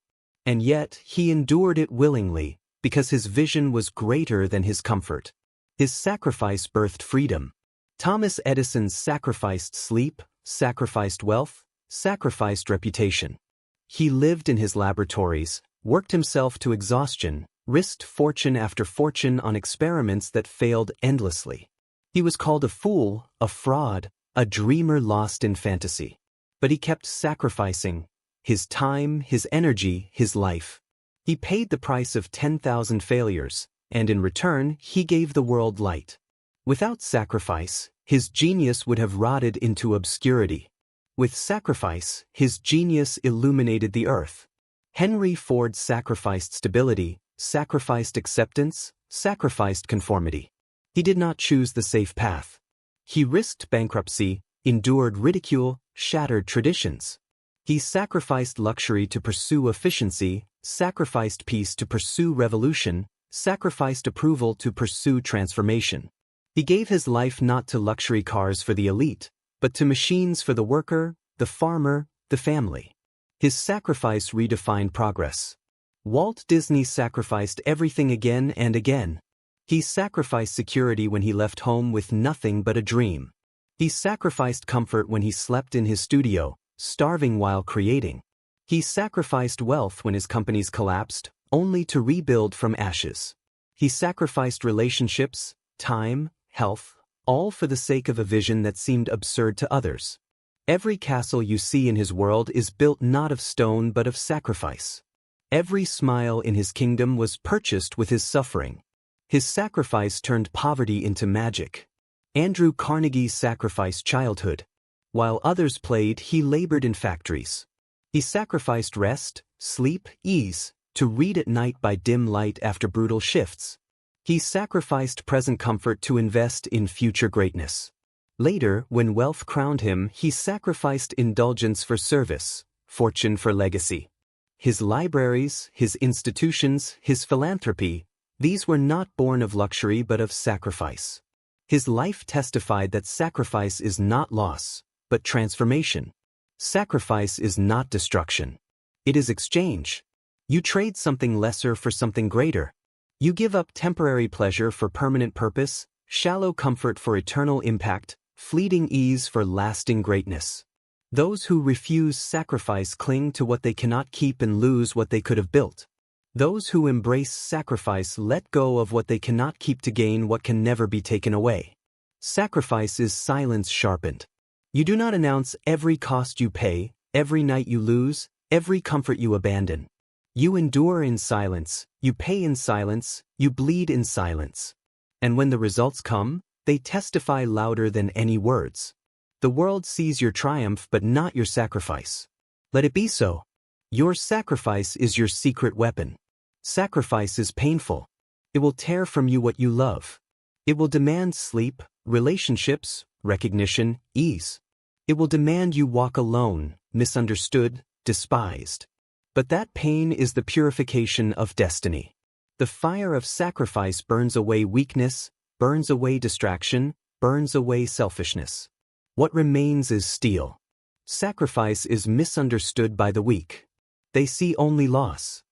And yet, he endured it willingly, because his vision was greater than his comfort. His sacrifice birthed freedom. Thomas Edison sacrificed sleep, sacrificed wealth, sacrificed reputation. He lived in his laboratories, worked himself to exhaustion, risked fortune after fortune on experiments that failed endlessly. He was called a fool, a fraud, a dreamer lost in fantasy. But he kept sacrificing his time, his energy, his life. He paid the price of 10,000 failures, and in return, he gave the world light. Without sacrifice, his genius would have rotted into obscurity. With sacrifice, his genius illuminated the earth. Henry Ford sacrificed stability, sacrificed acceptance, sacrificed conformity. He did not choose the safe path. He risked bankruptcy, endured ridicule, shattered traditions. He sacrificed luxury to pursue efficiency, sacrificed peace to pursue revolution, sacrificed approval to pursue transformation. He gave his life not to luxury cars for the elite, but to machines for the worker, the farmer, the family. His sacrifice redefined progress. Walt Disney sacrificed everything again and again. He sacrificed security when he left home with nothing but a dream. He sacrificed comfort when he slept in his studio, starving while creating. He sacrificed wealth when his companies collapsed, only to rebuild from ashes. He sacrificed relationships, time, health, all for the sake of a vision that seemed absurd to others. Every castle you see in his world is built not of stone but of sacrifice. Every smile in his kingdom was purchased with his suffering. His sacrifice turned poverty into magic. Andrew Carnegie sacrificed childhood. While others played, he labored in factories. He sacrificed rest, sleep, ease, to read at night by dim light after brutal shifts. He sacrificed present comfort to invest in future greatness. Later, when wealth crowned him, he sacrificed indulgence for service, fortune for legacy. His libraries, his institutions, his philanthropy, these were not born of luxury but of sacrifice. His life testified that sacrifice is not loss, but transformation. Sacrifice is not destruction. It is exchange. You trade something lesser for something greater. You give up temporary pleasure for permanent purpose, shallow comfort for eternal impact, fleeting ease for lasting greatness. Those who refuse sacrifice cling to what they cannot keep and lose what they could have built. Those who embrace sacrifice let go of what they cannot keep to gain what can never be taken away. Sacrifice is silence sharpened. You do not announce every cost you pay, every night you lose, every comfort you abandon. You endure in silence, you pay in silence, you bleed in silence. And when the results come, they testify louder than any words. The world sees your triumph but not your sacrifice. Let it be so. Your sacrifice is your secret weapon. Sacrifice is painful. It will tear from you what you love. It will demand sleep, relationships, recognition, ease. It will demand you walk alone, misunderstood, despised. But that pain is the purification of destiny. The fire of sacrifice burns away weakness, burns away distraction, burns away selfishness. What remains is steel. Sacrifice is misunderstood by the weak. They see only loss.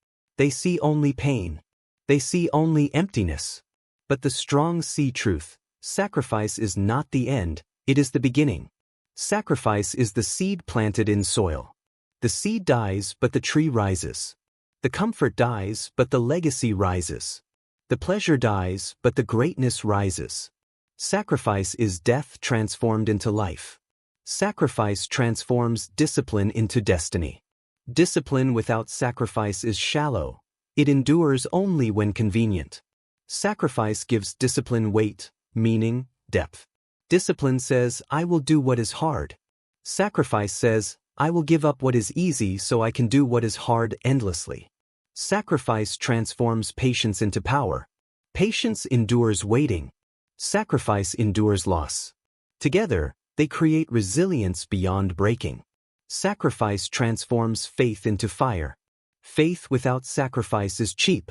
They see only pain. They see only emptiness. But the strong see truth. Sacrifice is not the end, it is the beginning. Sacrifice is the seed planted in soil. The seed dies, but the tree rises. The comfort dies, but the legacy rises. The pleasure dies, but the greatness rises. Sacrifice is death transformed into life. Sacrifice transforms discipline into destiny. Discipline without sacrifice is shallow. It endures only when convenient. Sacrifice gives discipline weight, meaning, depth. Discipline says, I will do what is hard. Sacrifice says, I will give up what is easy so I can do what is hard endlessly. Sacrifice transforms patience into power. Patience endures waiting. Sacrifice endures loss. Together, they create resilience beyond breaking. Sacrifice transforms faith into fire. Faith without sacrifice is cheap.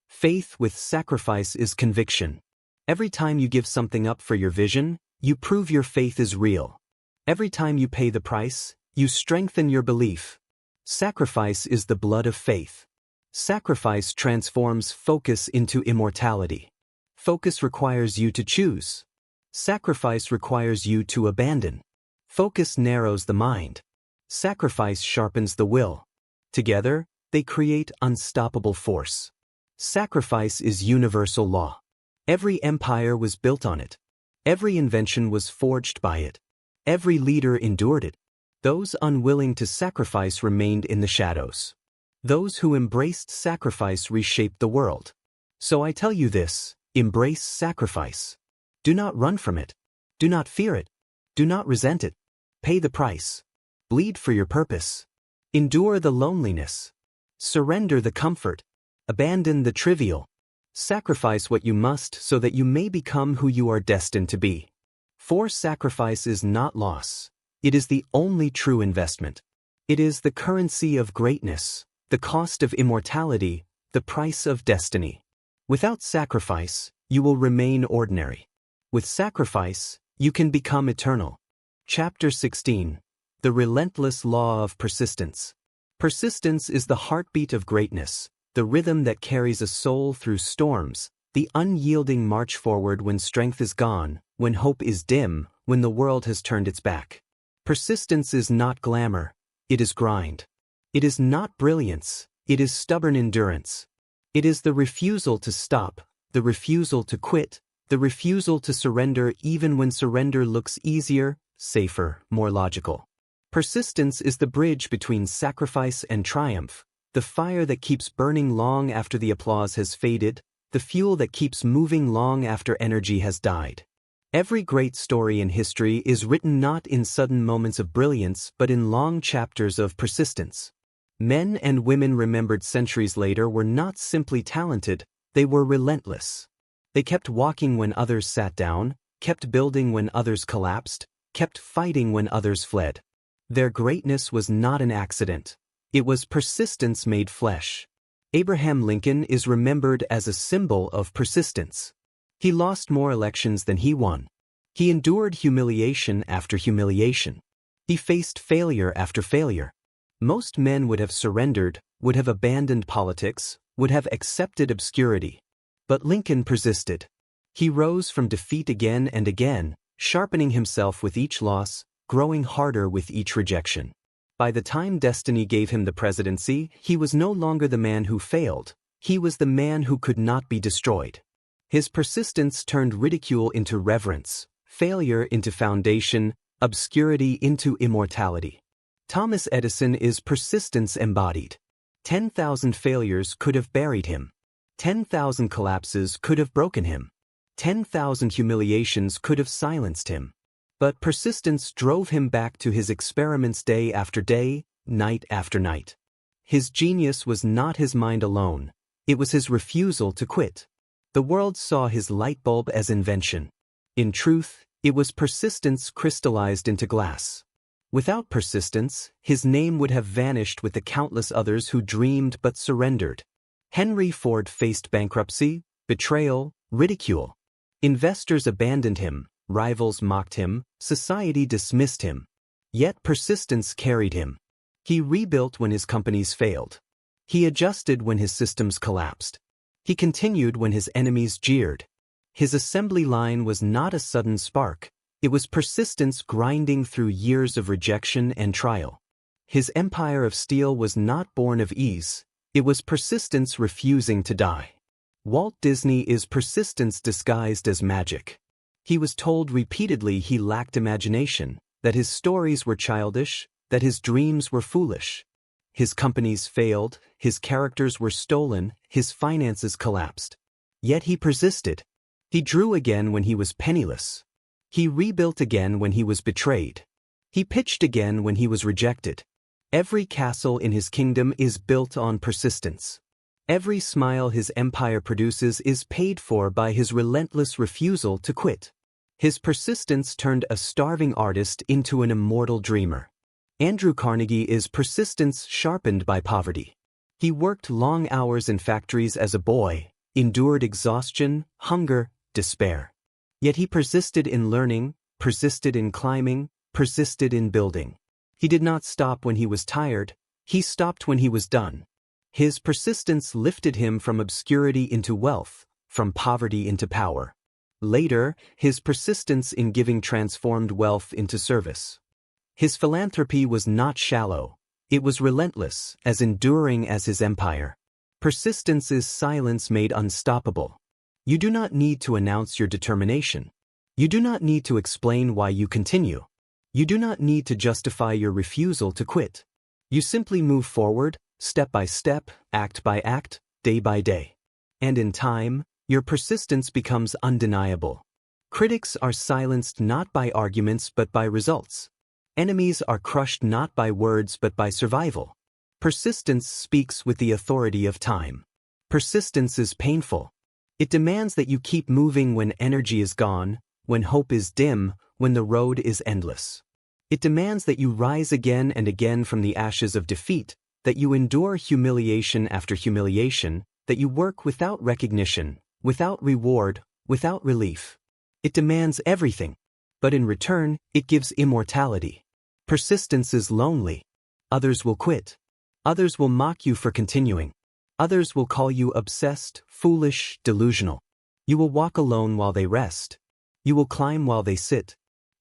Faith with sacrifice is conviction. Every time you give something up for your vision, you prove your faith is real. Every time you pay the price, you strengthen your belief. Sacrifice is the blood of faith. Sacrifice transforms focus into immortality. Focus requires you to choose. Sacrifice requires you to abandon. Focus narrows the mind. Sacrifice sharpens the will. Together, they create unstoppable force. Sacrifice is universal law. Every empire was built on it. Every invention was forged by it. Every leader endured it. Those unwilling to sacrifice remained in the shadows. Those who embraced sacrifice reshaped the world. So I tell you this, embrace sacrifice. Do not run from it. Do not fear it. Do not resent it. Pay the price. Bleed for your purpose. Endure the loneliness. Surrender the comfort. Abandon the trivial. Sacrifice what you must so that you may become who you are destined to be. For sacrifice is not loss. It is the only true investment. It is the currency of greatness, the cost of immortality, the price of destiny. Without sacrifice, you will remain ordinary. With sacrifice, you can become eternal. Chapter 16. The Relentless Law of Persistence. Persistence is the heartbeat of greatness, the rhythm that carries a soul through storms, the unyielding march forward when strength is gone, when hope is dim, when the world has turned its back. Persistence is not glamour, it is grind. It is not brilliance, it is stubborn endurance. It is the refusal to stop, the refusal to quit, the refusal to surrender even when surrender looks easier, safer, more logical. Persistence is the bridge between sacrifice and triumph, the fire that keeps burning long after the applause has faded, the fuel that keeps moving long after energy has died. Every great story in history is written not in sudden moments of brilliance but in long chapters of persistence. Men and women remembered centuries later were not simply talented, they were relentless. They kept walking when others sat down, kept building when others collapsed, kept fighting when others fled. Their greatness was not an accident. It was persistence made flesh. Abraham Lincoln is remembered as a symbol of persistence. He lost more elections than he won. He endured humiliation after humiliation. He faced failure after failure. Most men would have surrendered, would have abandoned politics, would have accepted obscurity. But Lincoln persisted. He rose from defeat again and again, sharpening himself with each loss, growing harder with each rejection. By the time destiny gave him the presidency, he was no longer the man who failed. He was the man who could not be destroyed. His persistence turned ridicule into reverence, failure into foundation, obscurity into immortality. Thomas Edison is persistence embodied. 10,000 failures could have buried him. 10,000 collapses could have broken him. 10,000 humiliations could have silenced him. But persistence drove him back to his experiments day after day, night after night. His genius was not his mind alone. It was his refusal to quit. The world saw his light bulb as invention. In truth, it was persistence crystallized into glass. Without persistence, his name would have vanished with the countless others who dreamed but surrendered. Henry Ford faced bankruptcy, betrayal, ridicule. Investors abandoned him, rivals mocked him, society dismissed him. Yet persistence carried him. He rebuilt when his companies failed. He adjusted when his systems collapsed. He continued when his enemies jeered. His assembly line was not a sudden spark. It was persistence grinding through years of rejection and trial. His empire of steel was not born of ease. It was persistence refusing to die. Walt Disney is persistence disguised as magic. He was told repeatedly he lacked imagination, that his stories were childish, that his dreams were foolish. His companies failed, his characters were stolen, his finances collapsed. Yet he persisted. He drew again when he was penniless. He rebuilt again when he was betrayed. He pitched again when he was rejected. Every castle in his kingdom is built on persistence. Every smile his empire produces is paid for by his relentless refusal to quit. His persistence turned a starving artist into an immortal dreamer. Andrew Carnegie is persistence sharpened by poverty. He worked long hours in factories as a boy, endured exhaustion, hunger, despair. Yet he persisted in learning, persisted in climbing, persisted in building. He did not stop when he was tired, he stopped when he was done. His persistence lifted him from obscurity into wealth, from poverty into power. Later, his persistence in giving transformed wealth into service. His philanthropy was not shallow, it was relentless, as enduring as his empire. Persistence is silence made unstoppable. You do not need to announce your determination. You do not need to explain why you continue. You do not need to justify your refusal to quit. You simply move forward, step by step, act by act, day by day. And in time, your persistence becomes undeniable. Critics are silenced not by arguments but by results. Enemies are crushed not by words but by survival. Persistence speaks with the authority of time. Persistence is painful. It demands that you keep moving when energy is gone, when hope is dim, when the road is endless. It demands that you rise again and again from the ashes of defeat, that you endure humiliation after humiliation, that you work without recognition, without reward, without relief. It demands everything, but in return, it gives immortality. Persistence is lonely. Others will quit. Others will mock you for continuing. Others will call you obsessed, foolish, delusional. You will walk alone while they rest. You will climb while they sit.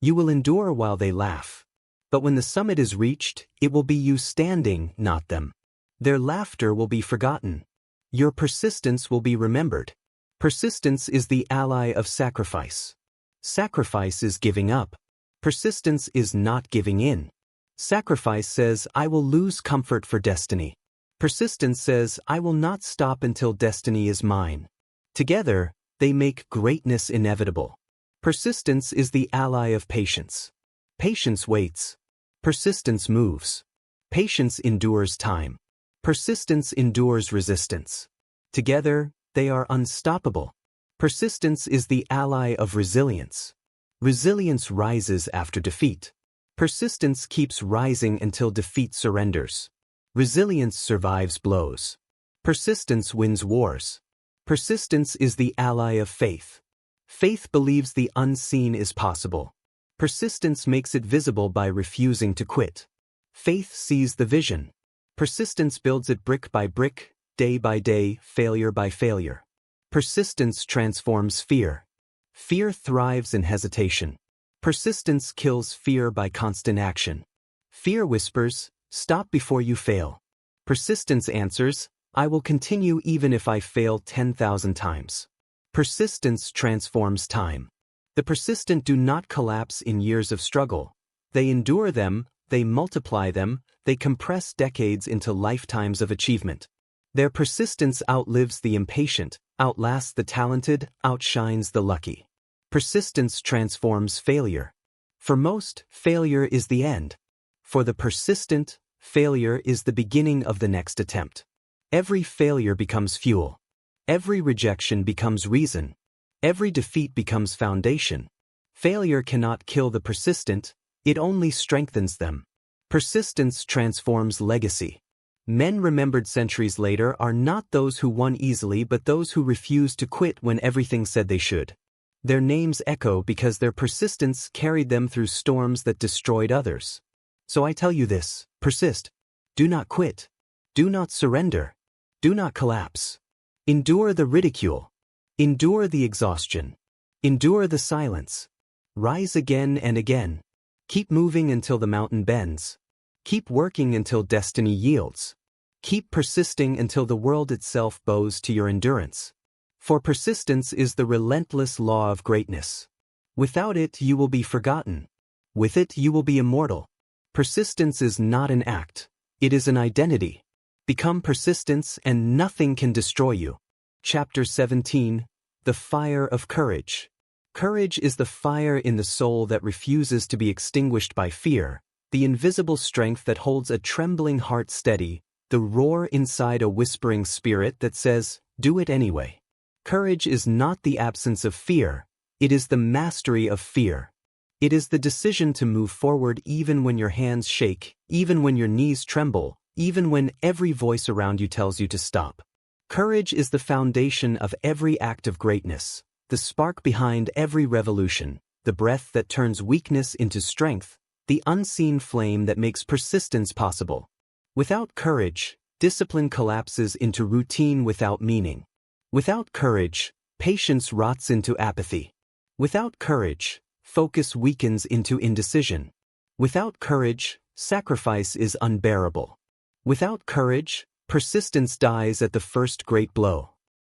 You will endure while they laugh. But when the summit is reached, it will be you standing, not them. Their laughter will be forgotten. Your persistence will be remembered. Persistence is the ally of sacrifice. Sacrifice is giving up. Persistence is not giving in. Sacrifice says, I will lose comfort for destiny. Persistence says, I will not stop until destiny is mine. Together, they make greatness inevitable. Persistence is the ally of patience. Patience waits. Persistence moves. Patience endures time. Persistence endures resistance. Together, they are unstoppable. Persistence is the ally of resilience. Resilience rises after defeat. Persistence keeps rising until defeat surrenders. Resilience survives blows. Persistence wins wars. Persistence is the ally of faith. Faith believes the unseen is possible. Persistence makes it visible by refusing to quit. Faith sees the vision. Persistence builds it brick by brick, day by day, failure by failure. Persistence transforms fear. Fear thrives in hesitation. Persistence kills fear by constant action. Fear whispers, stop before you fail. Persistence answers, I will continue even if I fail 10,000 times. Persistence transforms time. The persistent do not collapse in years of struggle. They endure them, they multiply them, they compress decades into lifetimes of achievement. Their persistence outlives the impatient, outlasts the talented, outshines the lucky. Persistence transforms failure. For most, failure is the end. For the persistent, failure is the beginning of the next attempt. Every failure becomes fuel. Every rejection becomes reason. Every defeat becomes foundation. Failure cannot kill the persistent, it only strengthens them. Persistence transforms legacy. Men remembered centuries later are not those who won easily but those who refused to quit when everything said they should. Their names echo because their persistence carried them through storms that destroyed others. So I tell you this, persist. Do not quit. Do not surrender. Do not collapse. Endure the ridicule. Endure the exhaustion. Endure the silence. Rise again and again. Keep moving until the mountain bends. Keep working until destiny yields. Keep persisting until the world itself bows to your endurance. For persistence is the relentless law of greatness. Without it, you will be forgotten. With it, you will be immortal. Persistence is not an act. It is an identity. Become persistence and nothing can destroy you. Chapter 17, The Fire of Courage. Courage is the fire in the soul that refuses to be extinguished by fear, the invisible strength that holds a trembling heart steady, the roar inside a whispering spirit that says, do it anyway. Courage is not the absence of fear, it is the mastery of fear. It is the decision to move forward even when your hands shake, even when your knees tremble, even when every voice around you tells you to stop. Courage is the foundation of every act of greatness, the spark behind every revolution, the breath that turns weakness into strength, the unseen flame that makes persistence possible. Without courage, discipline collapses into routine without meaning. Without courage, patience rots into apathy. Without courage, focus weakens into indecision. Without courage, sacrifice is unbearable. Without courage, persistence dies at the first great blow.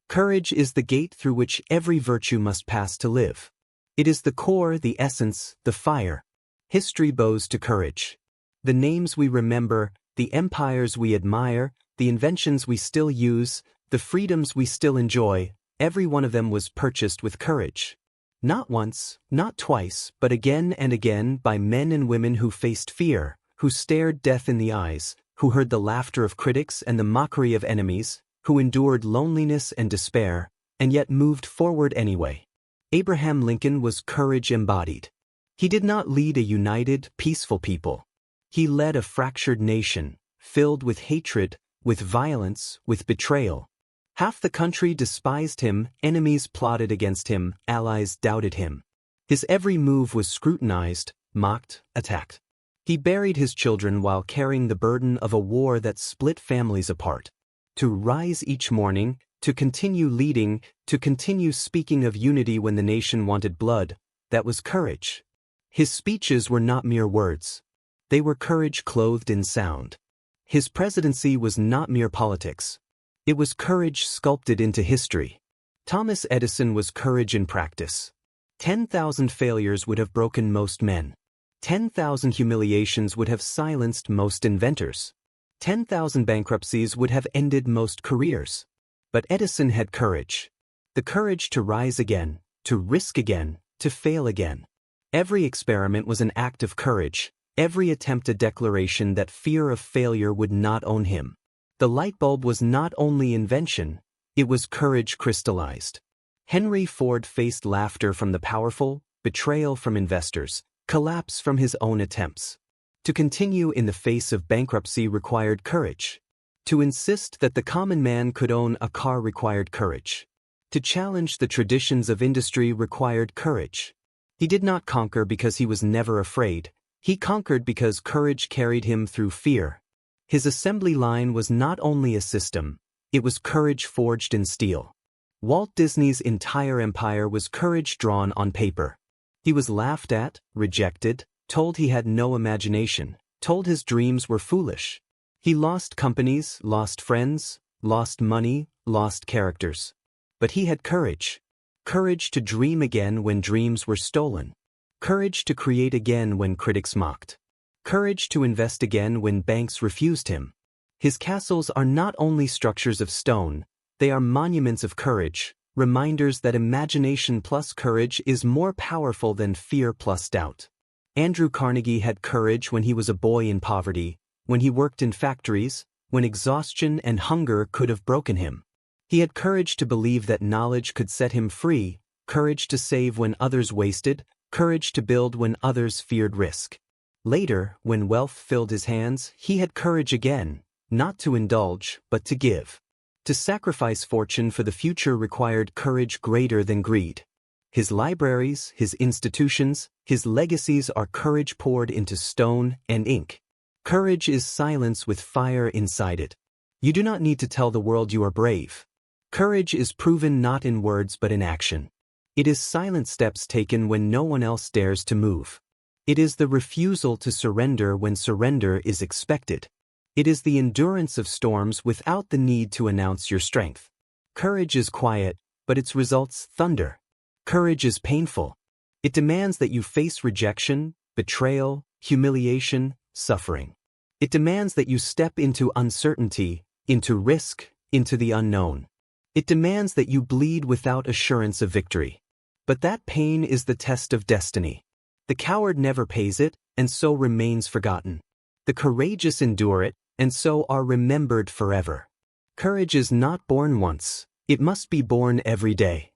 Courage is the gate through which every virtue must pass to live. It is the core, the essence, the fire. History bows to courage. The names we remember, the empires we admire, the inventions we still use, the freedoms we still enjoy, every one of them was purchased with courage. Not once, not twice, but again and again by men and women who faced fear, who stared death in the eyes, who heard the laughter of critics and the mockery of enemies, who endured loneliness and despair, and yet moved forward anyway. Abraham Lincoln was courage embodied. He did not lead a united, peaceful people. He led a fractured nation, filled with hatred, with violence, with betrayal. Half the country despised him, enemies plotted against him, allies doubted him. His every move was scrutinized, mocked, attacked. He buried his children while carrying the burden of a war that split families apart. To rise each morning, to continue leading, to continue speaking of unity when the nation wanted blood, that was courage. His speeches were not mere words. They were courage clothed in sound. His presidency was not mere politics. It was courage sculpted into history. Thomas Edison was courage in practice. 10,000 failures would have broken most men. 10,000 humiliations would have silenced most inventors. 10,000 bankruptcies would have ended most careers. But Edison had courage. The courage to rise again, to risk again, to fail again. Every experiment was an act of courage, every attempt a declaration that fear of failure would not own him. The light bulb was not only invention, it was courage crystallized. Henry Ford faced laughter from the powerful, betrayal from investors, collapse from his own attempts. To continue in the face of bankruptcy required courage. To insist that the common man could own a car required courage. To challenge the traditions of industry required courage. He did not conquer because he was never afraid. He conquered because courage carried him through fear. His assembly line was not only a system, it was courage forged in steel. Walt Disney's entire empire was courage drawn on paper. He was laughed at, rejected, told he had no imagination, told his dreams were foolish. He lost companies, lost friends, lost money, lost characters. But he had courage. Courage to dream again when dreams were stolen. Courage to create again when critics mocked. Courage to invest again when banks refused him. His castles are not only structures of stone, they are monuments of courage, reminders that imagination plus courage is more powerful than fear plus doubt. Andrew Carnegie had courage when he was a boy in poverty, when he worked in factories, when exhaustion and hunger could have broken him. He had courage to believe that knowledge could set him free, courage to save when others wasted, courage to build when others feared risk. Later, when wealth filled his hands, he had courage again, not to indulge, but to give. To sacrifice fortune for the future required courage greater than greed. His libraries, his institutions, his legacies are courage poured into stone and ink. Courage is silence with fire inside it. You do not need to tell the world you are brave. Courage is proven not in words but in action. It is silent steps taken when no one else dares to move. It is the refusal to surrender when surrender is expected. It is the endurance of storms without the need to announce your strength. Courage is quiet, but its results thunder. Courage is painful. It demands that you face rejection, betrayal, humiliation, suffering. It demands that you step into uncertainty, into risk, into the unknown. It demands that you bleed without assurance of victory. But that pain is the test of destiny. The coward never pays it, and so remains forgotten. The courageous endure it, and so are remembered forever. Courage is not born once, it must be born every day.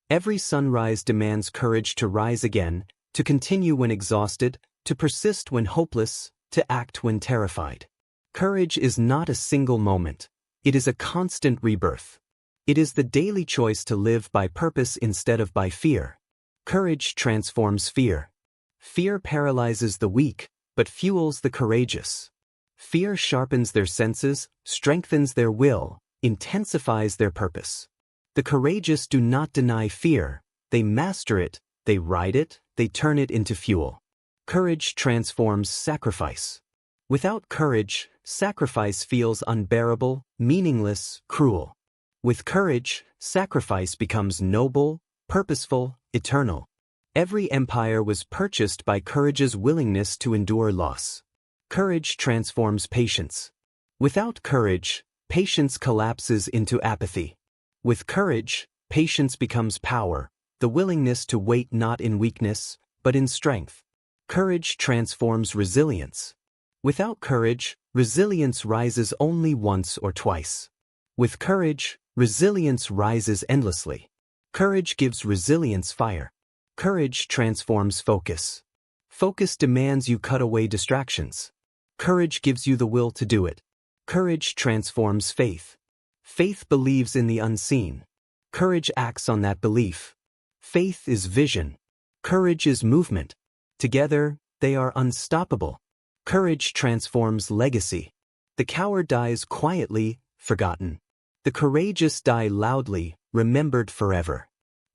Every sunrise demands courage to rise again, to continue when exhausted, to persist when hopeless, to act when terrified. Courage is not a single moment, it is a constant rebirth. It is the daily choice to live by purpose instead of by fear. Courage transforms fear. Fear paralyzes the weak, but fuels the courageous. Fear sharpens their senses, strengthens their will, intensifies their purpose. The courageous do not deny fear, they master it, they ride it, they turn it into fuel. Courage transforms sacrifice. Without courage, sacrifice feels unbearable, meaningless, cruel. With courage, sacrifice becomes noble, purposeful, eternal. Every empire was purchased by courage's willingness to endure loss. Courage transforms patience. Without courage, patience collapses into apathy. With courage, patience becomes power, the willingness to wait not in weakness, but in strength. Courage transforms resilience. Without courage, resilience rises only once or twice. With courage, resilience rises endlessly. Courage gives resilience fire. Courage transforms focus. Focus demands you cut away distractions. Courage gives you the will to do it. Courage transforms faith. Faith believes in the unseen. Courage acts on that belief. Faith is vision. Courage is movement. Together, they are unstoppable. Courage transforms legacy. The coward dies quietly, forgotten. The courageous die loudly, remembered forever.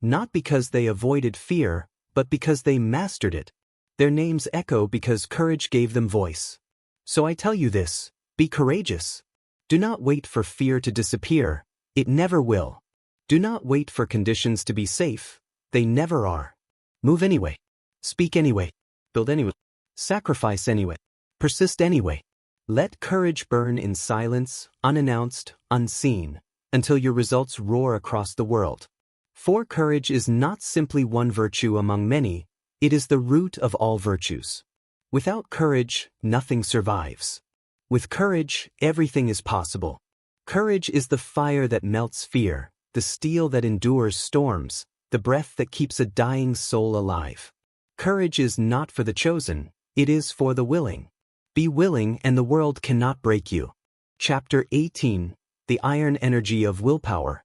Not because they avoided fear, but because they mastered it. Their names echo because courage gave them voice. So I tell you this, be courageous. Do not wait for fear to disappear, it never will. Do not wait for conditions to be safe, they never are. Move anyway. Speak anyway. Build anyway. Sacrifice anyway. Persist anyway. Let courage burn in silence, unannounced, unseen, until your results roar across the world. For courage is not simply one virtue among many, it is the root of all virtues. Without courage, nothing survives. With courage, everything is possible. Courage is the fire that melts fear, the steel that endures storms, the breath that keeps a dying soul alive. Courage is not for the chosen, it is for the willing. Be willing and the world cannot break you. Chapter 18, The Iron Energy of Willpower.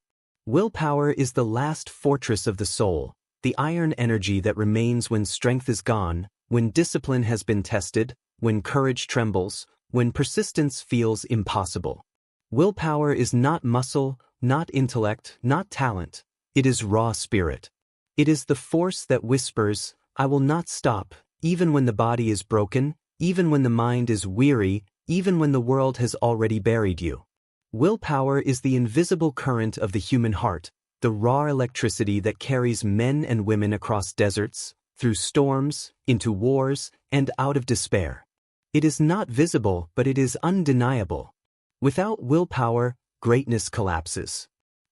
Willpower is the last fortress of the soul, the iron energy that remains when strength is gone, when discipline has been tested, when courage trembles, when persistence feels impossible. Willpower is not muscle, not intellect, not talent. It is raw spirit. It is the force that whispers, I will not stop, even when the body is broken, even when the mind is weary, even when the world has already buried you. Willpower is the invisible current of the human heart, the raw electricity that carries men and women across deserts, through storms, into wars, and out of despair. It is not visible, but it is undeniable. Without willpower, greatness collapses.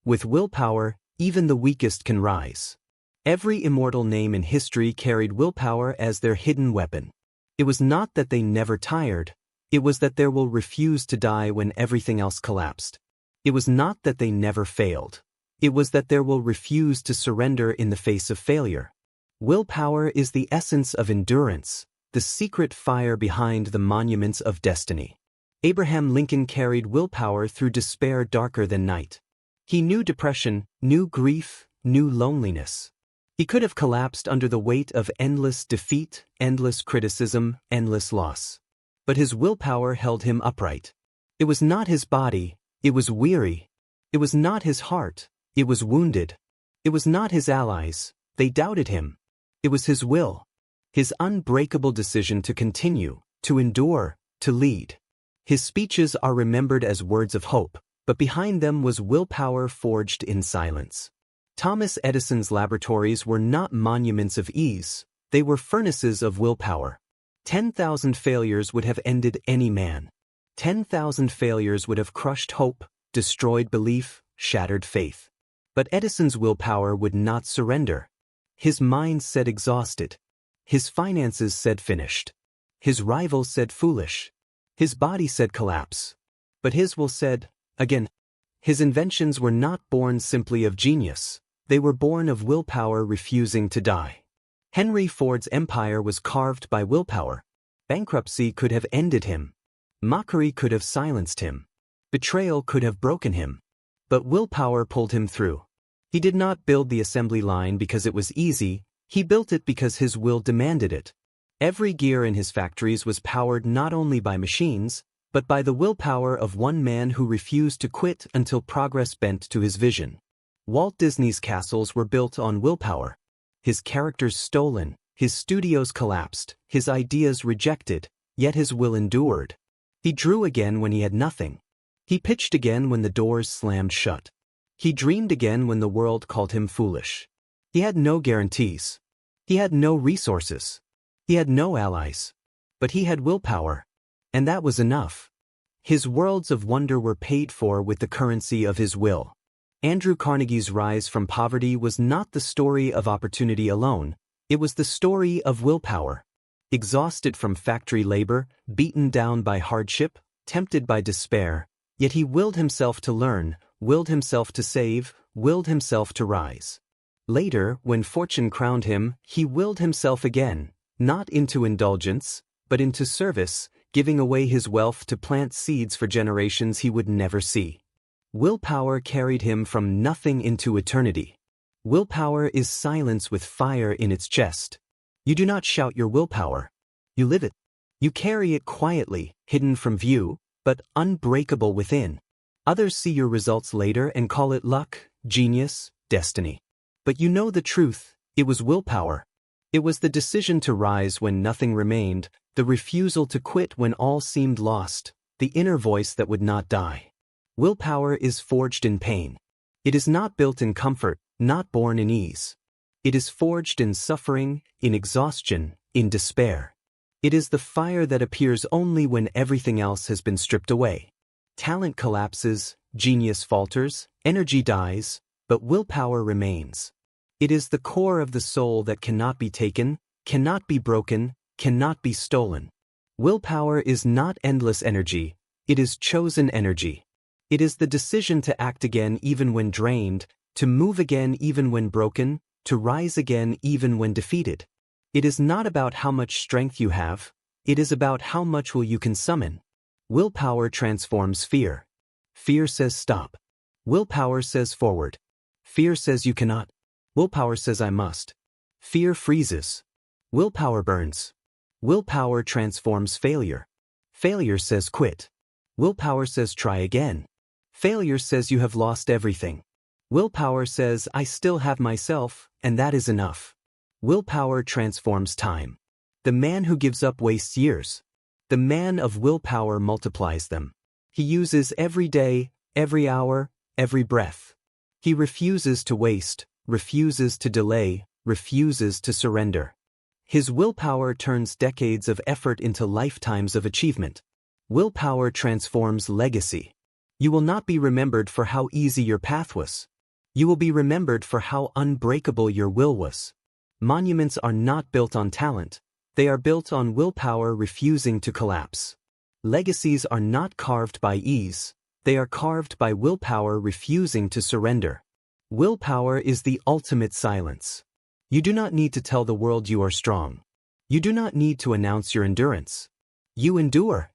With willpower, even the weakest can rise. Every immortal name in history carried willpower as their hidden weapon. It was not that they never tired, it was that their will refused to die when everything else collapsed. It was not that they never failed, it was that their will refused to surrender in the face of failure. Willpower is the essence of endurance, the secret fire behind the monuments of destiny. Abraham Lincoln carried willpower through despair darker than night. He knew depression, knew grief, knew loneliness. He could have collapsed under the weight of endless defeat, endless criticism, endless loss. But his willpower held him upright. It was not his body, it was weary. It was not his heart, it was wounded. It was not his allies, they doubted him. It was his will, his unbreakable decision to continue, to endure, to lead. His speeches are remembered as words of hope, but behind them was willpower forged in silence. Thomas Edison's laboratories were not monuments of ease, they were furnaces of willpower. 10,000 failures would have ended any man. 10,000 failures would have crushed hope, destroyed belief, shattered faith. But Edison's willpower would not surrender. His mind said exhausted. His finances said finished. His rivals said foolish. His body said collapse. But his will said, again. His inventions were not born simply of genius. They were born of willpower refusing to die. Henry Ford's empire was carved by willpower. Bankruptcy could have ended him. Mockery could have silenced him. Betrayal could have broken him. But willpower pulled him through. He did not build the assembly line because it was easy, he built it because his will demanded it. Every gear in his factories was powered not only by machines, but by the willpower of one man who refused to quit until progress bent to his vision. Walt Disney's castles were built on willpower. His characters stolen, his studios collapsed, his ideas rejected, yet his will endured. He drew again when he had nothing. He pitched again when the doors slammed shut. He dreamed again when the world called him foolish. He had no guarantees. He had no resources. He had no allies. But he had willpower. And that was enough. His worlds of wonder were paid for with the currency of his will. Andrew Carnegie's rise from poverty was not the story of opportunity alone, it was the story of willpower. Exhausted from factory labor, beaten down by hardship, tempted by despair, yet he willed himself to learn, willed himself to save, willed himself to rise. Later, when fortune crowned him, he willed himself again, not into indulgence, but into service, giving away his wealth to plant seeds for generations he would never see. Willpower carried him from nothing into eternity. Willpower is silence with fire in its chest. You do not shout your willpower. You live it. You carry it quietly, hidden from view, but unbreakable within. Others see your results later and call it luck, genius, destiny. But you know the truth, it was willpower. It was the decision to rise when nothing remained, the refusal to quit when all seemed lost, the inner voice that would not die. Willpower is forged in pain. It is not built in comfort, not born in ease. It is forged in suffering, in exhaustion, in despair. It is the fire that appears only when everything else has been stripped away. Talent collapses, genius falters, energy dies, but willpower remains. It is the core of the soul that cannot be taken, cannot be broken, cannot be stolen. Willpower is not endless energy, it is chosen energy. It is the decision to act again even when drained, to move again even when broken, to rise again even when defeated. It is not about how much strength you have, it is about how much will you can summon. Willpower transforms fear. Fear says stop. Willpower says forward. Fear says you cannot. Willpower says I must. Fear freezes. Willpower burns. Willpower transforms failure. Failure says quit. Willpower says try again. Failure says you have lost everything. Willpower says I still have myself, and that is enough. Willpower transforms time. The man who gives up wastes years. The man of willpower multiplies them. He uses every day, every hour, every breath. He refuses to waste, refuses to delay, refuses to surrender. His willpower turns decades of effort into lifetimes of achievement. Willpower transforms legacy. You will not be remembered for how easy your path was. You will be remembered for how unbreakable your will was. Monuments are not built on talent, they are built on willpower refusing to collapse. Legacies are not carved by ease, they are carved by willpower refusing to surrender. Willpower is the ultimate silence. You do not need to tell the world you are strong. You do not need to announce your endurance. You endure.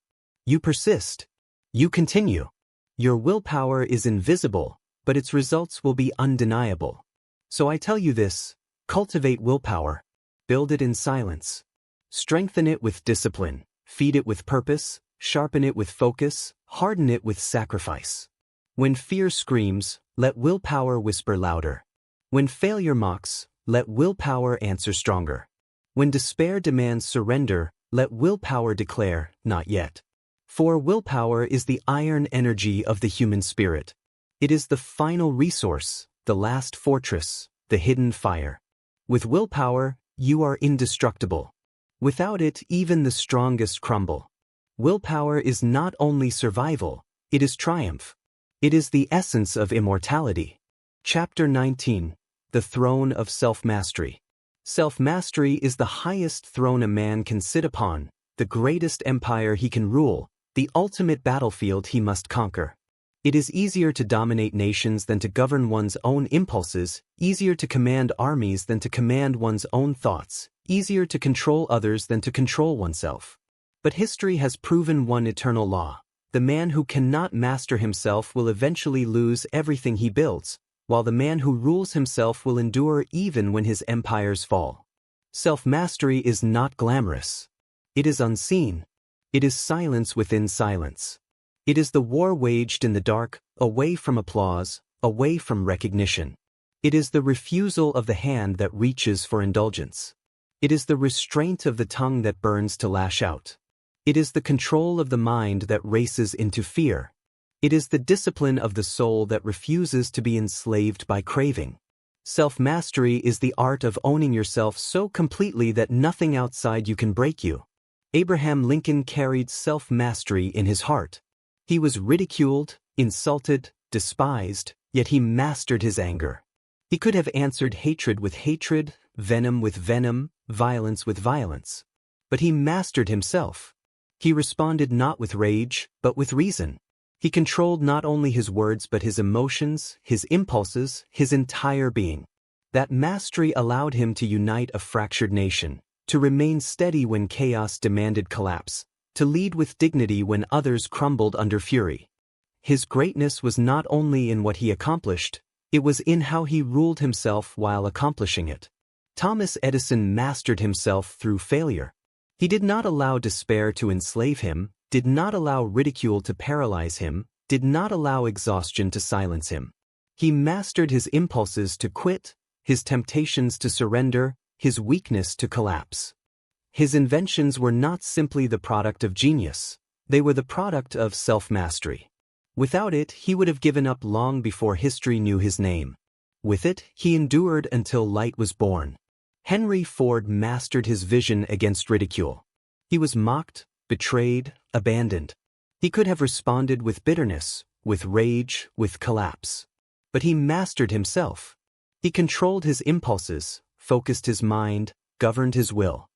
You persist. You continue. Your willpower is invisible, but its results will be undeniable. So I tell you this, cultivate willpower. Build it in silence. Strengthen it with discipline. Feed it with purpose. Sharpen it with focus. Harden it with sacrifice. When fear screams, let willpower whisper louder. When failure mocks, let willpower answer stronger. When despair demands surrender, let willpower declare, not yet. For willpower is the iron energy of the human spirit. It is the final resource, the last fortress, the hidden fire. With willpower, you are indestructible. Without it, even the strongest crumble. Willpower is not only survival, it is triumph. It is the essence of immortality. Chapter 19. The Throne of Self-Mastery. Self-mastery is the highest throne a man can sit upon, the greatest empire he can rule, the ultimate battlefield he must conquer. It is easier to dominate nations than to govern one's own impulses, easier to command armies than to command one's own thoughts, easier to control others than to control oneself. But history has proven one eternal law. The man who cannot master himself will eventually lose everything he builds, while the man who rules himself will endure even when his empires fall. Self-mastery is not glamorous. It is unseen. It is silence within silence. It is the war waged in the dark, away from applause, away from recognition. It is the refusal of the hand that reaches for indulgence. It is the restraint of the tongue that burns to lash out. It is the control of the mind that races into fear. It is the discipline of the soul that refuses to be enslaved by craving. Self-mastery is the art of owning yourself so completely that nothing outside you can break you. Abraham Lincoln carried self-mastery in his heart. He was ridiculed, insulted, despised, yet he mastered his anger. He could have answered hatred with hatred, venom with venom, violence with violence. But he mastered himself. He responded not with rage, but with reason. He controlled not only his words but his emotions, his impulses, his entire being. That mastery allowed him to unite a fractured nation, to remain steady when chaos demanded collapse, to lead with dignity when others crumbled under fury. His greatness was not only in what he accomplished, it was in how he ruled himself while accomplishing it. Thomas Edison mastered himself through failure. He did not allow despair to enslave him, did not allow ridicule to paralyze him, did not allow exhaustion to silence him. He mastered his impulses to quit, his temptations to surrender, his weakness to collapse. His inventions were not simply the product of genius, they were the product of self-mastery. Without it, he would have given up long before history knew his name. With it, he endured until light was born. Henry Ford mastered his vision against ridicule. He was mocked, betrayed, abandoned. He could have responded with bitterness, with rage, with collapse. But he mastered himself. He controlled his impulses, focused his mind, governed his will.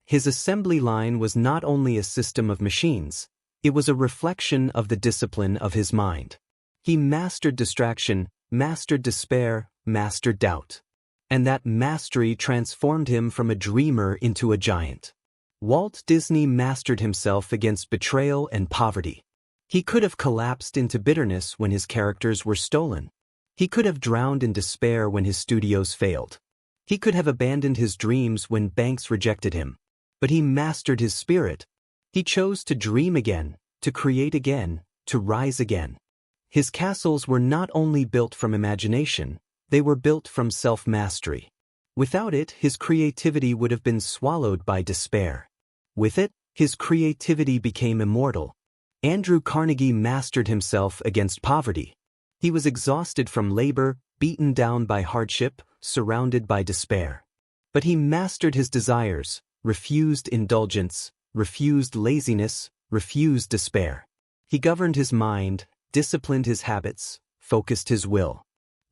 His assembly line was not only a system of machines, it was a reflection of the discipline of his mind. He mastered distraction, mastered despair, mastered doubt. And that mastery transformed him from a dreamer into a giant. Walt Disney mastered himself against betrayal and poverty. He could have collapsed into bitterness when his characters were stolen. He could have drowned in despair when his studios failed. He could have abandoned his dreams when banks rejected him. But he mastered his spirit. He chose to dream again, to create again, to rise again. His castles were not only built from imagination, they were built from self-mastery. Without it, his creativity would have been swallowed by despair. With it, his creativity became immortal. Andrew Carnegie mastered himself against poverty. He was exhausted from labor, beaten down by hardship, surrounded by despair. But he mastered his desires, refused indulgence, refused laziness, refused despair. He governed his mind, disciplined his habits, focused his will.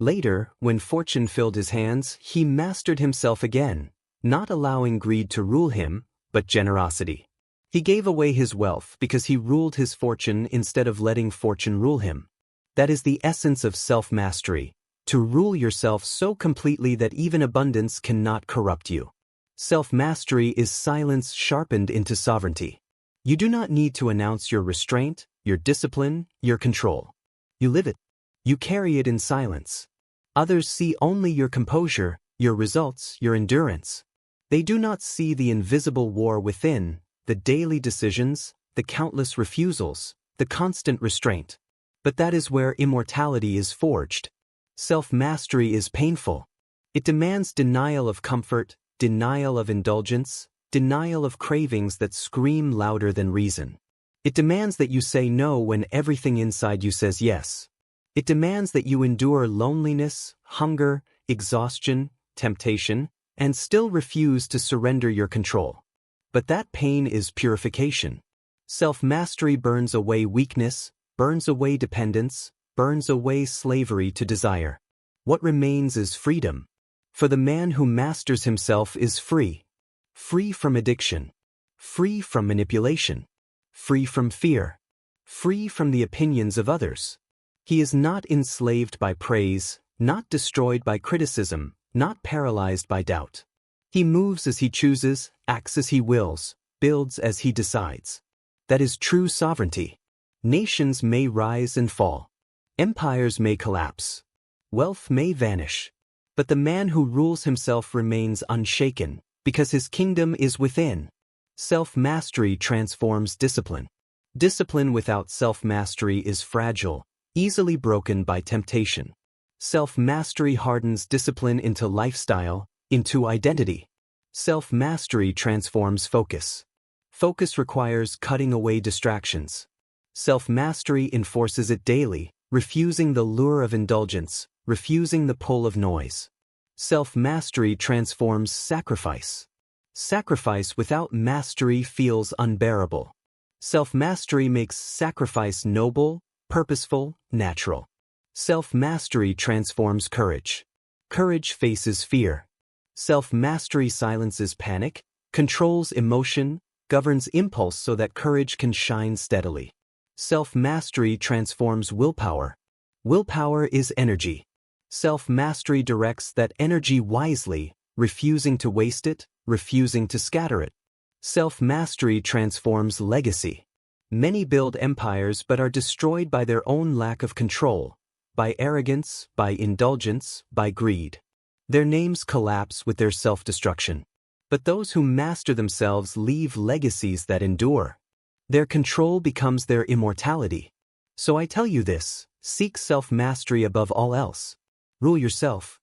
Later, when fortune filled his hands, he mastered himself again, not allowing greed to rule him, but generosity. He gave away his wealth because he ruled his fortune instead of letting fortune rule him. That is the essence of self-mastery, to rule yourself so completely that even abundance cannot corrupt you. Self-mastery is silence sharpened into sovereignty. You do not need to announce your restraint, your discipline, your control. You live it. You carry it in silence. Others see only your composure, your results, your endurance. They do not see the invisible war within, the daily decisions, the countless refusals, the constant restraint. But that is where immortality is forged. Self-mastery is painful. It demands denial of comfort, denial of indulgence, denial of cravings that scream louder than reason. It demands that you say no when everything inside you says yes. It demands that you endure loneliness, hunger, exhaustion, temptation, and still refuse to surrender your control. But that pain is purification. Self-mastery burns away weakness, burns away dependence, burns away slavery to desire. What remains is freedom. For the man who masters himself is free. Free from addiction. Free from manipulation. Free from fear. Free from the opinions of others. He is not enslaved by praise, not destroyed by criticism, not paralyzed by doubt. He moves as he chooses, acts as he wills, builds as he decides. That is true sovereignty. Nations may rise and fall. Empires may collapse. Wealth may vanish. But the man who rules himself remains unshaken, Because his kingdom is within. Self-mastery transforms discipline. Discipline without self-mastery is fragile, easily broken by temptation. Self-mastery hardens discipline into lifestyle, into identity. Self-mastery transforms focus. Focus requires cutting away distractions. Self-mastery enforces it daily, refusing the lure of indulgence, refusing the pull of noise. Self-mastery transforms sacrifice. Sacrifice without mastery feels unbearable. Self-mastery makes sacrifice noble, purposeful, natural. Self-mastery transforms courage. Courage faces fear. Self-mastery silences panic, controls emotion, governs impulse so that courage can shine steadily. Self-mastery transforms willpower. Willpower is energy. Self-mastery directs that energy wisely, refusing to waste it, refusing to scatter it. Self-mastery transforms legacy. Many build empires but are destroyed by their own lack of control, by arrogance, by indulgence, by greed. Their names collapse with their self-destruction. But those who master themselves leave legacies that endure. Their control becomes their immortality. So I tell you this, seek self-mastery above all else. Rule yourself.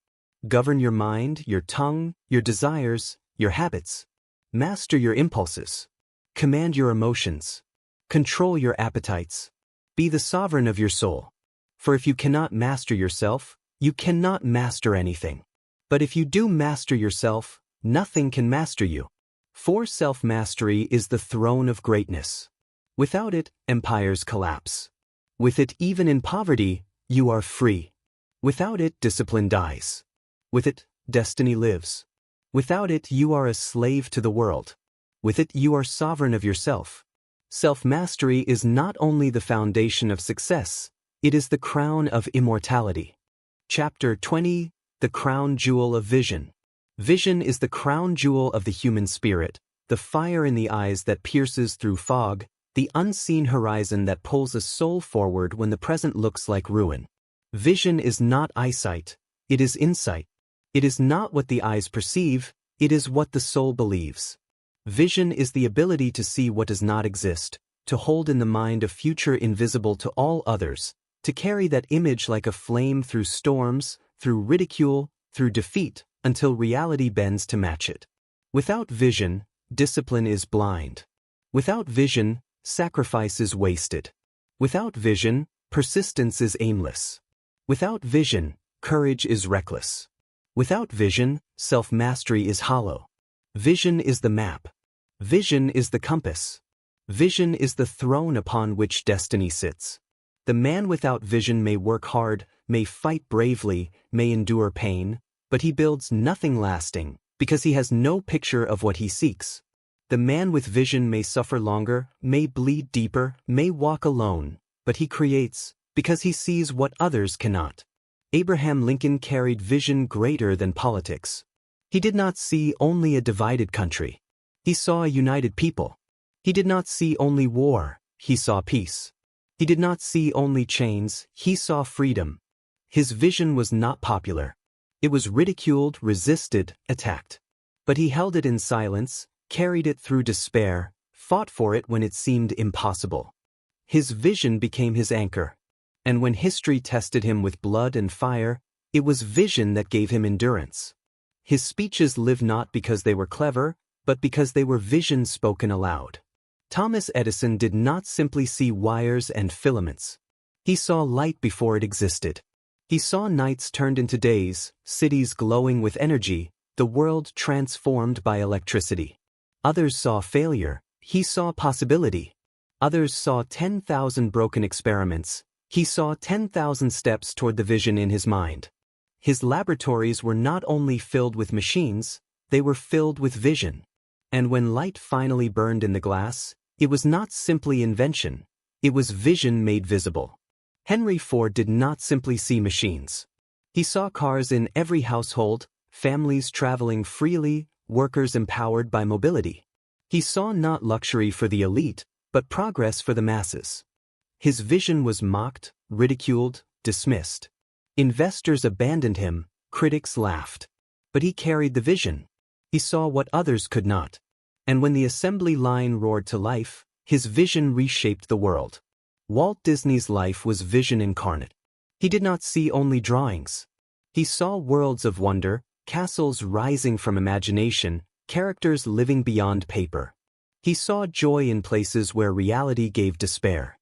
Govern your mind, your tongue, your desires, your habits. Master your impulses. Command your emotions. Control your appetites. Be the sovereign of your soul. For if you cannot master yourself, you cannot master anything. But if you do master yourself, nothing can master you. For self-mastery is the throne of greatness. Without it, empires collapse. With it, even in poverty, you are free. Without it, discipline dies. With it, destiny lives. Without it, you are a slave to the world. With it, you are sovereign of yourself. Self-mastery is not only the foundation of success, it is the crown of immortality. Chapter 20, The Crown Jewel of Vision. Vision is the crown jewel of the human spirit, the fire in the eyes that pierces through fog, the unseen horizon that pulls a soul forward when the present looks like ruin. Vision is not eyesight, it is insight. It is not what the eyes perceive, it is what the soul believes. Vision is the ability to see what does not exist, to hold in the mind a future invisible to all others, to carry that image like a flame through storms, through ridicule, through defeat, until reality bends to match it. Without vision, discipline is blind. Without vision, sacrifice is wasted. Without vision, persistence is aimless. Without vision, courage is reckless. Without vision, self-mastery is hollow. Vision is the map. Vision is the compass. Vision is the throne upon which destiny sits. The man without vision may work hard, may fight bravely, may endure pain, but he builds nothing lasting, because he has no picture of what he seeks. The man with vision may suffer longer, may bleed deeper, may walk alone, but he creates, because he sees what others cannot. Abraham Lincoln carried vision greater than politics. He did not see only a divided country. He saw a united people. He did not see only war, he saw peace. He did not see only chains, he saw freedom. His vision was not popular. It was ridiculed, resisted, attacked. But he held it in silence, carried it through despair, fought for it when it seemed impossible. His vision became his anchor. And when history tested him with blood and fire, it was vision that gave him endurance. His speeches lived not because they were clever, but because they were vision spoken aloud. Thomas Edison did not simply see wires and filaments. He saw light before it existed. He saw nights turned into days, cities glowing with energy, the world transformed by electricity. Others saw failure, he saw possibility. Others saw 10,000 broken experiments, he saw 10,000 steps toward the vision in his mind. His laboratories were not only filled with machines, they were filled with vision. And when light finally burned in the glass, it was not simply invention, it was vision made visible. Henry Ford did not simply see machines. He saw cars in every household, families traveling freely, workers empowered by mobility. He saw not luxury for the elite, but progress for the masses. His vision was mocked, ridiculed, dismissed. Investors abandoned him, critics laughed. But he carried the vision. He saw what others could not. And when the assembly line roared to life, his vision reshaped the world. Walt Disney's life was vision incarnate. He did not see only drawings. He saw worlds of wonder, castles rising from imagination, characters living beyond paper. He saw joy in places where reality gave despair.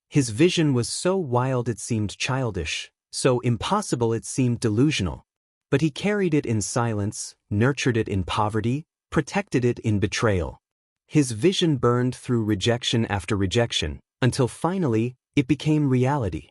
His vision was so wild it seemed childish, so impossible it seemed delusional. But he carried it in silence, nurtured it in poverty, protected it in betrayal. His vision burned through rejection after rejection, until finally, it became reality.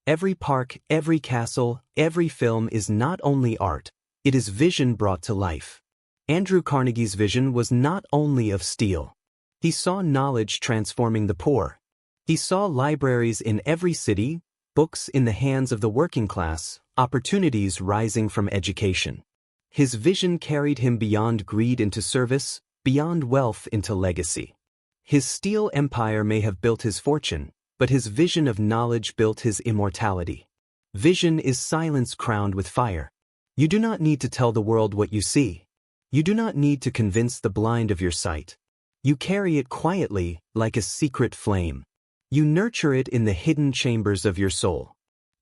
Every park, every castle, every film is not only art, it is vision brought to life. Andrew Carnegie's vision was not only of steel. He saw knowledge transforming the poor. He saw libraries in every city, books in the hands of the working class, opportunities rising from education. His vision carried him beyond greed into service, beyond wealth into legacy. His steel empire may have built his fortune, but his vision of knowledge built his immortality. Vision is silence crowned with fire. You do not need to tell the world what you see. You do not need to convince the blind of your sight. You carry it quietly, like a secret flame. You nurture it in the hidden chambers of your soul.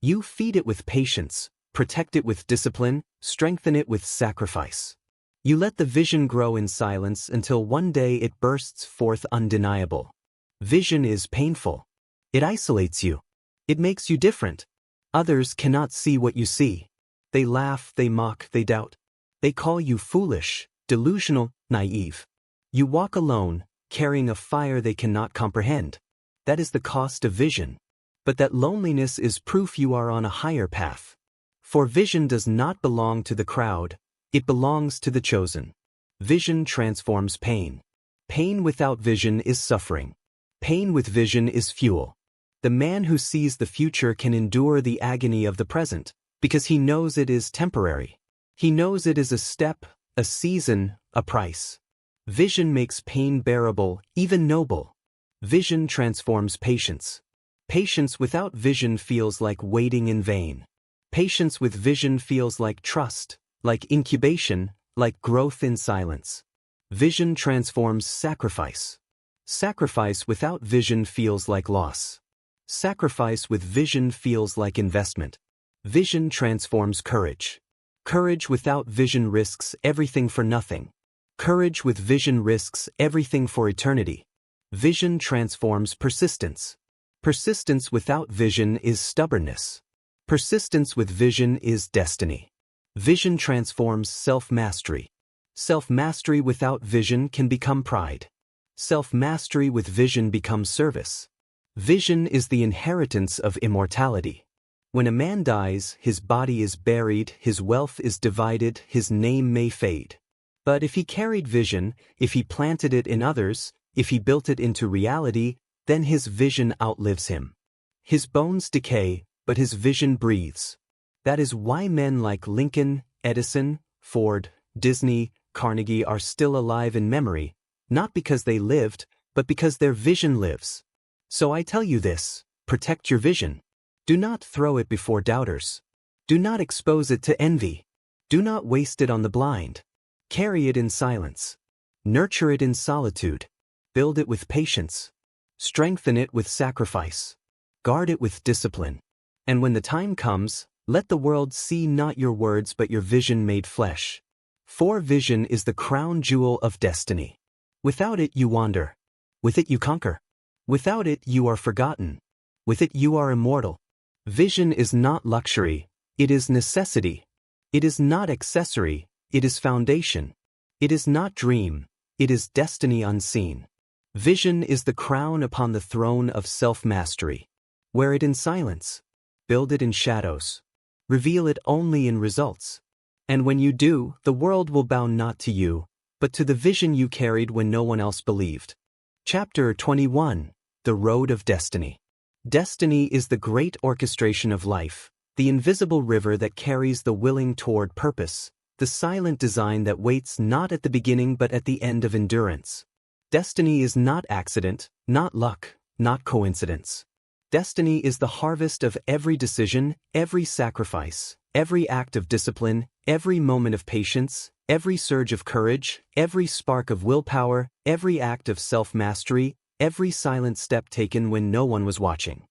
You feed it with patience, protect it with discipline, strengthen it with sacrifice. You let the vision grow in silence until one day it bursts forth undeniable. Vision is painful. It isolates you. It makes you different. Others cannot see what you see. They laugh, they mock, they doubt. They call you foolish, delusional, naive. You walk alone, carrying a fire they cannot comprehend. That is the cost of vision. But that loneliness is proof you are on a higher path. For vision does not belong to the crowd, it belongs to the chosen. Vision transforms pain. Pain without vision is suffering. Pain with vision is fuel. The man who sees the future can endure the agony of the present, because he knows it is temporary. He knows it is a step, a season, a price. Vision makes pain bearable, even noble. Vision transforms patience. Patience without vision feels like waiting in vain. Patience with vision feels like trust, like incubation, like growth in silence. Vision transforms sacrifice. Sacrifice without vision feels like loss. Sacrifice with vision feels like investment. Vision transforms courage. Courage without vision risks everything for nothing. Courage with vision risks everything for eternity. Vision transforms persistence. Persistence without vision is stubbornness. Persistence with vision is destiny. Vision transforms self-mastery. Self-mastery without vision can become pride. Self-mastery with vision becomes service. Vision is the inheritance of immortality. When a man dies, his body is buried, his wealth is divided, his name may fade. But if he carried vision, if he planted it in others, if he built it into reality, then his vision outlives him. His bones decay, but his vision breathes. That is why men like Lincoln, Edison, Ford, Disney, Carnegie are still alive in memory, not because they lived, but because their vision lives. So I tell you this, protect your vision. Do not throw it before doubters. Do not expose it to envy. Do not waste it on the blind. Carry it in silence. Nurture it in solitude. Build it with patience. Strengthen it with sacrifice. Guard it with discipline. And when the time comes, let the world see not your words but your vision made flesh. For vision is the crown jewel of destiny. Without it you wander. With it you conquer. Without it you are forgotten. With it you are immortal. Vision is not luxury, it is necessity. It is not accessory, it is foundation. It is not dream, it is destiny unseen. Vision is the crown upon the throne of self-mastery. Wear it in silence. Build it in shadows. Reveal it only in results. And when you do, the world will bow not to you, but to the vision you carried when no one else believed. Chapter 21. The Road of Destiny. Destiny is the great orchestration of life, the invisible river that carries the willing toward purpose, the silent design that waits not at the beginning but at the end of endurance. Destiny is not accident, not luck, not coincidence. Destiny is the harvest of every decision, every sacrifice, every act of discipline, Every moment of patience, every surge of courage, every spark of willpower, every act of self-mastery, every silent step taken when no one was watching.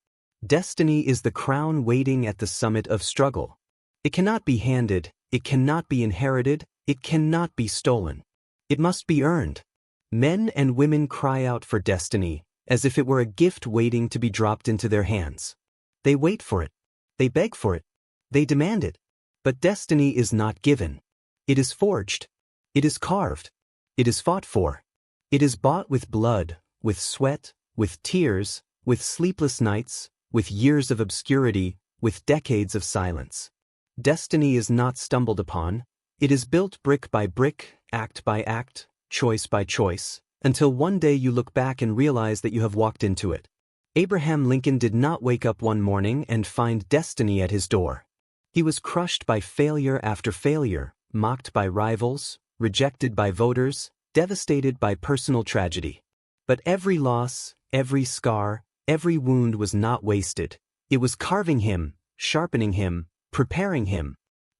Destiny is the crown waiting at the summit of struggle. It cannot be handed, it cannot be inherited, it cannot be stolen. It must be earned. Men and women cry out for destiny, as if it were a gift waiting to be dropped into their hands. They wait for it. They beg for it. They demand it. But destiny is not given. It is forged. It is carved. It is fought for. It is bought with blood, with sweat, with tears, with sleepless nights, with years of obscurity, with decades of silence. Destiny is not stumbled upon. It is built brick by brick, act by act, choice by choice, until one day you look back and realize that you have walked into it. Abraham Lincoln did not wake up one morning and find destiny at his door. He was crushed by failure after failure, mocked by rivals, rejected by voters, devastated by personal tragedy. But every loss, every scar, every wound was not wasted. It was carving him, sharpening him, preparing him.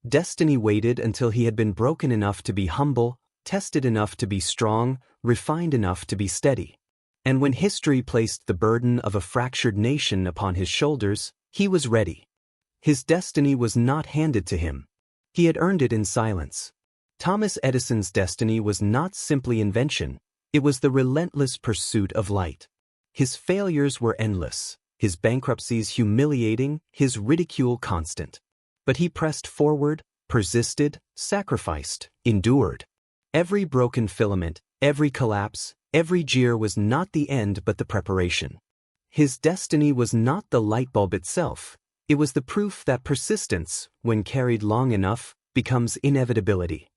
Destiny waited until he had been broken enough to be humble, tested enough to be strong, refined enough to be steady. And when history placed the burden of a fractured nation upon his shoulders, he was ready. His destiny was not handed to him. He had earned it in silence. Thomas Edison's destiny was not simply invention, it was the relentless pursuit of light. His failures were endless, his bankruptcies humiliating, his ridicule constant. But he pressed forward, persisted, sacrificed, endured. Every broken filament, every collapse, every jeer was not the end but the preparation. His destiny was not the light bulb itself. It was the proof that persistence, when carried long enough, becomes inevitability.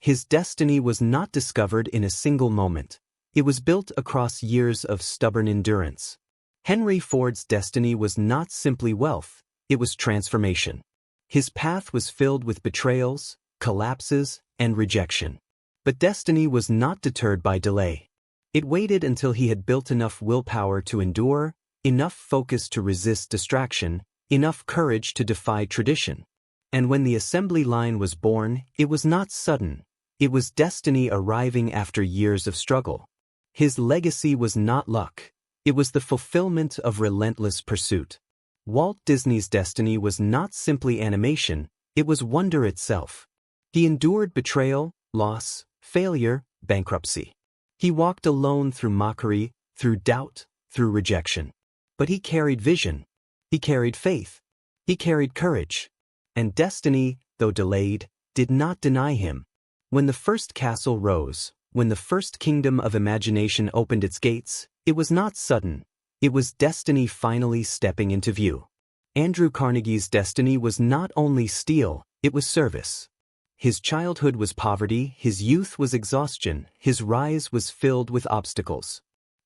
His destiny was not discovered in a single moment. It was built across years of stubborn endurance. Henry Ford's destiny was not simply wealth, it was transformation. His path was filled with betrayals, collapses, and rejection. But destiny was not deterred by delay. It waited until he had built enough willpower to endure, enough focus to resist distraction, enough courage to defy tradition. And when the assembly line was born, it was not sudden. It was destiny arriving after years of struggle. His legacy was not luck. It was the fulfillment of relentless pursuit. Walt Disney's destiny was not simply animation, it was wonder itself. He endured betrayal, loss, failure, bankruptcy. He walked alone through mockery, through doubt, through rejection. But he carried vision. He carried faith. He carried courage. And destiny, though delayed, did not deny him. When the first castle rose, when the first kingdom of imagination opened its gates, it was not sudden. It was destiny finally stepping into view. Andrew Carnegie's destiny was not only steel, it was service. His childhood was poverty, his youth was exhaustion, his rise was filled with obstacles.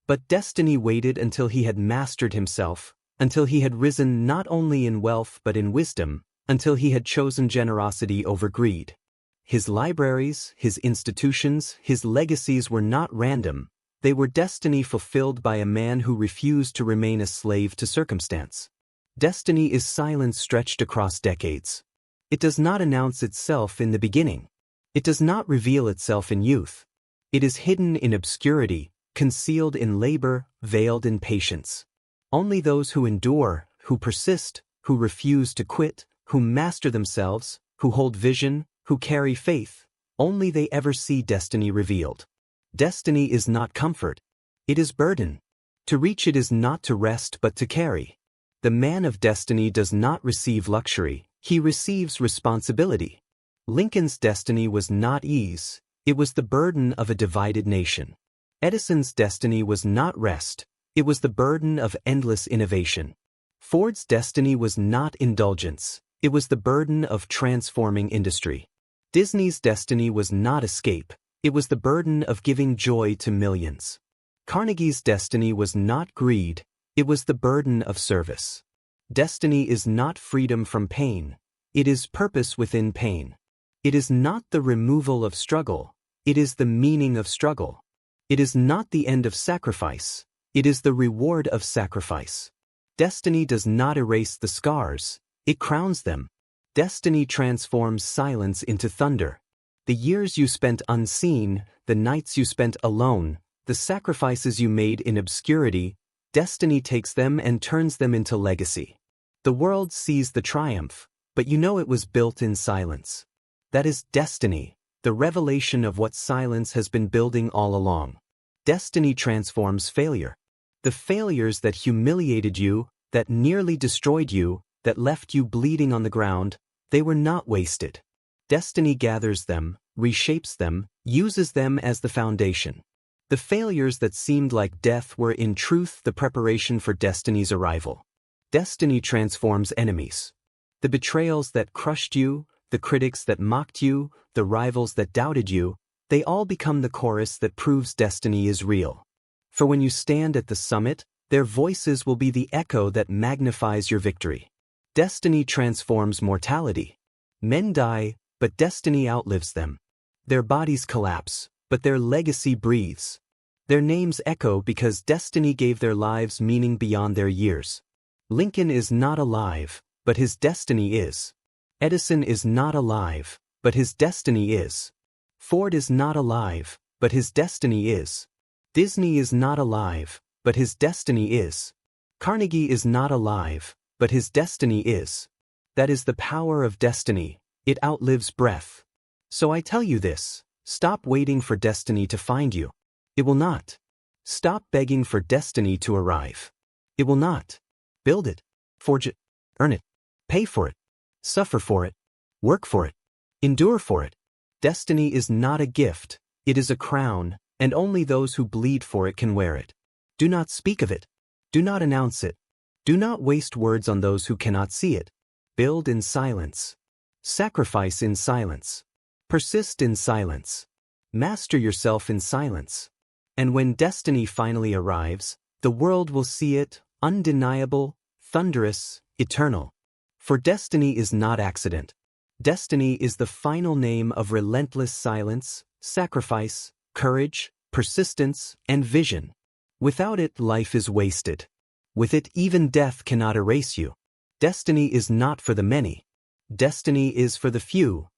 But destiny waited until he had mastered himself, until he had risen not only in wealth but in wisdom, until he had chosen generosity over greed. His libraries, his institutions, his legacies were not random. They were destiny fulfilled by a man who refused to remain a slave to circumstance. Destiny is silence stretched across decades. It does not announce itself in the beginning. It does not reveal itself in youth. It is hidden in obscurity, concealed in labor, veiled in patience. Only those who endure, who persist, who refuse to quit, who master themselves, who hold vision, who carry faith, only they ever see destiny revealed. Destiny is not comfort. It is burden. To reach it is not to rest but to carry. The man of destiny does not receive luxury, he receives responsibility. Lincoln's destiny was not ease, it was the burden of a divided nation. Edison's destiny was not rest, it was the burden of endless innovation. Ford's destiny was not indulgence, it was the burden of transforming industry. Disney's destiny was not escape, it was the burden of giving joy to millions. Carnegie's destiny was not greed, it was the burden of service. Destiny is not freedom from pain, it is purpose within pain. It is not the removal of struggle, it is the meaning of struggle. It is not the end of sacrifice, it is the reward of sacrifice. Destiny does not erase the scars, it crowns them. Destiny transforms silence into thunder. The years you spent unseen, the nights you spent alone, the sacrifices you made in obscurity, destiny takes them and turns them into legacy. The world sees the triumph, but you know it was built in silence. That is destiny, the revelation of what silence has been building all along. Destiny transforms failure. The failures that humiliated you, that nearly destroyed you, that left you bleeding on the ground, they were not wasted. Destiny gathers them, reshapes them, uses them as the foundation. The failures that seemed like death were in truth the preparation for destiny's arrival. Destiny transforms enemies. The betrayals that crushed you, the critics that mocked you, the rivals that doubted you, they all become the chorus that proves destiny is real. For when you stand at the summit, their voices will be the echo that magnifies your victory. Destiny transforms mortality. Men die, but destiny outlives them. Their bodies collapse, but their legacy breathes. Their names echo because destiny gave their lives meaning beyond their years. Lincoln is not alive, but his destiny is. Edison is not alive, but his destiny is. Ford is not alive, but his destiny is. Disney is not alive, but his destiny is. Carnegie is not alive, but his destiny is. That is the power of destiny, it outlives breath. So I tell you this, stop waiting for destiny to find you. It will not. Stop begging for destiny to arrive. It will not. Build it, forge it, earn it, pay for it, suffer for it, work for it, endure for it. Destiny is not a gift, it is a crown, and only those who bleed for it can wear it. Do not speak of it. Do not announce it. Do not waste words on those who cannot see it. Build in silence. Sacrifice in silence. Persist in silence. Master yourself in silence. And when destiny finally arrives, the world will see it, undeniable, thunderous, eternal. For destiny is not accident. Destiny is the final name of relentless silence, sacrifice, courage, persistence, and vision. Without it, life is wasted. With it, even death cannot erase you. Destiny is not for the many. Destiny is for the few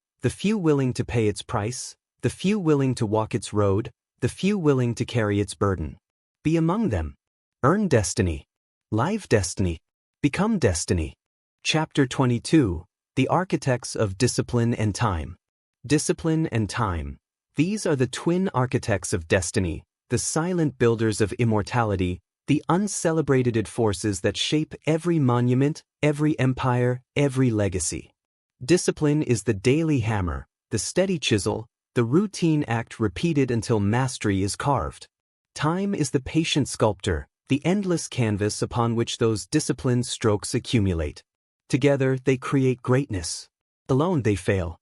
willing to pay its price, the few willing to walk its road, the few willing to carry its burden. Be among them. Earn destiny. Live destiny. Become destiny. Chapter 22, The Architects of Discipline and Time. Discipline and time. These are the twin architects of destiny, the silent builders of immortality, the uncelebrated forces that shape every monument, every empire, every legacy. Discipline is the daily hammer, the steady chisel, the routine act repeated until mastery is carved. Time is the patient sculptor, the endless canvas upon which those disciplined strokes accumulate. Together they create greatness. Alone they fail.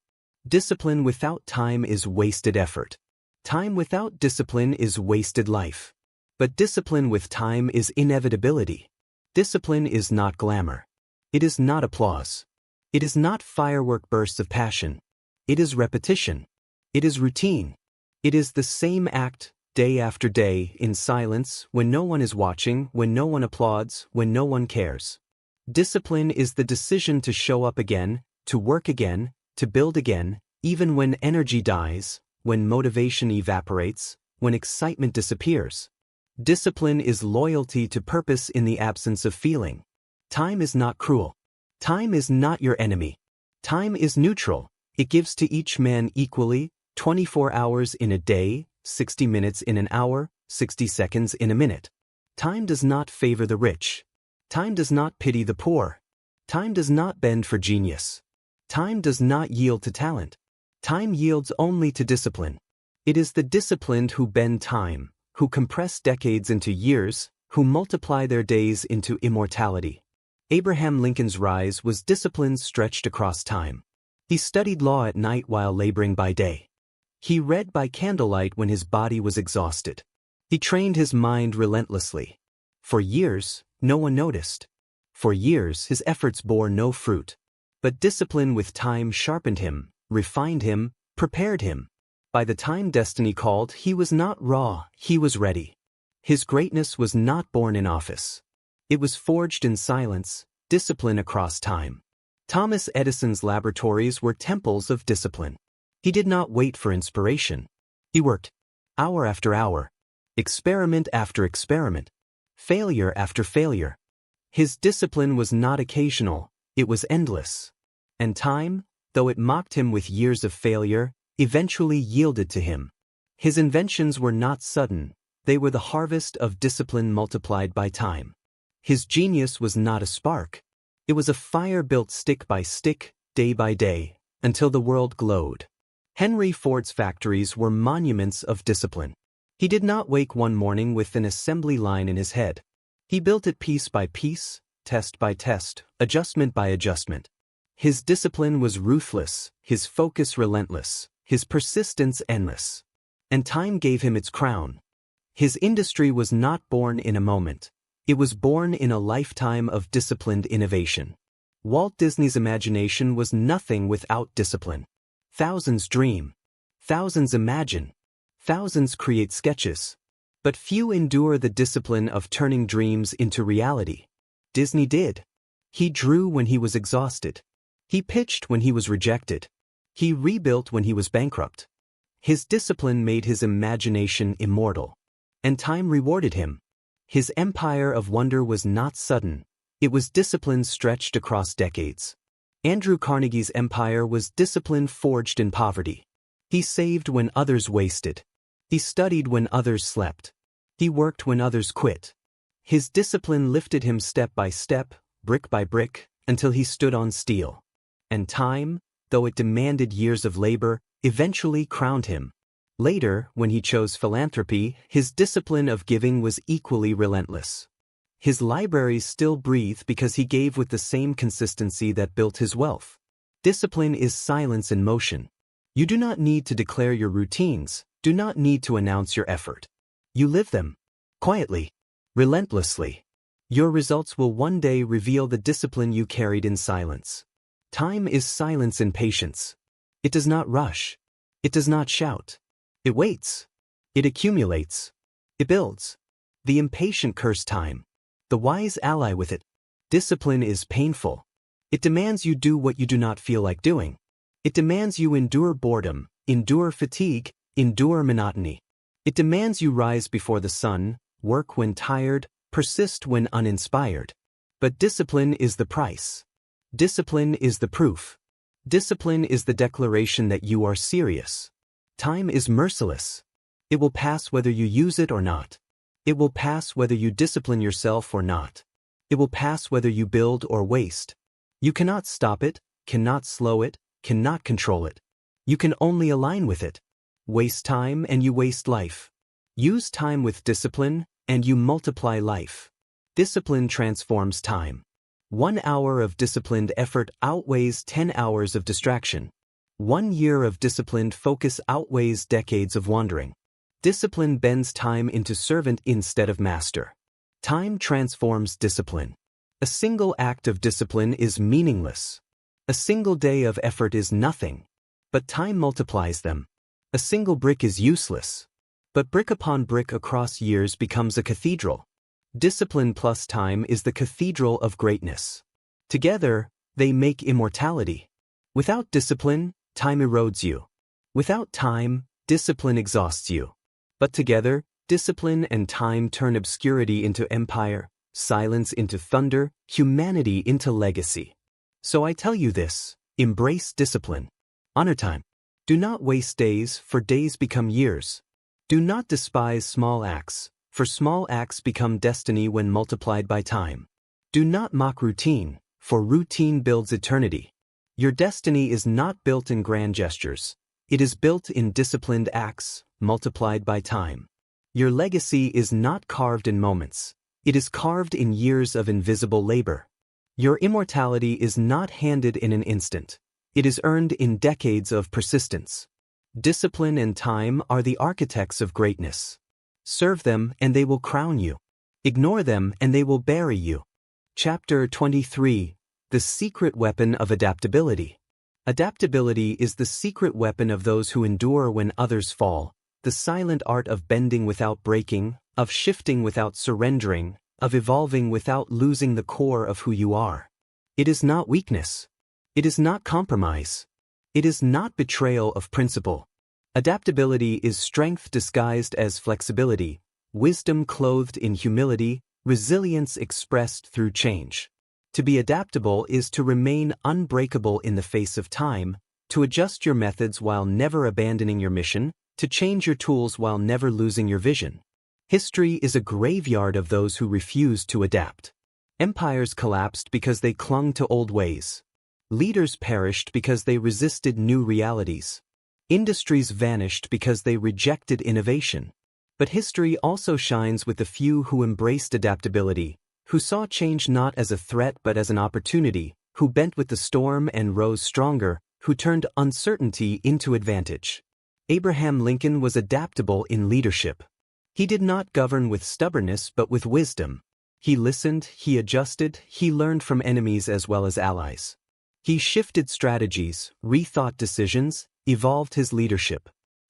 Discipline without time is wasted effort. Time without discipline is wasted life. But discipline with time is inevitability. Discipline is not glamour. It is not applause. It is not firework bursts of passion. It is repetition. It is routine. It is the same act, day after day, in silence, when no one is watching, when no one applauds, when no one cares. Discipline is the decision to show up again, to work again, to build again, even when energy dies, when motivation evaporates, when excitement disappears. Discipline is loyalty to purpose in the absence of feeling. Time is not cruel. Time is not your enemy. Time is neutral. It gives to each man equally, 24 hours in a day, 60 minutes in an hour, 60 seconds in a minute. Time does not favor the rich. Time does not pity the poor. Time does not bend for genius. Time does not yield to talent. Time yields only to discipline. It is the disciplined who bend time, who compress decades into years, who multiply their days into immortality. Abraham Lincoln's rise was discipline stretched across time. He studied law at night while laboring by day. He read by candlelight when his body was exhausted. He trained his mind relentlessly. For years, no one noticed. For years, his efforts bore no fruit. But discipline with time sharpened him, refined him, prepared him. By the time destiny called, he was not raw, he was ready. His greatness was not born in office. It was forged in silence, discipline across time. Thomas Edison's laboratories were temples of discipline. He did not wait for inspiration. He worked, hour after hour, experiment after experiment, failure after failure. His discipline was not occasional, it was endless. And time, though it mocked him with years of failure, eventually yielded to him. His inventions were not sudden, they were the harvest of discipline multiplied by time. His genius was not a spark. It was a fire built stick by stick, day by day, until the world glowed. Henry Ford's factories were monuments of discipline. He did not wake one morning with an assembly line in his head. He built it piece by piece, test by test, adjustment by adjustment. His discipline was ruthless, his focus relentless, his persistence endless. And time gave him its crown. His industry was not born in a moment. It was born in a lifetime of disciplined innovation. Walt Disney's imagination was nothing without discipline. Thousands dream. Thousands imagine. Thousands create sketches. But few endure the discipline of turning dreams into reality. Disney did. He drew when he was exhausted. He pitched when he was rejected. He rebuilt when he was bankrupt. His discipline made his imagination immortal. And time rewarded him. His empire of wonder was not sudden. It was discipline stretched across decades. Andrew Carnegie's empire was discipline forged in poverty. He saved when others wasted. He studied when others slept. He worked when others quit. His discipline lifted him step by step, brick by brick, until he stood on steel. And time, though it demanded years of labor, eventually crowned him. Later, when he chose philanthropy, his discipline of giving was equally relentless. His libraries still breathe because he gave with the same consistency that built his wealth. Discipline is silence in motion. You do not need to declare your routines, do not need to announce your effort. You live them. Quietly. Relentlessly. Your results will one day reveal the discipline you carried in silence. Time is silence in patience. It does not rush. It does not shout. It waits. It accumulates. It builds. The impatient curse time. The wise ally with it. Discipline is painful. It demands you do what you do not feel like doing. It demands you endure boredom, endure fatigue, endure monotony. It demands you rise before the sun, work when tired, persist when uninspired. But discipline is the price. Discipline is the proof. Discipline is the declaration that you are serious. Time is merciless. It will pass whether you use it or not. It will pass whether you discipline yourself or not. It will pass whether you build or waste. You cannot stop it, cannot slow it, cannot control it. You can only align with it. Waste time and you waste life. Use time with discipline and you multiply life. Discipline transforms time. 1 hour of disciplined effort outweighs 10 hours of distraction. 1 year of disciplined focus outweighs decades of wandering. Discipline bends time into servant instead of master. Time transforms discipline. A single act of discipline is meaningless. A single day of effort is nothing. But time multiplies them. A single brick is useless. But brick upon brick across years becomes a cathedral. Discipline plus time is the cathedral of greatness. Together, they make immortality. Without discipline, time erodes you. Without time, discipline exhausts you. But together, discipline and time turn obscurity into empire, silence into thunder, humanity into legacy. So I tell you this, embrace discipline. Honor time. Do not waste days, for days become years. Do not despise small acts, for small acts become destiny when multiplied by time. Do not mock routine, for routine builds eternity. Your destiny is not built in grand gestures. It is built in disciplined acts, multiplied by time. Your legacy is not carved in moments. It is carved in years of invisible labor. Your immortality is not handed in an instant. It is earned in decades of persistence. Discipline and time are the architects of greatness. Serve them and they will crown you. Ignore them and they will bury you. Chapter 23. The Secret Weapon of Adaptability. Adaptability is the secret weapon of those who endure when others fall, the silent art of bending without breaking, of shifting without surrendering, of evolving without losing the core of who you are. It is not weakness. It is not compromise. It is not betrayal of principle. Adaptability is strength disguised as flexibility, wisdom clothed in humility, resilience expressed through change. To be adaptable is to remain unbreakable in the face of time, to adjust your methods while never abandoning your mission, to change your tools while never losing your vision. History is a graveyard of those who refuse to adapt. Empires collapsed because they clung to old ways. Leaders perished because they resisted new realities. Industries vanished because they rejected innovation. But history also shines with the few who embraced adaptability, who saw change not as a threat but as an opportunity, who bent with the storm and rose stronger, who turned uncertainty into advantage. Abraham Lincoln was adaptable in leadership. He did not govern with stubbornness but with wisdom. He listened, he adjusted, he learned from enemies as well as allies. He shifted strategies, rethought decisions, evolved his leadership.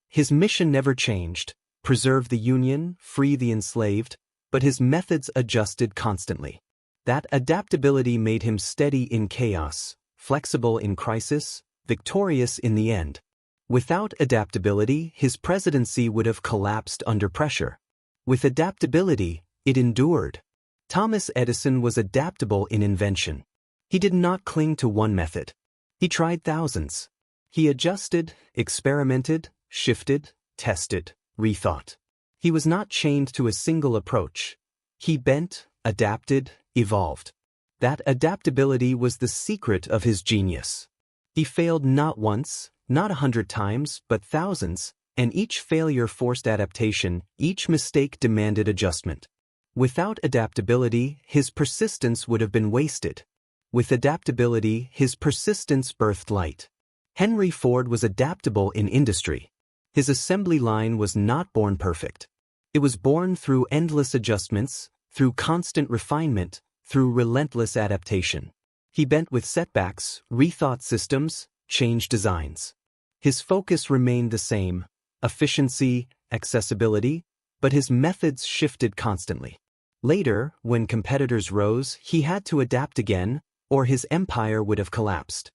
His mission never changed: preserve the Union, free the enslaved, but his methods adjusted constantly. That adaptability made him steady in chaos, flexible in crisis, victorious in the end. Without adaptability, his presidency would have collapsed under pressure. With adaptability, it endured. Thomas Edison was adaptable in invention. He did not cling to one method. He tried thousands. He adjusted, experimented, shifted, tested, rethought. He was not chained to a single approach. He bent, adapted, evolved. That adaptability was the secret of his genius. He failed not once, not 100 times, but thousands, and each failure forced adaptation, each mistake demanded adjustment. Without adaptability, his persistence would have been wasted. With adaptability, his persistence birthed light. Henry Ford was adaptable in industry. His assembly line was not born perfect. It was born through endless adjustments, through constant refinement, through relentless adaptation. He bent with setbacks, rethought systems, changed designs. His focus remained the same: efficiency, accessibility, but his methods shifted constantly. Later, when competitors rose, he had to adapt again, or his empire would have collapsed.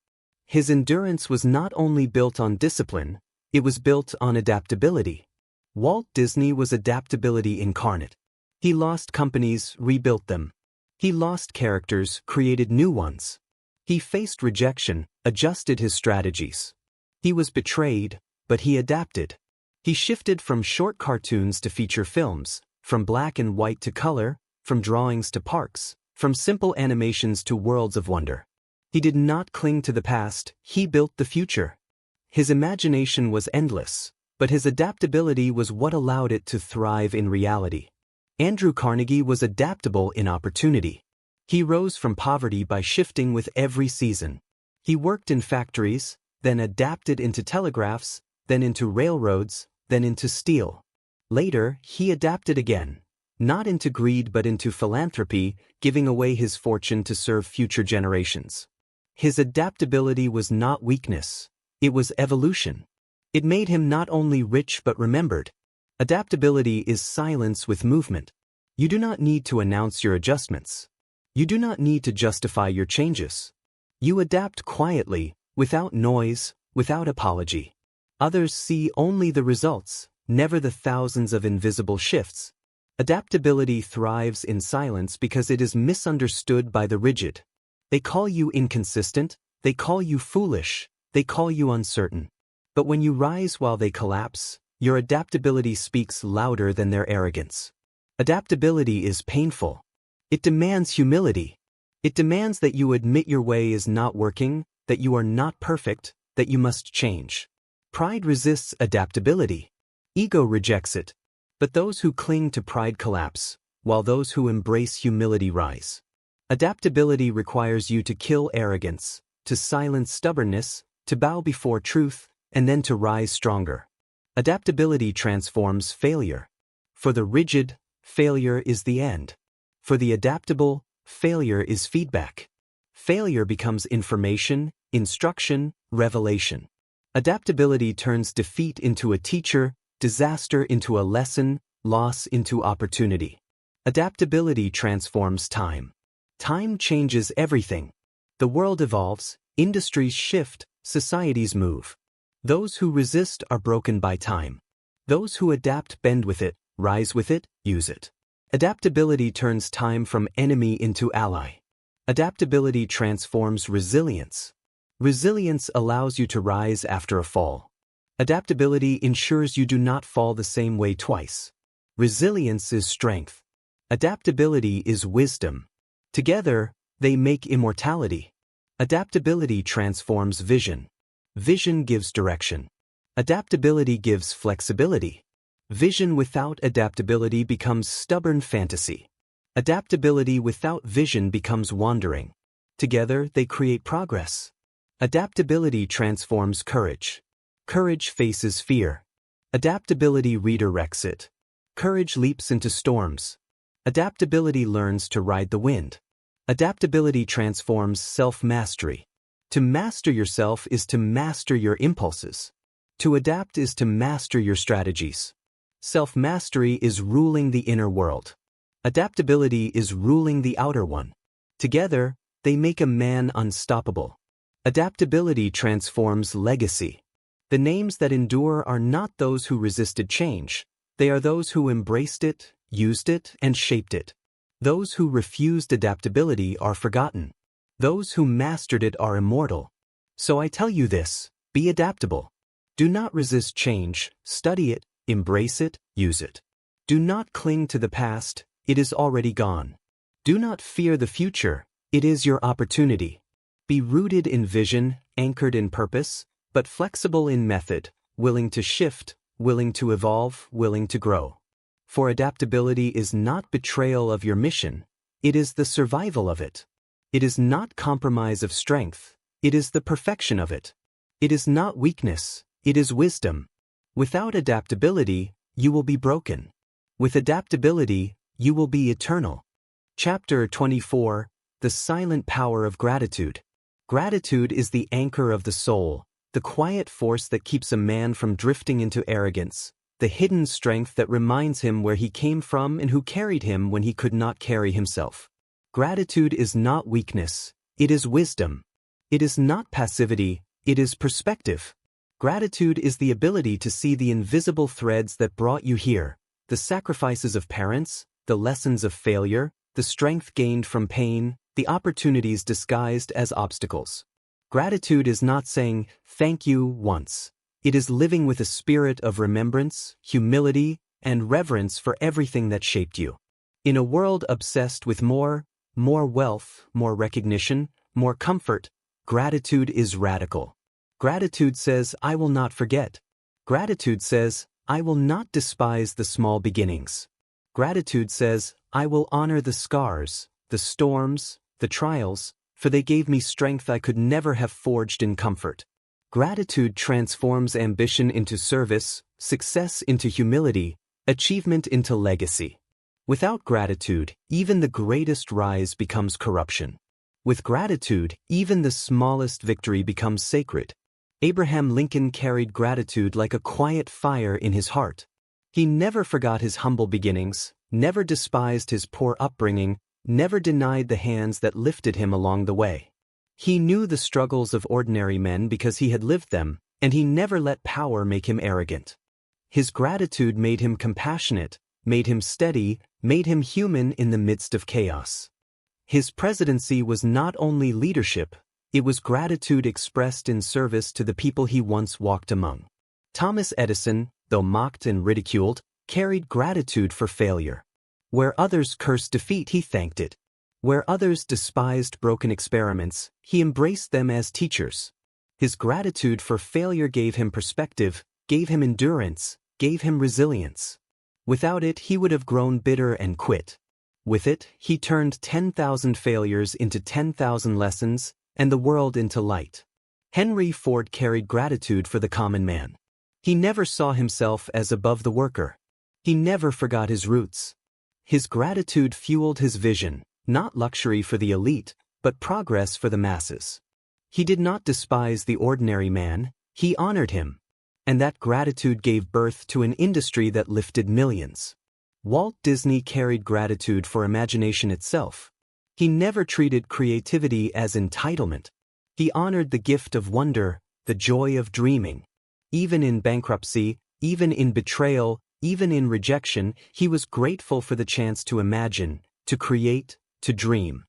His endurance was not only built on discipline, it was built on adaptability. Walt Disney was adaptability incarnate. He lost companies, rebuilt them. He lost characters, created new ones. He faced rejection, adjusted his strategies. He was betrayed, but he adapted. He shifted from short cartoons to feature films, from black and white to color, from drawings to parks, from simple animations to worlds of wonder. He did not cling to the past, he built the future. His imagination was endless, but his adaptability was what allowed it to thrive in reality. Andrew Carnegie was adaptable in opportunity. He rose from poverty by shifting with every season. He worked in factories, then adapted into telegraphs, then into railroads, then into steel. Later, he adapted again, not into greed but into philanthropy, giving away his fortune to serve future generations. His adaptability was not weakness, it was evolution. It made him not only rich but remembered. Adaptability is silence with movement. You do not need to announce your adjustments. You do not need to justify your changes. You adapt quietly, without noise, without apology. Others see only the results, never the thousands of invisible shifts. Adaptability thrives in silence because it is misunderstood by the rigid. They call you inconsistent, they call you foolish, they call you uncertain. But when you rise while they collapse, your adaptability speaks louder than their arrogance. Adaptability is painful. It demands humility. It demands that you admit your way is not working, that you are not perfect, that you must change. Pride resists adaptability. Ego rejects it. But those who cling to pride collapse, while those who embrace humility rise. Adaptability requires you to kill arrogance, to silence stubbornness, to bow before truth, and then to rise stronger. Adaptability transforms failure. For the rigid, failure is the end. For the adaptable, failure is feedback. Failure becomes information, instruction, revelation. Adaptability turns defeat into a teacher, disaster into a lesson, loss into opportunity. Adaptability transforms time. Time changes everything. The world evolves, Industries shift, societies move. Those who resist are broken by time. Those who adapt bend with it, rise with it, use it. Adaptability turns time from enemy into ally. Adaptability transforms resilience. Resilience allows you to rise after a fall. Adaptability ensures you do not fall the same way twice. Resilience is strength. Adaptability is wisdom. Together, they make immortality. Adaptability transforms vision. Vision gives direction. Adaptability gives flexibility. Vision without adaptability becomes stubborn fantasy. Adaptability without vision becomes wandering. Together, they create progress. Adaptability transforms courage. Courage faces fear. Adaptability redirects it. Courage leaps into storms. Adaptability learns to ride the wind. Adaptability transforms self-mastery. To master yourself is to master your impulses. To adapt is to master your strategies. Self-mastery is ruling the inner world. Adaptability is ruling the outer one. Together, they make a man unstoppable. Adaptability transforms legacy. The names that endure are not those who resisted change. They are those who embraced it, used it, and shaped it. Those who refused adaptability are forgotten. Those who mastered it are immortal. So I tell you this, be adaptable. Do not resist change, study it, embrace it, use it. Do not cling to the past, it is already gone. Do not fear the future, it is your opportunity. Be rooted in vision, anchored in purpose, but flexible in method, willing to shift, willing to evolve, willing to grow. For adaptability is not betrayal of your mission, it is the survival of it. It is not compromise of strength, it is the perfection of it. It is not weakness, it is wisdom. Without adaptability, you will be broken. With adaptability, you will be eternal. Chapter 24, The Silent Power of Gratitude. Gratitude is the anchor of the soul, the quiet force that keeps a man from drifting into arrogance, the hidden strength that reminds him where he came from and who carried him when he could not carry himself. Gratitude is not weakness, it is wisdom. It is not passivity, it is perspective. Gratitude is the ability to see the invisible threads that brought you here, the sacrifices of parents, the lessons of failure, the strength gained from pain, the opportunities disguised as obstacles. Gratitude is not saying, thank you, once. It is living with a spirit of remembrance, humility, and reverence for everything that shaped you. In a world obsessed with more wealth, more recognition, more comfort, gratitude is radical. Gratitude says, I will not forget. Gratitude says, I will not despise the small beginnings. Gratitude says, I will honor the scars, the storms, the trials, for they gave me strength I could never have forged in comfort. Gratitude transforms ambition into service, success into humility, achievement into legacy. Without gratitude, even the greatest rise becomes corruption. With gratitude, even the smallest victory becomes sacred. Abraham Lincoln carried gratitude like a quiet fire in his heart. He never forgot his humble beginnings, never despised his poor upbringing, never denied the hands that lifted him along the way. He knew the struggles of ordinary men because he had lived them, and he never let power make him arrogant. His gratitude made him compassionate, made him steady, made him human in the midst of chaos. His presidency was not only leadership, it was gratitude expressed in service to the people he once walked among. Thomas Edison, though mocked and ridiculed, carried gratitude for failure. Where others cursed defeat, he thanked it. Where others despised broken experiments, he embraced them as teachers. His gratitude for failure gave him perspective, gave him endurance, gave him resilience. Without it, he would have grown bitter and quit. With it, he turned 10,000 failures into 10,000 lessons, and the world into light. Henry Ford carried gratitude for the common man. He never saw himself as above the worker. He never forgot his roots. His gratitude fueled his vision, not luxury for the elite, but progress for the masses. He did not despise the ordinary man, he honored him. And that gratitude gave birth to an industry that lifted millions. Walt Disney carried gratitude for imagination itself. He never treated creativity as entitlement. He honored the gift of wonder, the joy of dreaming. Even in bankruptcy, even in betrayal, even in rejection, he was grateful for the chance to imagine, to create, to dream.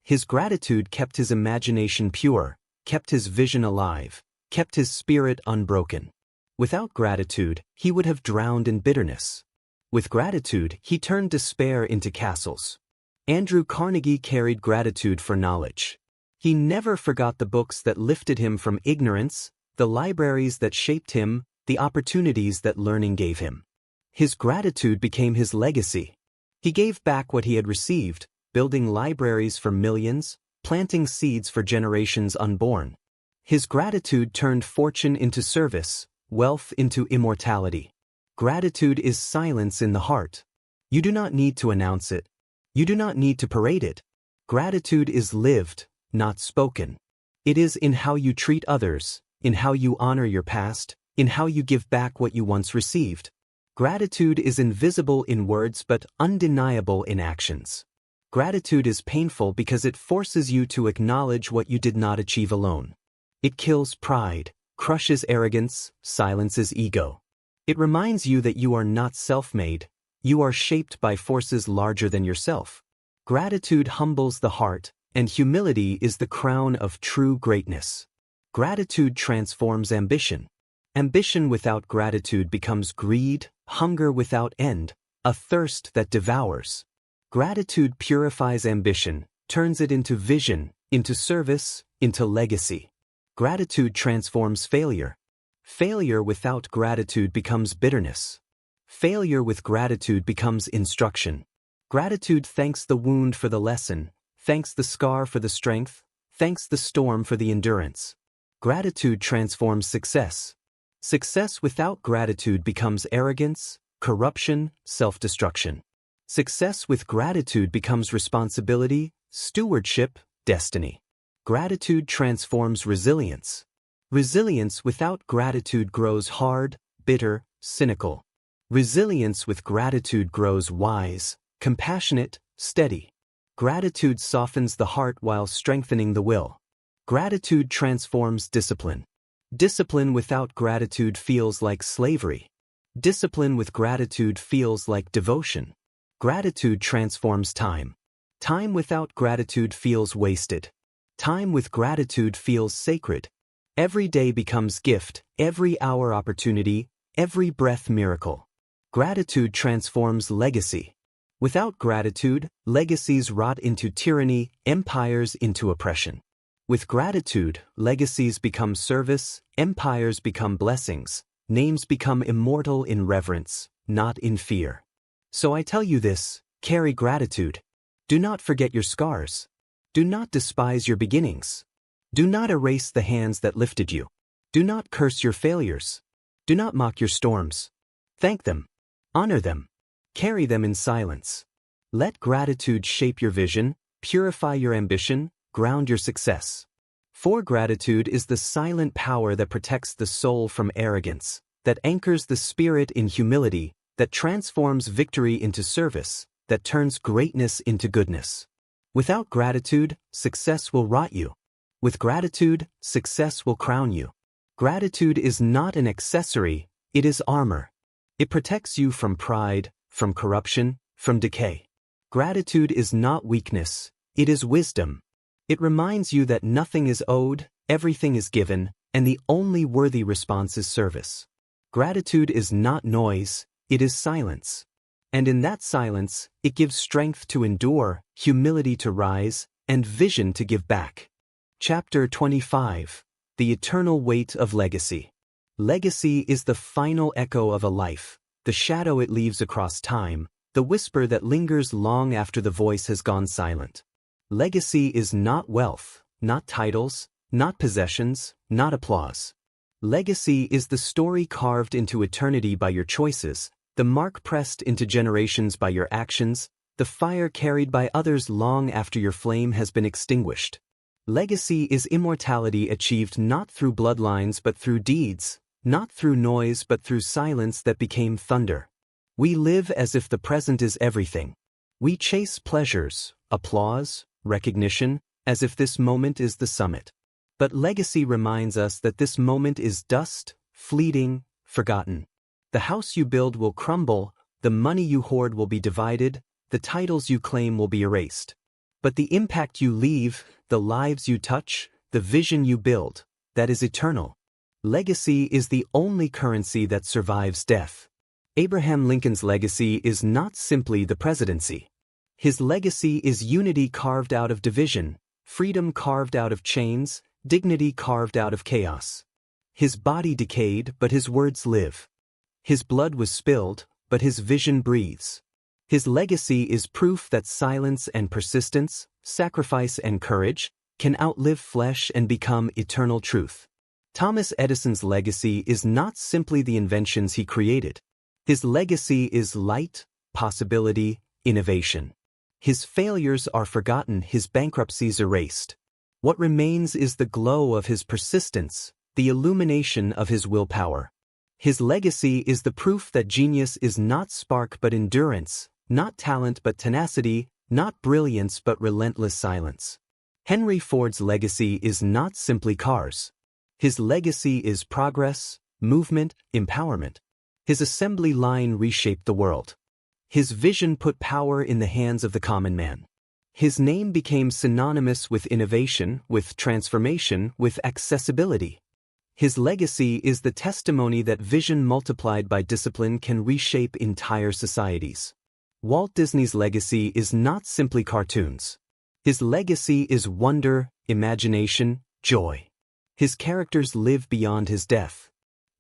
His gratitude kept his imagination pure, kept his vision alive, kept his spirit unbroken. Without gratitude, he would have drowned in bitterness. With gratitude, he turned despair into castles. Andrew Carnegie carried gratitude for knowledge. He never forgot the books that lifted him from ignorance, the libraries that shaped him, the opportunities that learning gave him. His gratitude became his legacy. He gave back what he had received, building libraries for millions, planting seeds for generations unborn. His gratitude turned fortune into service, wealth into immortality. Gratitude is silence in the heart. You do not need to announce it. You do not need to parade it. Gratitude is lived, not spoken. It is in how you treat others, in how you honor your past, in how you give back what you once received. Gratitude is invisible in words but undeniable in actions. Gratitude is painful because it forces you to acknowledge what you did not achieve alone. It kills pride, crushes arrogance, silences ego. It reminds you that you are not self-made, you are shaped by forces larger than yourself. Gratitude humbles the heart, and humility is the crown of true greatness. Gratitude transforms ambition. Ambition without gratitude becomes greed, hunger without end, a thirst that devours. Gratitude purifies ambition, turns it into vision, into service, into legacy. Gratitude transforms failure. Failure without gratitude becomes bitterness. Failure with gratitude becomes instruction. Gratitude thanks the wound for the lesson, thanks the scar for the strength, thanks the storm for the endurance. Gratitude transforms success. Success without gratitude becomes arrogance, corruption, self-destruction. Success with gratitude becomes responsibility, stewardship, destiny. Gratitude transforms resilience. Resilience without gratitude grows hard, bitter, cynical. Resilience with gratitude grows wise, compassionate, steady. Gratitude softens the heart while strengthening the will. Gratitude transforms discipline. Discipline without gratitude feels like slavery. Discipline with gratitude feels like devotion. Gratitude transforms time. Time without gratitude feels wasted. Time with gratitude feels sacred. Every day becomes gift, every hour opportunity, every breath miracle. Gratitude transforms legacy. Without gratitude, legacies rot into tyranny, empires into oppression. With gratitude, legacies become service, empires become blessings, names become immortal in reverence, not in fear. So I tell you this, carry gratitude. Do not forget your scars. Do not despise your beginnings. Do not erase the hands that lifted you. Do not curse your failures. Do not mock your storms. Thank them. Honor them. Carry them in silence. Let gratitude shape your vision, purify your ambition, ground your success. For gratitude is the silent power that protects the soul from arrogance, that anchors the spirit in humility, that transforms victory into service, that turns greatness into goodness. Without gratitude, success will rot you. With gratitude, success will crown you. Gratitude is not an accessory, it is armor. It protects you from pride, from corruption, from decay. Gratitude is not weakness, it is wisdom. It reminds you that nothing is owed, everything is given, and the only worthy response is service. Gratitude is not noise, it is silence. And in that silence, it gives strength to endure, humility to rise, and vision to give back. Chapter 25. The Eternal Weight of Legacy. Legacy is the final echo of a life, the shadow it leaves across time, the whisper that lingers long after the voice has gone silent. Legacy is not wealth, not titles, not possessions, not applause. Legacy is the story carved into eternity by your choices, the mark pressed into generations by your actions, the fire carried by others long after your flame has been extinguished. Legacy is immortality achieved not through bloodlines but through deeds, not through noise but through silence that became thunder. We live as if the present is everything. We chase pleasures, applause, recognition, as if this moment is the summit. But legacy reminds us that this moment is dust, fleeting, forgotten. The house you build will crumble, the money you hoard will be divided, the titles you claim will be erased. But the impact you leave, the lives you touch, the vision you build, that is eternal. Legacy is the only currency that survives death. Abraham Lincoln's legacy is not simply the presidency. His legacy is unity carved out of division, freedom carved out of chains, dignity carved out of chaos. His body decayed, but his words live. His blood was spilled, but his vision breathes. His legacy is proof that silence and persistence, sacrifice and courage, can outlive flesh and become eternal truth. Thomas Edison's legacy is not simply the inventions he created. His legacy is light, possibility, innovation. His failures are forgotten, his bankruptcies erased. What remains is the glow of his persistence, the illumination of his willpower. His legacy is the proof that genius is not spark but endurance, not talent but tenacity, not brilliance but relentless silence. Henry Ford's legacy is not simply cars. His legacy is progress, movement, empowerment. His assembly line reshaped the world. His vision put power in the hands of the common man. His name became synonymous with innovation, with transformation, with accessibility. His legacy is the testimony that vision multiplied by discipline can reshape entire societies. Walt Disney's legacy is not simply cartoons. His legacy is wonder, imagination, joy. His characters live beyond his death.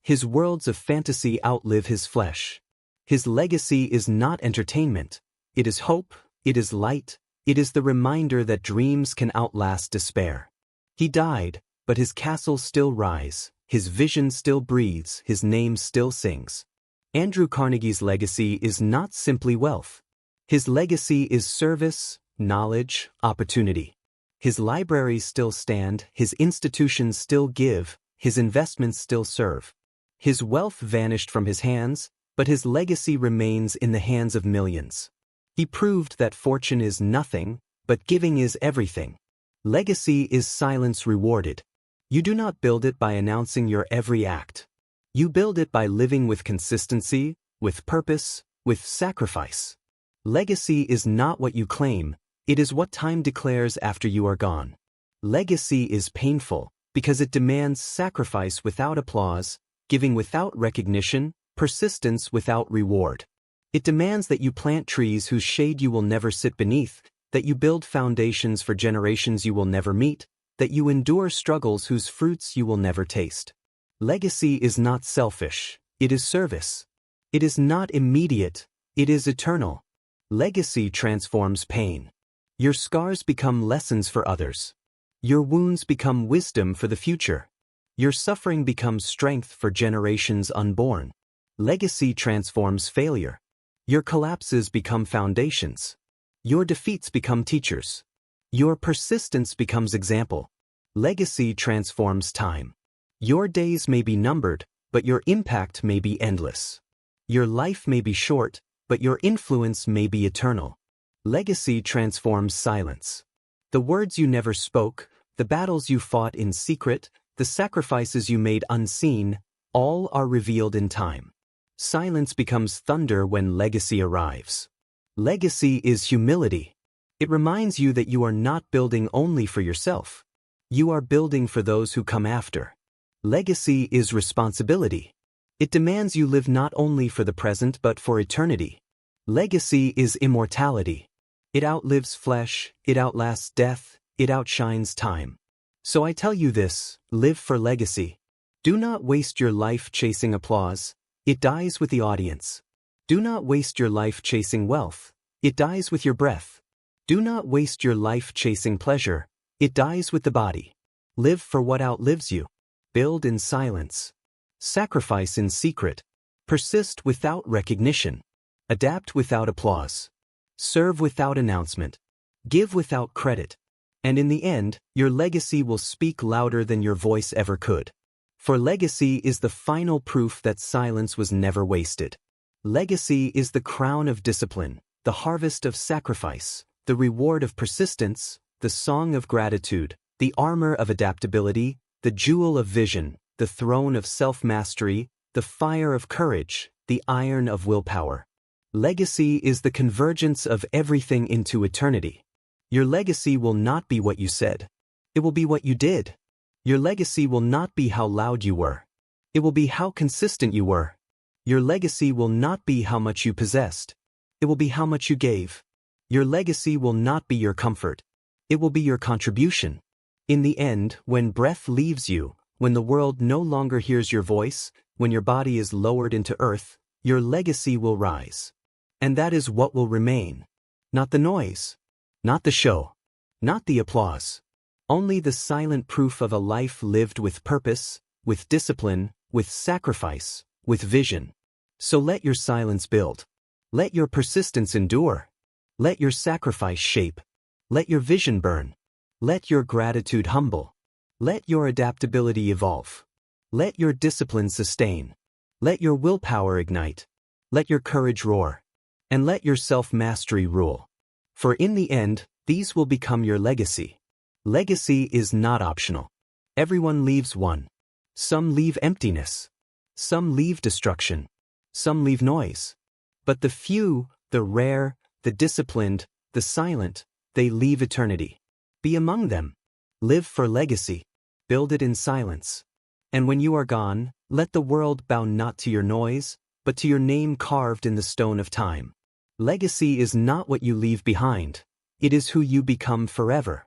His worlds of fantasy outlive his flesh. His legacy is not entertainment. It is hope, it is light, it is the reminder that dreams can outlast despair. He died, but his castles still rise, his vision still breathes, his name still sings. Andrew Carnegie's legacy is not simply wealth. His legacy is service, knowledge, opportunity. His libraries still stand, his institutions still give, his investments still serve. His wealth vanished from his hands, but his legacy remains in the hands of millions. He proved that fortune is nothing, but giving is everything. Legacy is silence rewarded. You do not build it by announcing your every act. You build it by living with consistency, with purpose, with sacrifice. Legacy is not what you claim, it is what time declares after you are gone. Legacy is painful, because it demands sacrifice without applause, giving without recognition, persistence without reward. It demands that you plant trees whose shade you will never sit beneath, that you build foundations for generations you will never meet, that you endure struggles whose fruits you will never taste. Legacy is not selfish, it is service. It is not immediate, it is eternal. Legacy transforms pain. Your scars become lessons for others. Your wounds become wisdom for the future. Your suffering becomes strength for generations unborn. Legacy transforms failure. Your collapses become foundations. Your defeats become teachers. Your persistence becomes example. Legacy transforms time. Your days may be numbered, but your impact may be endless. Your life may be short, but your influence may be eternal. Legacy transforms silence. The words you never spoke, the battles you fought in secret, the sacrifices you made unseen, all are revealed in time. Silence becomes thunder when legacy arrives. Legacy is humility. It reminds you that you are not building only for yourself. You are building for those who come after. Legacy is responsibility. It demands you live not only for the present but for eternity. Legacy is immortality. It outlives flesh, it outlasts death, it outshines time. So I tell you this, live for legacy. Do not waste your life chasing applause. It dies with the audience. Do not waste your life chasing wealth. It dies with your breath. Do not waste your life chasing pleasure. It dies with the body. Live for what outlives you. Build in silence. Sacrifice in secret. Persist without recognition. Adapt without applause. Serve without announcement. Give without credit. And in the end, your legacy will speak louder than your voice ever could. For legacy is the final proof that silence was never wasted. Legacy is the crown of discipline, the harvest of sacrifice, the reward of persistence, the song of gratitude, The armor of adaptability, the jewel of vision, the throne of self-mastery, the fire of courage, the iron of willpower. Legacy is the convergence of everything into eternity. Your legacy will not be what you said. It will be what you did. Your legacy will not be how loud you were. It will be how consistent you were. Your legacy will not be how much you possessed. It will be how much you gave. Your legacy will not be your comfort. It will be your contribution. In the end, when breath leaves you, when the world no longer hears your voice, when your body is lowered into earth, your legacy will rise. And that is what will remain. Not the noise. Not the show. Not the applause. Only the silent proof of a life lived with purpose, with discipline, with sacrifice, with vision. So let your silence build. Let your persistence endure. Let your sacrifice shape. Let your vision burn. Let your gratitude humble. Let your adaptability evolve. Let your discipline sustain. Let your willpower ignite. Let your courage roar. And let your self-mastery rule. For in the end, these will become your legacy. Legacy is not optional. Everyone leaves one. Some leave emptiness. Some leave destruction. Some leave noise. But the few, the rare, the disciplined, the silent, they leave eternity. Be among them. Live for legacy. Build it in silence. And when you are gone, let the world bow not to your noise, but to your name carved in the stone of time. Legacy is not what you leave behind. It is who you become forever.